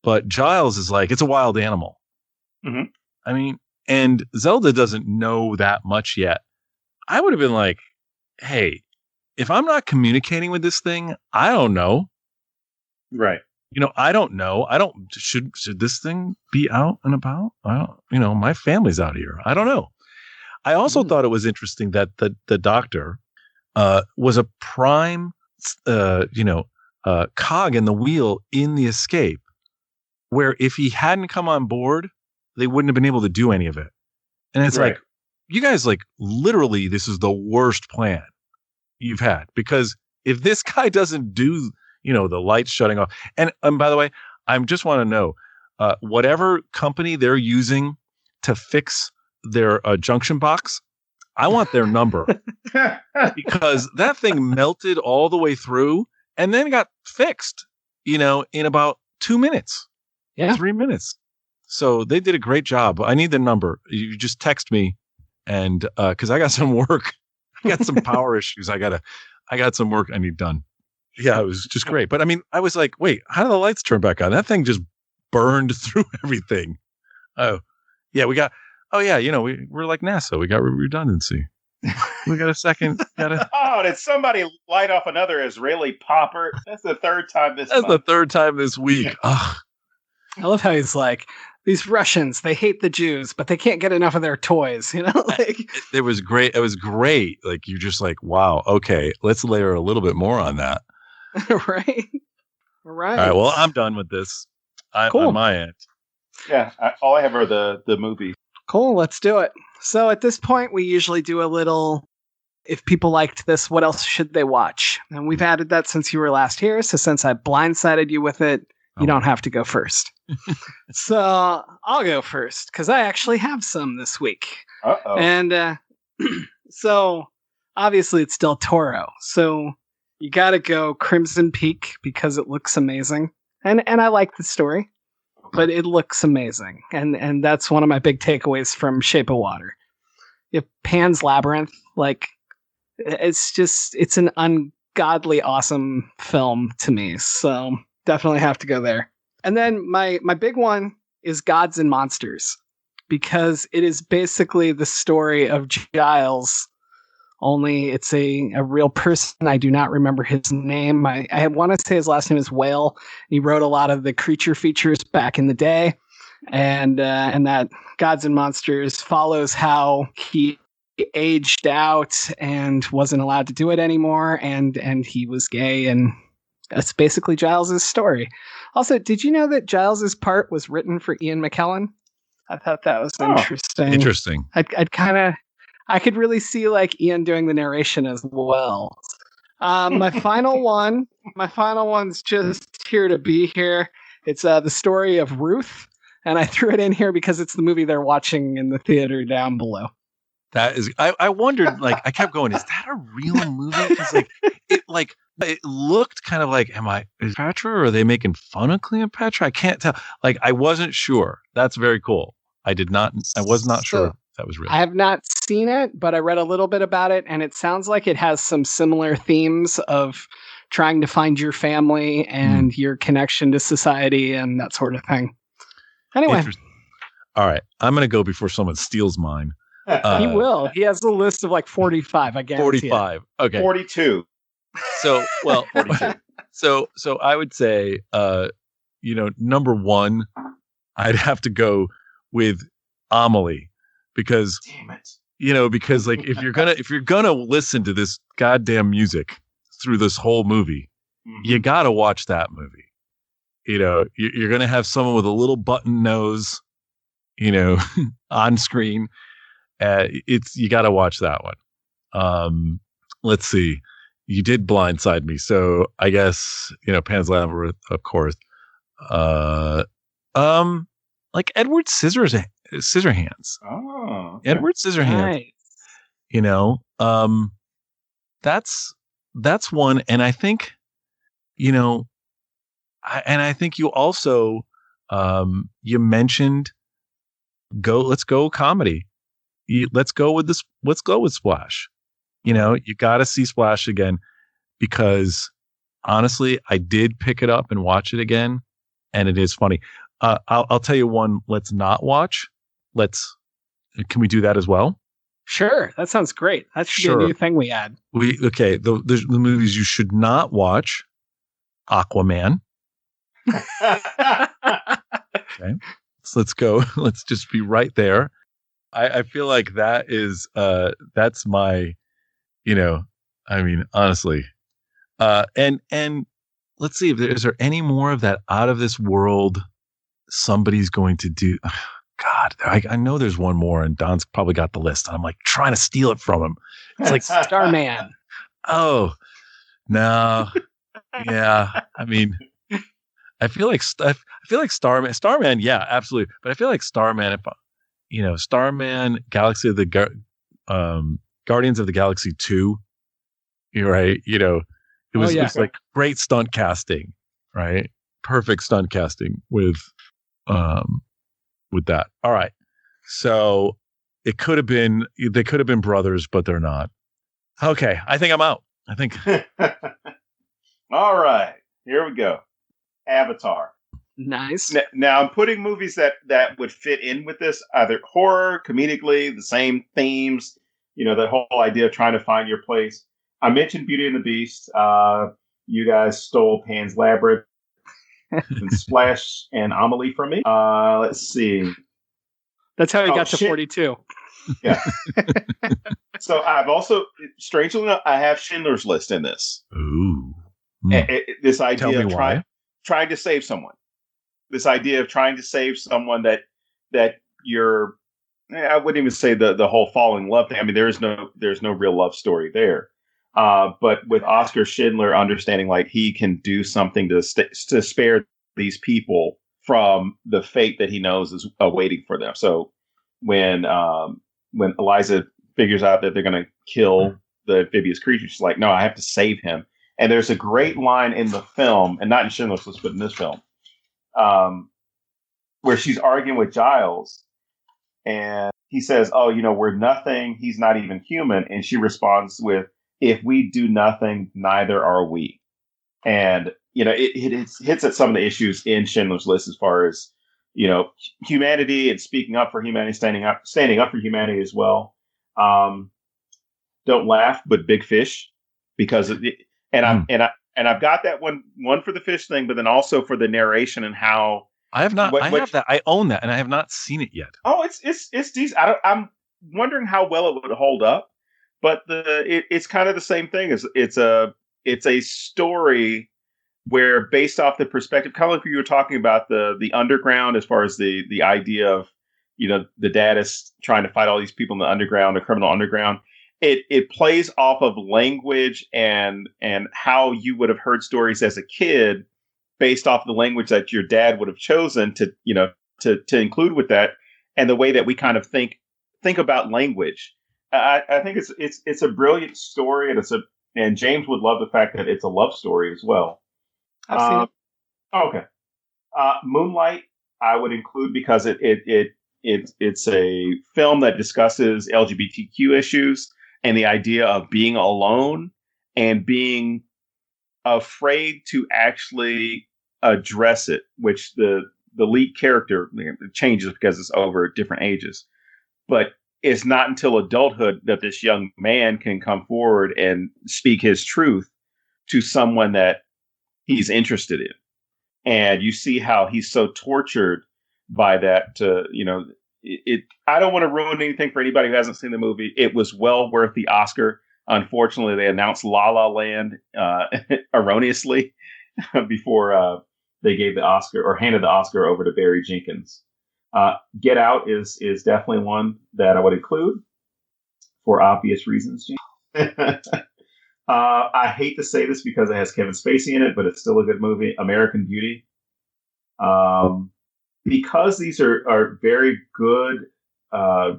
but Giles is like, it's a wild animal. Mm-hmm. I mean, and Zelda doesn't know that much yet. I would have been like, hey, if I'm not communicating with this thing, I don't know. Right. You know, I don't know. Should this thing be out and about? I don't, you know, my family's out here. I don't know. I also thought it was interesting that the doctor was a prime, cog in the wheel in the escape, where if he hadn't come on board, they wouldn't have been able to do any of it. And it's like, you guys, like, literally, this is the worst plan you've had, because if this guy doesn't do, you know, the lights shutting off, and by the way, I just want to know, whatever company they're using to fix their junction box, I want their number because that thing melted all the way through and then got fixed, you know, in about 2 minutes, 3 minutes. So they did a great job. I need the number. You just text me, and because I got some work, I got some power issues. I got some work I need done. Yeah, it was just great. But I mean, I was like, wait, how do the lights turn back on? That thing just burned through everything. Oh, yeah, you know, we're like NASA. We got redundancy. We got a second. Oh, did somebody light off another Israeli popper? That's the third time this That's the third time this week. I love how he's like, these Russians, they hate the Jews, but they can't get enough of their toys, you know? Like, it was great. It was great. Like, you're just like, wow, okay, let's layer a little bit more on that. Right. All right. Well, I'm done with this. Cool. On my end. Yeah. All I have are the movies. Cool. Let's do it. So at this point, we usually do a little, if people liked this, what else should they watch? And we've added that since you were last here. So since I blindsided you with it, you don't have to go first. So I'll go first because I actually have some this week. Uh-oh. And so obviously it's Del Toro. So you got to go Crimson Peak because it looks amazing. and I like the story, but it looks amazing, and that's one of my big takeaways from Shape of Water. If Pan's Labyrinth, like it's an ungodly awesome film to me. So definitely have to go there. And then my big one is Gods and Monsters, because it is basically the story of Giles, only it's a real person. I do not remember his name. I want to say his last name is Whale. He wrote a lot of the creature features back in the day. And that Gods and Monsters follows how he aged out and wasn't allowed to do it anymore, and he was gay, and that's basically Giles's story. Also, did you know that Giles's part was written for Ian McKellen? I thought that was interesting. Interesting. I could really see like Ian doing the narration as well. My final one's just here to be here. It's the story of Ruth, and I threw it in here because it's the movie they're watching in the theater down below. That is, I wondered, like, I kept going, is that a real movie? Because it looked kind of like, is Cleopatra, or are they making fun of Cleopatra? I can't tell. Like, I wasn't sure. That's very cool. I was not sure that was real. I have not seen it, but I read a little bit about it, and it sounds like it has some similar themes of trying to find your family and your connection to society and that sort of thing. Anyway. All right. I'm going to go before someone steals mine. He will. He has a list of like 45, I guarantee. 45. Okay. 42. So, well, 42. So I would say, number one, I'd have to go with Amelie, because, damn it. Because like if you're gonna listen to this goddamn music through this whole movie, you gotta watch that movie. You're gonna have someone with a little button nose, on screen. You got to watch that one. Let's see. You did blindside me, so I guess Pan's Labyrinth, of course. Like Edward Scissorhands. Oh, okay. Edward Scissorhands. Nice. That's one, and I think, I think you also you mentioned let's go comedy. Let's go with Splash. You got to see Splash again, because honestly, I did pick it up and watch it again, and it is funny. I'll tell you one. Let's not watch. Can we do that as well? Sure, that sounds great. That should be a new thing we add. The movies you should not watch: Aquaman. Okay, so let's go. Let's just be right there. I feel like that is that's my, honestly, and let's see, is there any more of that out of this world somebody's going to do? God, I know there's one more, and Don's probably got the list, and I'm like trying to steal it from him. It's like Starman. Oh no, yeah. I feel like Starman, yeah, absolutely. But I feel like Starman, Starman, Galaxy of the Guardians of the Galaxy 2. You're right. It was like great stunt casting, right? Perfect stunt casting with that. All right. So they could have been brothers, but they're not. Okay. I think I'm out. I think. All right. Here we go. Avatar. Nice. Now I'm putting movies that would fit in with this, either horror, comedically, the same themes, that whole idea of trying to find your place. I mentioned Beauty and the Beast. You guys stole Pan's Labyrinth and Splash and Amelie from me. Let's see. That's how he got to 42. Yeah. So I've also, strangely enough, I have Schindler's List in this. Ooh. This idea of trying to save someone. This idea of trying to save someone that you're, I wouldn't even say the whole falling in love thing. There's no real love story there. But with Oscar Schindler understanding like he can do something to spare these people from the fate that he knows is awaiting for them. So when Eliza figures out that they're going to kill the amphibious creature, she's like, no, I have to save him. And there's a great line in the film, and not in Schindler's List, but in this film, where she's arguing with Giles, and he says, "Oh, we're nothing. He's not even human." And she responds with, "If we do nothing, neither are we." And it hits at some of the issues in Schindler's List as far as humanity and speaking up for humanity, standing up for humanity as well. Don't laugh, but big fish, because I've got that one for the fish thing, but then also for the narration and how I have not. I have that. I own that, and I have not seen it yet. Oh, it's decent. I'm wondering how well it would hold up, but it's kind of the same thing. It's a story where, based off the perspective, kind of like you were talking about the underground, as far as the idea of the dad is trying to fight all these people in the underground, the criminal underground. It plays off of language and how you would have heard stories as a kid, based off the language that your dad would have chosen to include with that, and the way that we kind of think about language. I think it's a brilliant story, and James would love the fact that it's a love story as well. I've seen it. Okay. Moonlight, I would include because it's a film that discusses LGBTQ issues and the idea of being alone and being afraid to actually address it, which the lead character changes because it's over different ages. But it's not until adulthood that this young man can come forward and speak his truth to someone that he's interested in. And you see how he's so tortured by that. I don't want to ruin anything for anybody who hasn't seen the movie. It was well worth the Oscar. Unfortunately, they announced La La Land erroneously before they gave the Oscar or handed the Oscar over to Barry Jenkins. Get Out is definitely one that I would include for obvious reasons. I hate to say this because it has Kevin Spacey in it, but it's still a good movie. American Beauty. Because these are very good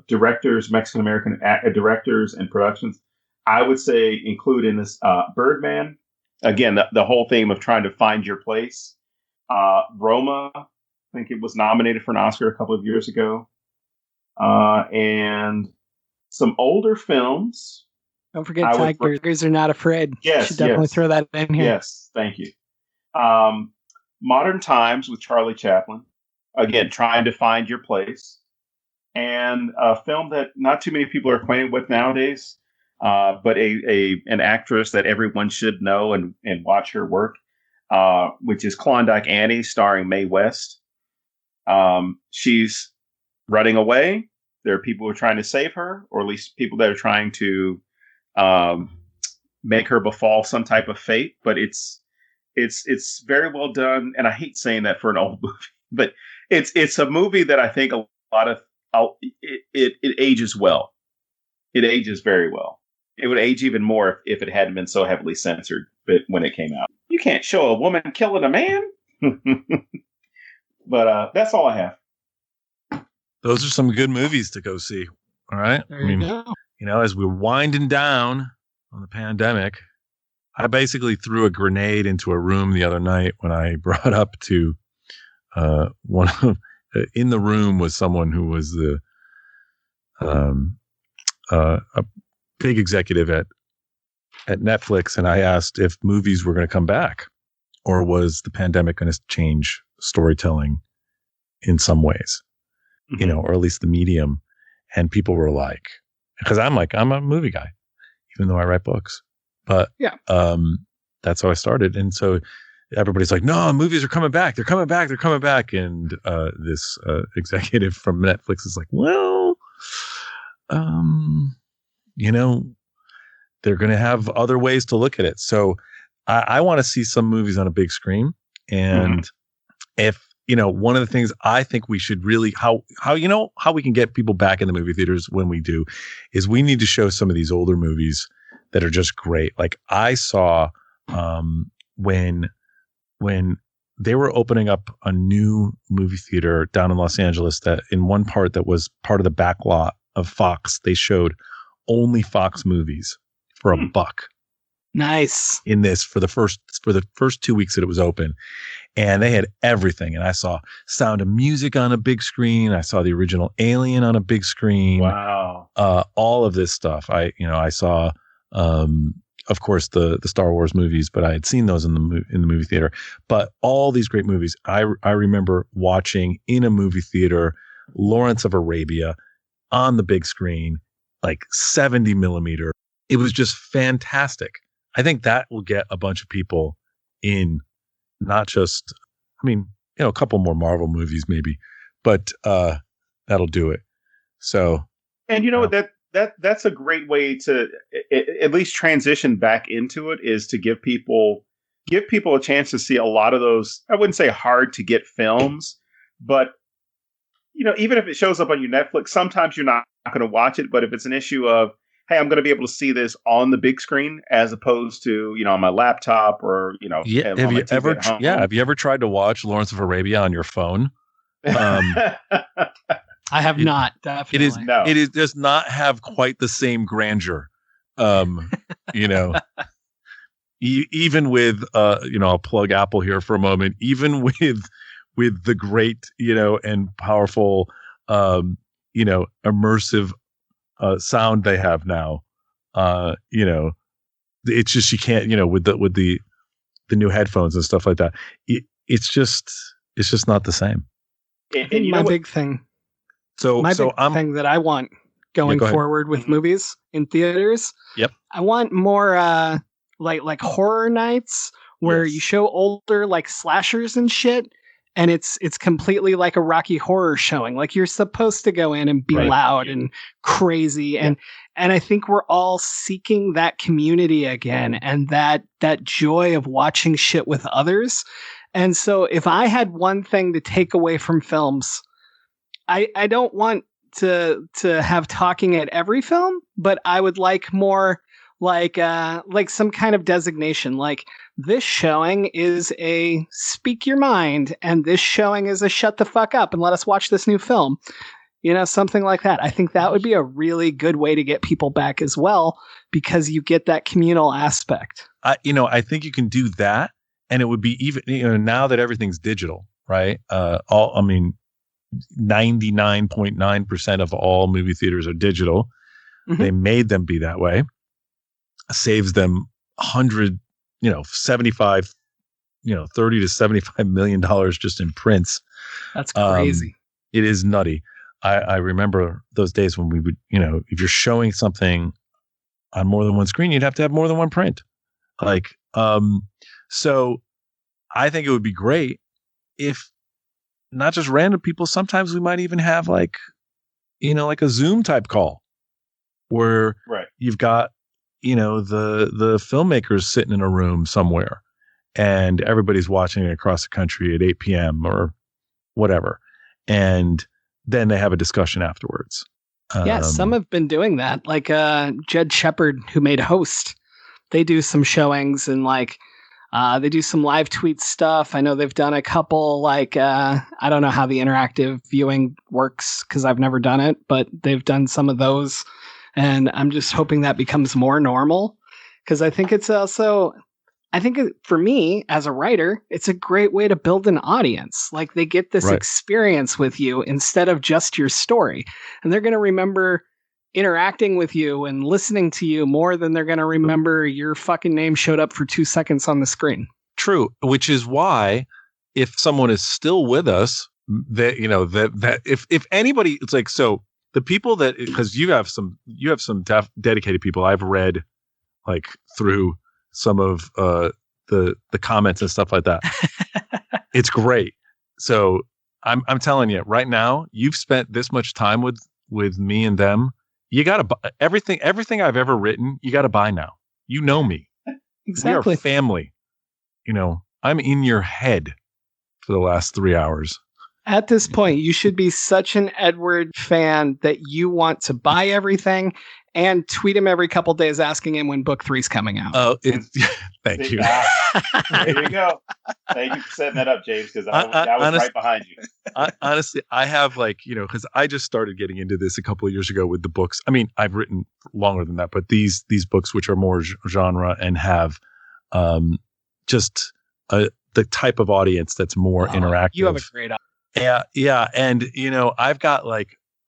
directors, Mexican-American directors and productions, I would say include in this Birdman. Again, the whole theme of trying to find your place. Roma, I think it was nominated for an Oscar a couple of years ago. And some older films. Don't forget Tigers Are Not Afraid. Yes, you should definitely throw that in here. Yes, thank you. Modern Times with Charlie Chaplin. Again, trying to find your place. And a film that not too many people are acquainted with nowadays, but an actress that everyone should know and watch her work, which is Klondike Annie, starring Mae West. She's running away. There are people who are trying to save her, or at least people that are trying to make her befall some type of fate. But it's very well done, and I hate saying that for an old movie, but it's a movie that I think a lot of it ages well. It ages very well. It would age even more if it hadn't been so heavily censored when it came out. You can't show a woman killing a man. But that's all I have. Those are some good movies to go see. All right. There you go. As we're winding down on the pandemic, I basically threw a grenade into a room the other night when I brought up to one of in the room was someone who was a big executive at Netflix, and I asked if movies were going to come back, or was the pandemic going to change storytelling in some ways, or at least the medium. And people were like, because I'm a movie guy, even though I write books, but yeah, that's how I started. And so everybody's like, no, movies are coming back. They're coming back. They're coming back. And this executive from Netflix is like, well, they're going to have other ways to look at it. So I want to see some movies on a big screen. And if, one of the things I think we should really, how we can get people back in the movie theaters when we do is we need to show some of these older movies that are just great. Like I saw when they were opening up a new movie theater down in Los Angeles, that in one part that was part of the back lot of Fox, they showed only Fox movies for $1. Nice. in this for the first 2 weeks that it was open. And they had everything. And I saw Sound of Music on a big screen. I saw the original Alien on a big screen. Wow. All of this stuff. I saw, of course, the Star Wars movies, but I had seen those in the movie theater. But all these great movies, I remember watching in a movie theater, Lawrence of Arabia on the big screen, like 70 millimeter. It was just fantastic. I think that will get a bunch of people in. Not just, a couple more Marvel movies maybe, but that'll do it. So, and that's a great way to at least transition back into it, is to give people a chance to see a lot of those. I wouldn't say hard to get films, but even if it shows up on your Netflix, sometimes you're not going to watch it. But if it's an issue of, hey, I'm going to be able to see this on the big screen as opposed to, on my laptop or, have you ever tried to watch Lawrence of Arabia on your phone? I have not. Definitely. It does not have quite the same grandeur. Even with, I'll plug Apple here for a moment, even with the great, and powerful, immersive sound they have now, it's just, you can't, with the new headphones and stuff like that, it's just not the same. And my big thing thing that I want going forward with movies in theaters, I want more like horror nights where you show older like slashers and shit. And it's completely like a Rocky Horror showing. Like, you're supposed to go in and be loud and crazy. And I think we're all seeking that community again, and that joy of watching shit with others. And so if I had one thing to take away from films, I don't want to have talking at every film, but I would like more like some kind of designation, like this showing is a speak your mind and this showing is a shut the fuck up and let us watch this new film. Something like that. I think that would be a really good way to get people back as well, because you get that communal aspect. I think you can do that, and it would be even, now that everything's digital, right? 99.9% of all movie theaters are digital. Mm-hmm. They made them be that way. Saves them 75, $30 to $75 million just in prints. That's crazy. It is nutty. I remember those days when we would, if you're showing something on more than one screen, you'd have to have more than one print. So I think it would be great if not just random people, sometimes we might even have like a Zoom type call where you've got, the filmmakers sitting in a room somewhere and everybody's watching it across the country at 8 p.m. or whatever. And then they have a discussion afterwards. Some have been doing that. Like Jed Shepard, who made Host, they do some showings and they do some live tweet stuff. I know they've done a couple, I don't know how the interactive viewing works because I've never done it, but they've done some of those. And I'm just hoping that becomes more normal, because I think it's also, for me as a writer, it's a great way to build an audience. Like, they get this experience with you instead of just your story. And they're going to remember interacting with you and listening to you more than they're going to remember your fucking name showed up for 2 seconds on the screen. True. Which is why if someone is still with us, that if anybody, it's like, so the people that, because you have some dedicated people I've read through some of the comments and stuff like that. It's great. So I'm telling you right now, you've spent this much time with me and them. You got to buy everything I've ever written. You got to buy now. You know me. Exactly. We are family. I'm in your head for the last 3 hours. At this point, you should be such an Edward fan that you want to buy everything and tweet him every couple days asking him when book 3's coming out. Oh, thank you. There you go. Thank you for setting that up, James, because I was honestly, right behind you. Honestly, I have because I just started getting into this a couple of years ago with the books. I mean, I've written longer than that, but these books, which are more genre and have just the type of audience that's more interactive. You have a great Yeah. And, I've got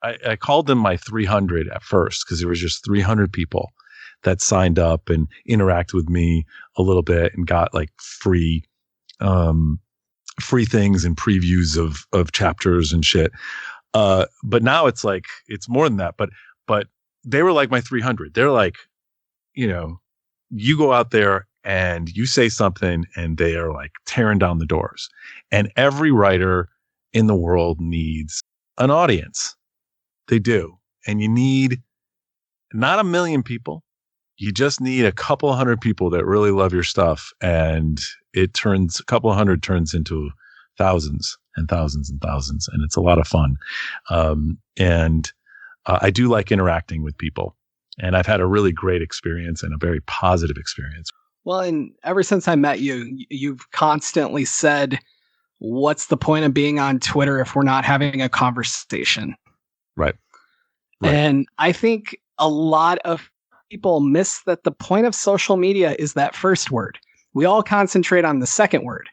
I called them my 300 at first because there was just 300 people that signed up and interacted with me a little bit and got free things and previews of chapters and shit. But now it's more than that. But they were like my 300. They're you go out there and you say something and they are tearing down the doors. And every writer in the world needs an audience. They do. And you need not 1 million people. You just need a couple of hundred people that really love your stuff. And a couple of hundred turns into thousands and thousands and thousands. And it's a lot of fun. I do like interacting with people. And I've had a really great experience and a very positive experience. Well, and ever since I met you, you've constantly said, what's the point of being on Twitter if we're not having a conversation? Right. And I think a lot of people miss that the point of social media is that first word. We all concentrate on the second word.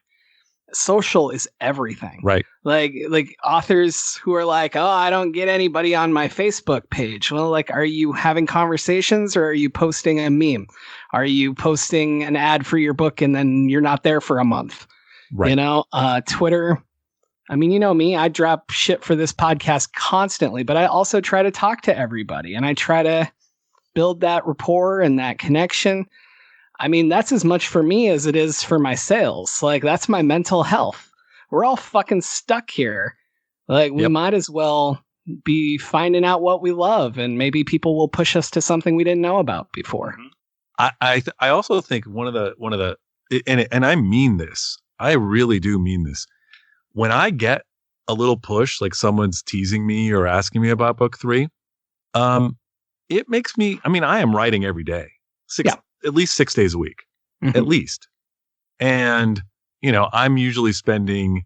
Social is everything. Right. Like authors who are like, oh, I don't get anybody on my Facebook page. Well, are you having conversations or are you posting a meme? Are you posting an ad for your book and then you're not there for a month? Right. Twitter. I mean, you know me, I drop shit for this podcast constantly, but I also try to talk to everybody and I try to build that rapport and that connection. I mean, that's as much for me as it is for my sales. That's my mental health. We're all fucking stuck here. We might as well be finding out what we love, and maybe people will push us to something we didn't know about before. I also think one of the and I mean this. I really do mean this. When I get a little push, like someone's teasing me or asking me about book 3, it makes me. I mean, I am writing every day. At least 6 days a week, at least. And, I'm usually spending,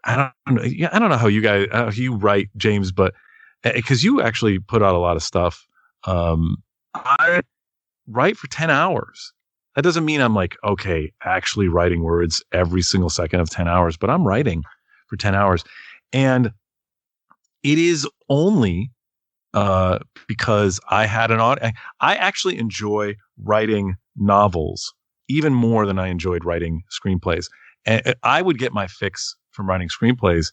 I don't know how you guys, how you write, James, but because you actually put out a lot of stuff. I write for 10 hours. That doesn't mean I'm actually writing words every single second of 10 hours, but I'm writing for 10 hours. And it is only because I had I actually enjoy writing novels even more than I enjoyed writing screenplays. And I would get my fix from writing screenplays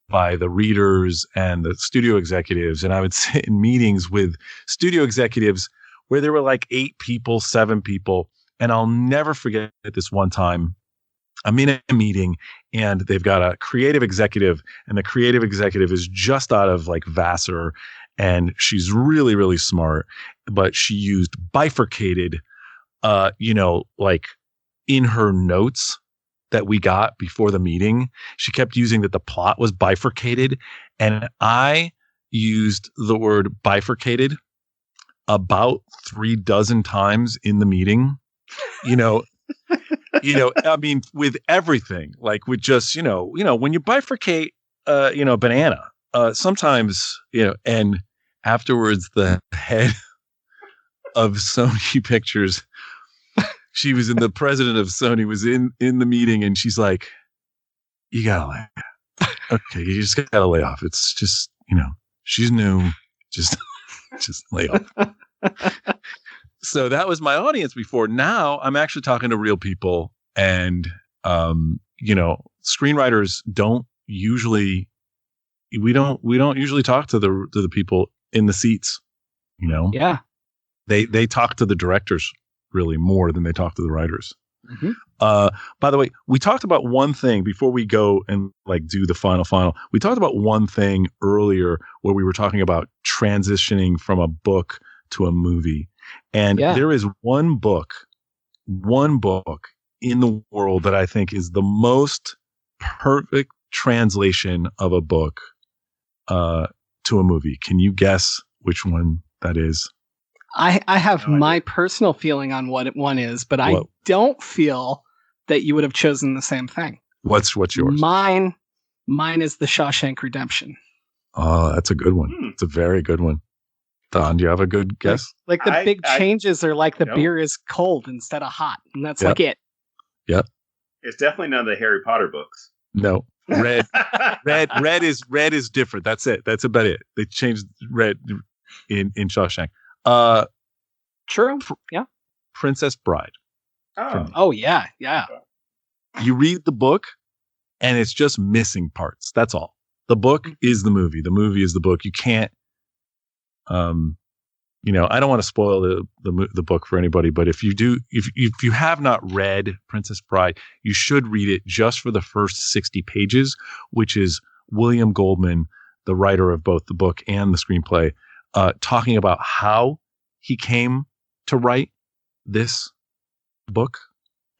by the readers and the studio executives. And I would sit in meetings with studio executives where there were 8 people, 7 people. And I'll never forget this one time. I'm in a meeting and they've got a creative executive, and the creative executive is just out of Vassar. And she's really, really smart, but she used bifurcated, in her notes that we got before the meeting. She kept using that the plot was bifurcated. And I used the word bifurcated about 36 times in the meeting, I mean, with everything, with just, when you bifurcate, banana, sometimes, and afterwards the head of Sony Pictures, the president of Sony was in the meeting, and she's like, you gotta lay off. Okay, you just gotta lay off. It's just, she's new. Just lay off. So that was my audience before. Now I'm actually talking to real people, and, screenwriters don't usually, we don't usually talk to the people in the seats, Yeah. They talk to the directors really more than they talk to the writers. By the way, we talked about one thing before we go and do the final. We talked about one thing earlier where we were talking about transitioning from a book to a movie. And there is one book in the world that I think is the most perfect translation of a book to a movie. Can you guess which one that is? I have my personal feeling on what one is, but I don't feel that you would have chosen the same thing. What's yours? Mine Mine is The Shawshank Redemption. Oh, that's a good one. It's a very good one. Don, do you have a good guess? Like the big changes are like the Nope. beer is cold instead of hot, and that's Yep. like it. Yep. It's definitely none of the Harry Potter books. No. Red is different. That's it. That's about it. They changed red in Shawshank. True. Yeah. Princess Bride. Oh yeah. Yeah. You read the book and it's just missing parts. That's all. The book is the movie. The movie is the book. You can't, I don't want to spoil the book for anybody, but if you have not read Princess Bride, you should read it just for the first 60 pages, which is William Goldman, the writer of both the book and the screenplay, talking about how he came to write this book.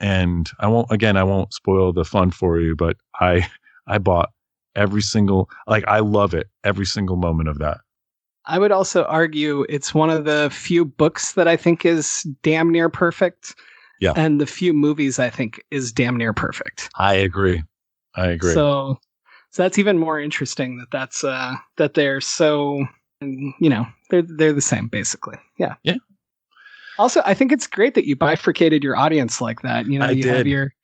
And I won't spoil the fun for you, but I bought every single, I love it. Every single moment of that. I would also argue it's one of the few books that I think is damn near perfect. Yeah. And the few movies I think is damn near perfect. I agree. So that's even more interesting that they're so, they're the same basically. Yeah. Yeah. Also, I think it's great that you bifurcated your audience like that. Have your.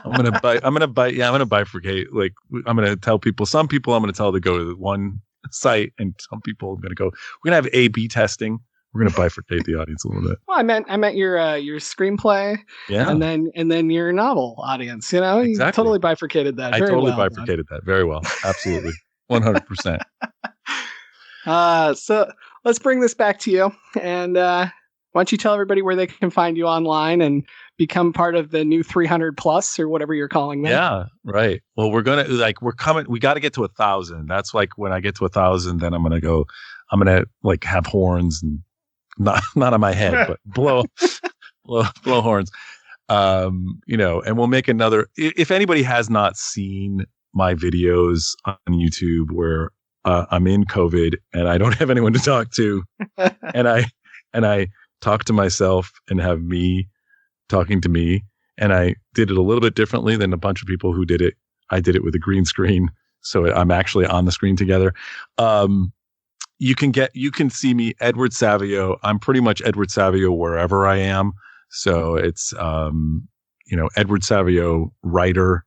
I'm gonna bifurcate. Like, I'm gonna tell people. Some people I'm gonna tell to go to one site, and some people I'm gonna go. We're gonna have A/B testing. We're gonna bifurcate the audience a little bit. Well, I meant your screenplay, yeah, and then your novel audience. Exactly. You totally bifurcated that. I very totally well, bifurcated that very well. Absolutely, 100%. So let's bring this back to you, and why don't you tell everybody where they can find you online and become part of the new 300 plus or whatever you're calling them. Yeah, right. Well, we're coming. We got to get to 1,000. That's like when I get to 1,000, then I'm gonna have horns and not on my head, but blow horns. And we'll make another. If anybody has not seen my videos on YouTube where I'm in COVID and I don't have anyone to talk to, and I talk to myself and have me talking to me, and I did it a little bit differently than a bunch of people who did it. I did it with a green screen, so I'm actually on the screen together. You can see me, Edward Savio. I'm pretty much Edward Savio wherever I am. So it's Edward Savio writer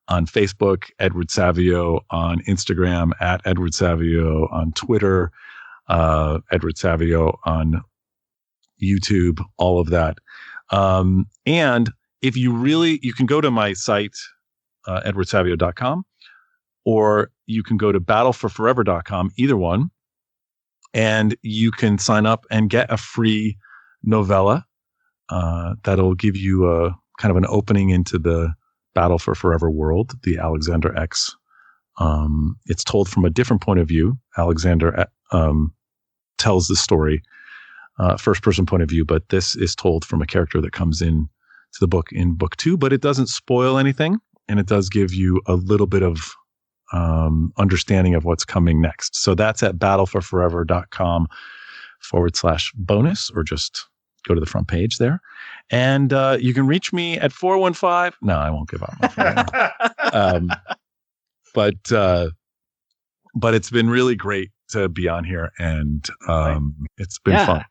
on Facebook, Edward Savio on Instagram, at Edward Savio on Twitter, Edward Savio on YouTube, all of that. And if you can go to my site, edwardsavio.com, or you can go to battleforforever.com, either one, and you can sign up and get a free novella that'll give you a kind of an opening into the Battle for Forever world, the Alexander X. It's told from a different point of view. Alexander tells the story first person point of view, but this is told from a character that comes in to the book in book 2, but it doesn't spoil anything, and it does give you a little bit of understanding of what's coming next. So that's at battleforforever.com/bonus, or just go to the front page there. And you can reach me at 415. No, I won't give out my phone number. But it's been really great to be on here, and it's been fun.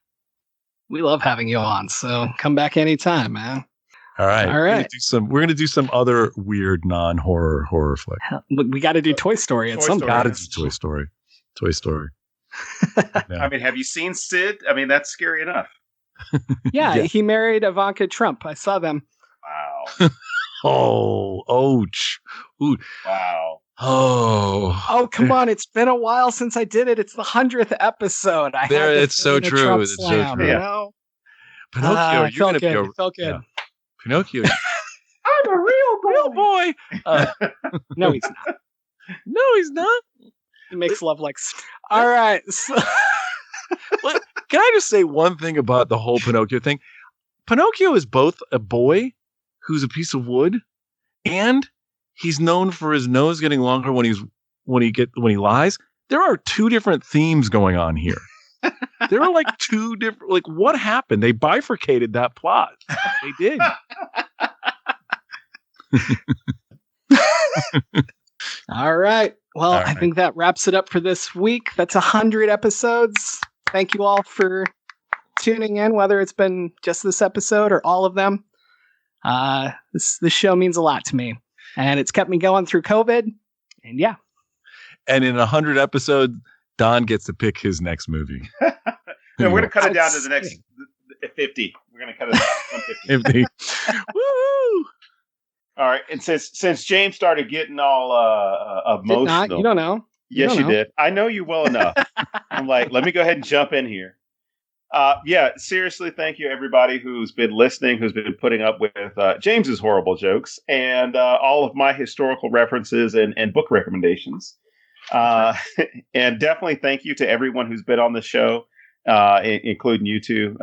We love having you on, so come back anytime, man. All right. All right. We're gonna do some other weird horror flick. We got to do Toy Story at some point. Got to do Toy Story. Toy Story. Yeah. I mean, have you seen Sid? I mean, that's scary enough. Yeah, he married Ivanka Trump. I saw them. Wow. Oh, ouch. Ooh. Wow. Oh, come on. It's been a while since I did it. It's the 100th episode. It's so true. It's so true. You know? Pinocchio, it felt good. It felt good. Yeah. Pinocchio. I'm a real boy. No, he's not. No, he's not. He makes love like... All right. So... Can I just say one thing about the whole Pinocchio thing? Pinocchio is both a boy who's a piece of wood, and he's known for his nose getting longer when he lies. There are two different themes going on here. There are like two different, what happened? They bifurcated that plot. They did. All right. Well, All I right. think that wraps it up for this week. That's 100 episodes. Thank you all for tuning in, whether it's been just this episode or all of them. This show means a lot to me, and it's kept me going through COVID. And yeah. And in 100 episodes, Don gets to pick his next movie. No, we're going to cut it down to the next 50. We're going to cut it down to 50. Woo! All right. And since James started getting all emotional. Did not? You don't know. Yes, you did. I know you well enough. I'm like, let me go ahead and jump in here. Yeah, seriously, thank you, everybody who's been listening, who's been putting up with James's horrible jokes and all of my historical references and book recommendations. And definitely thank you to everyone who's been on the show, including you two,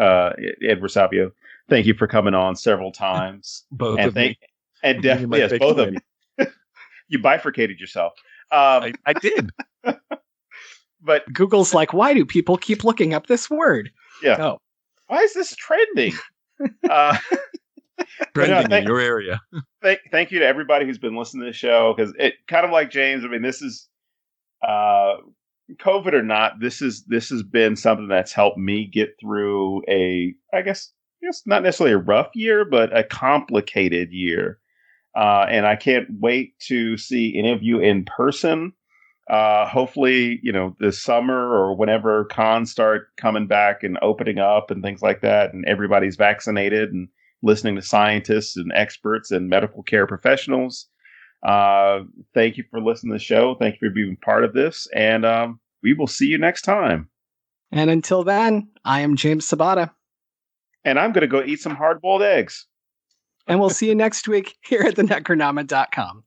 Edward Savio. Thank you for coming on several times. Both and of me. And definitely, yes, both of you. You bifurcated yourself. I did. But Google's like, why do people keep looking up this word? Yeah. Oh. Why is this trending? Trending in your area. Thank you to everybody who's been listening to the show, because it kind of like James. I mean, this is COVID or not. This has been something that's helped me get through I guess not necessarily a rough year, but a complicated year. And I can't wait to see any of you in person. Hopefully, this summer or whenever cons start coming back and opening up and things like that, and everybody's vaccinated and listening to scientists and experts and medical care professionals. Thank you for listening to the show. Thank you for being part of this. And we will see you next time. And until then, I am James Sabata. And I'm going to go eat some hard-boiled eggs. And we'll see you next week here at thenecronoma.com.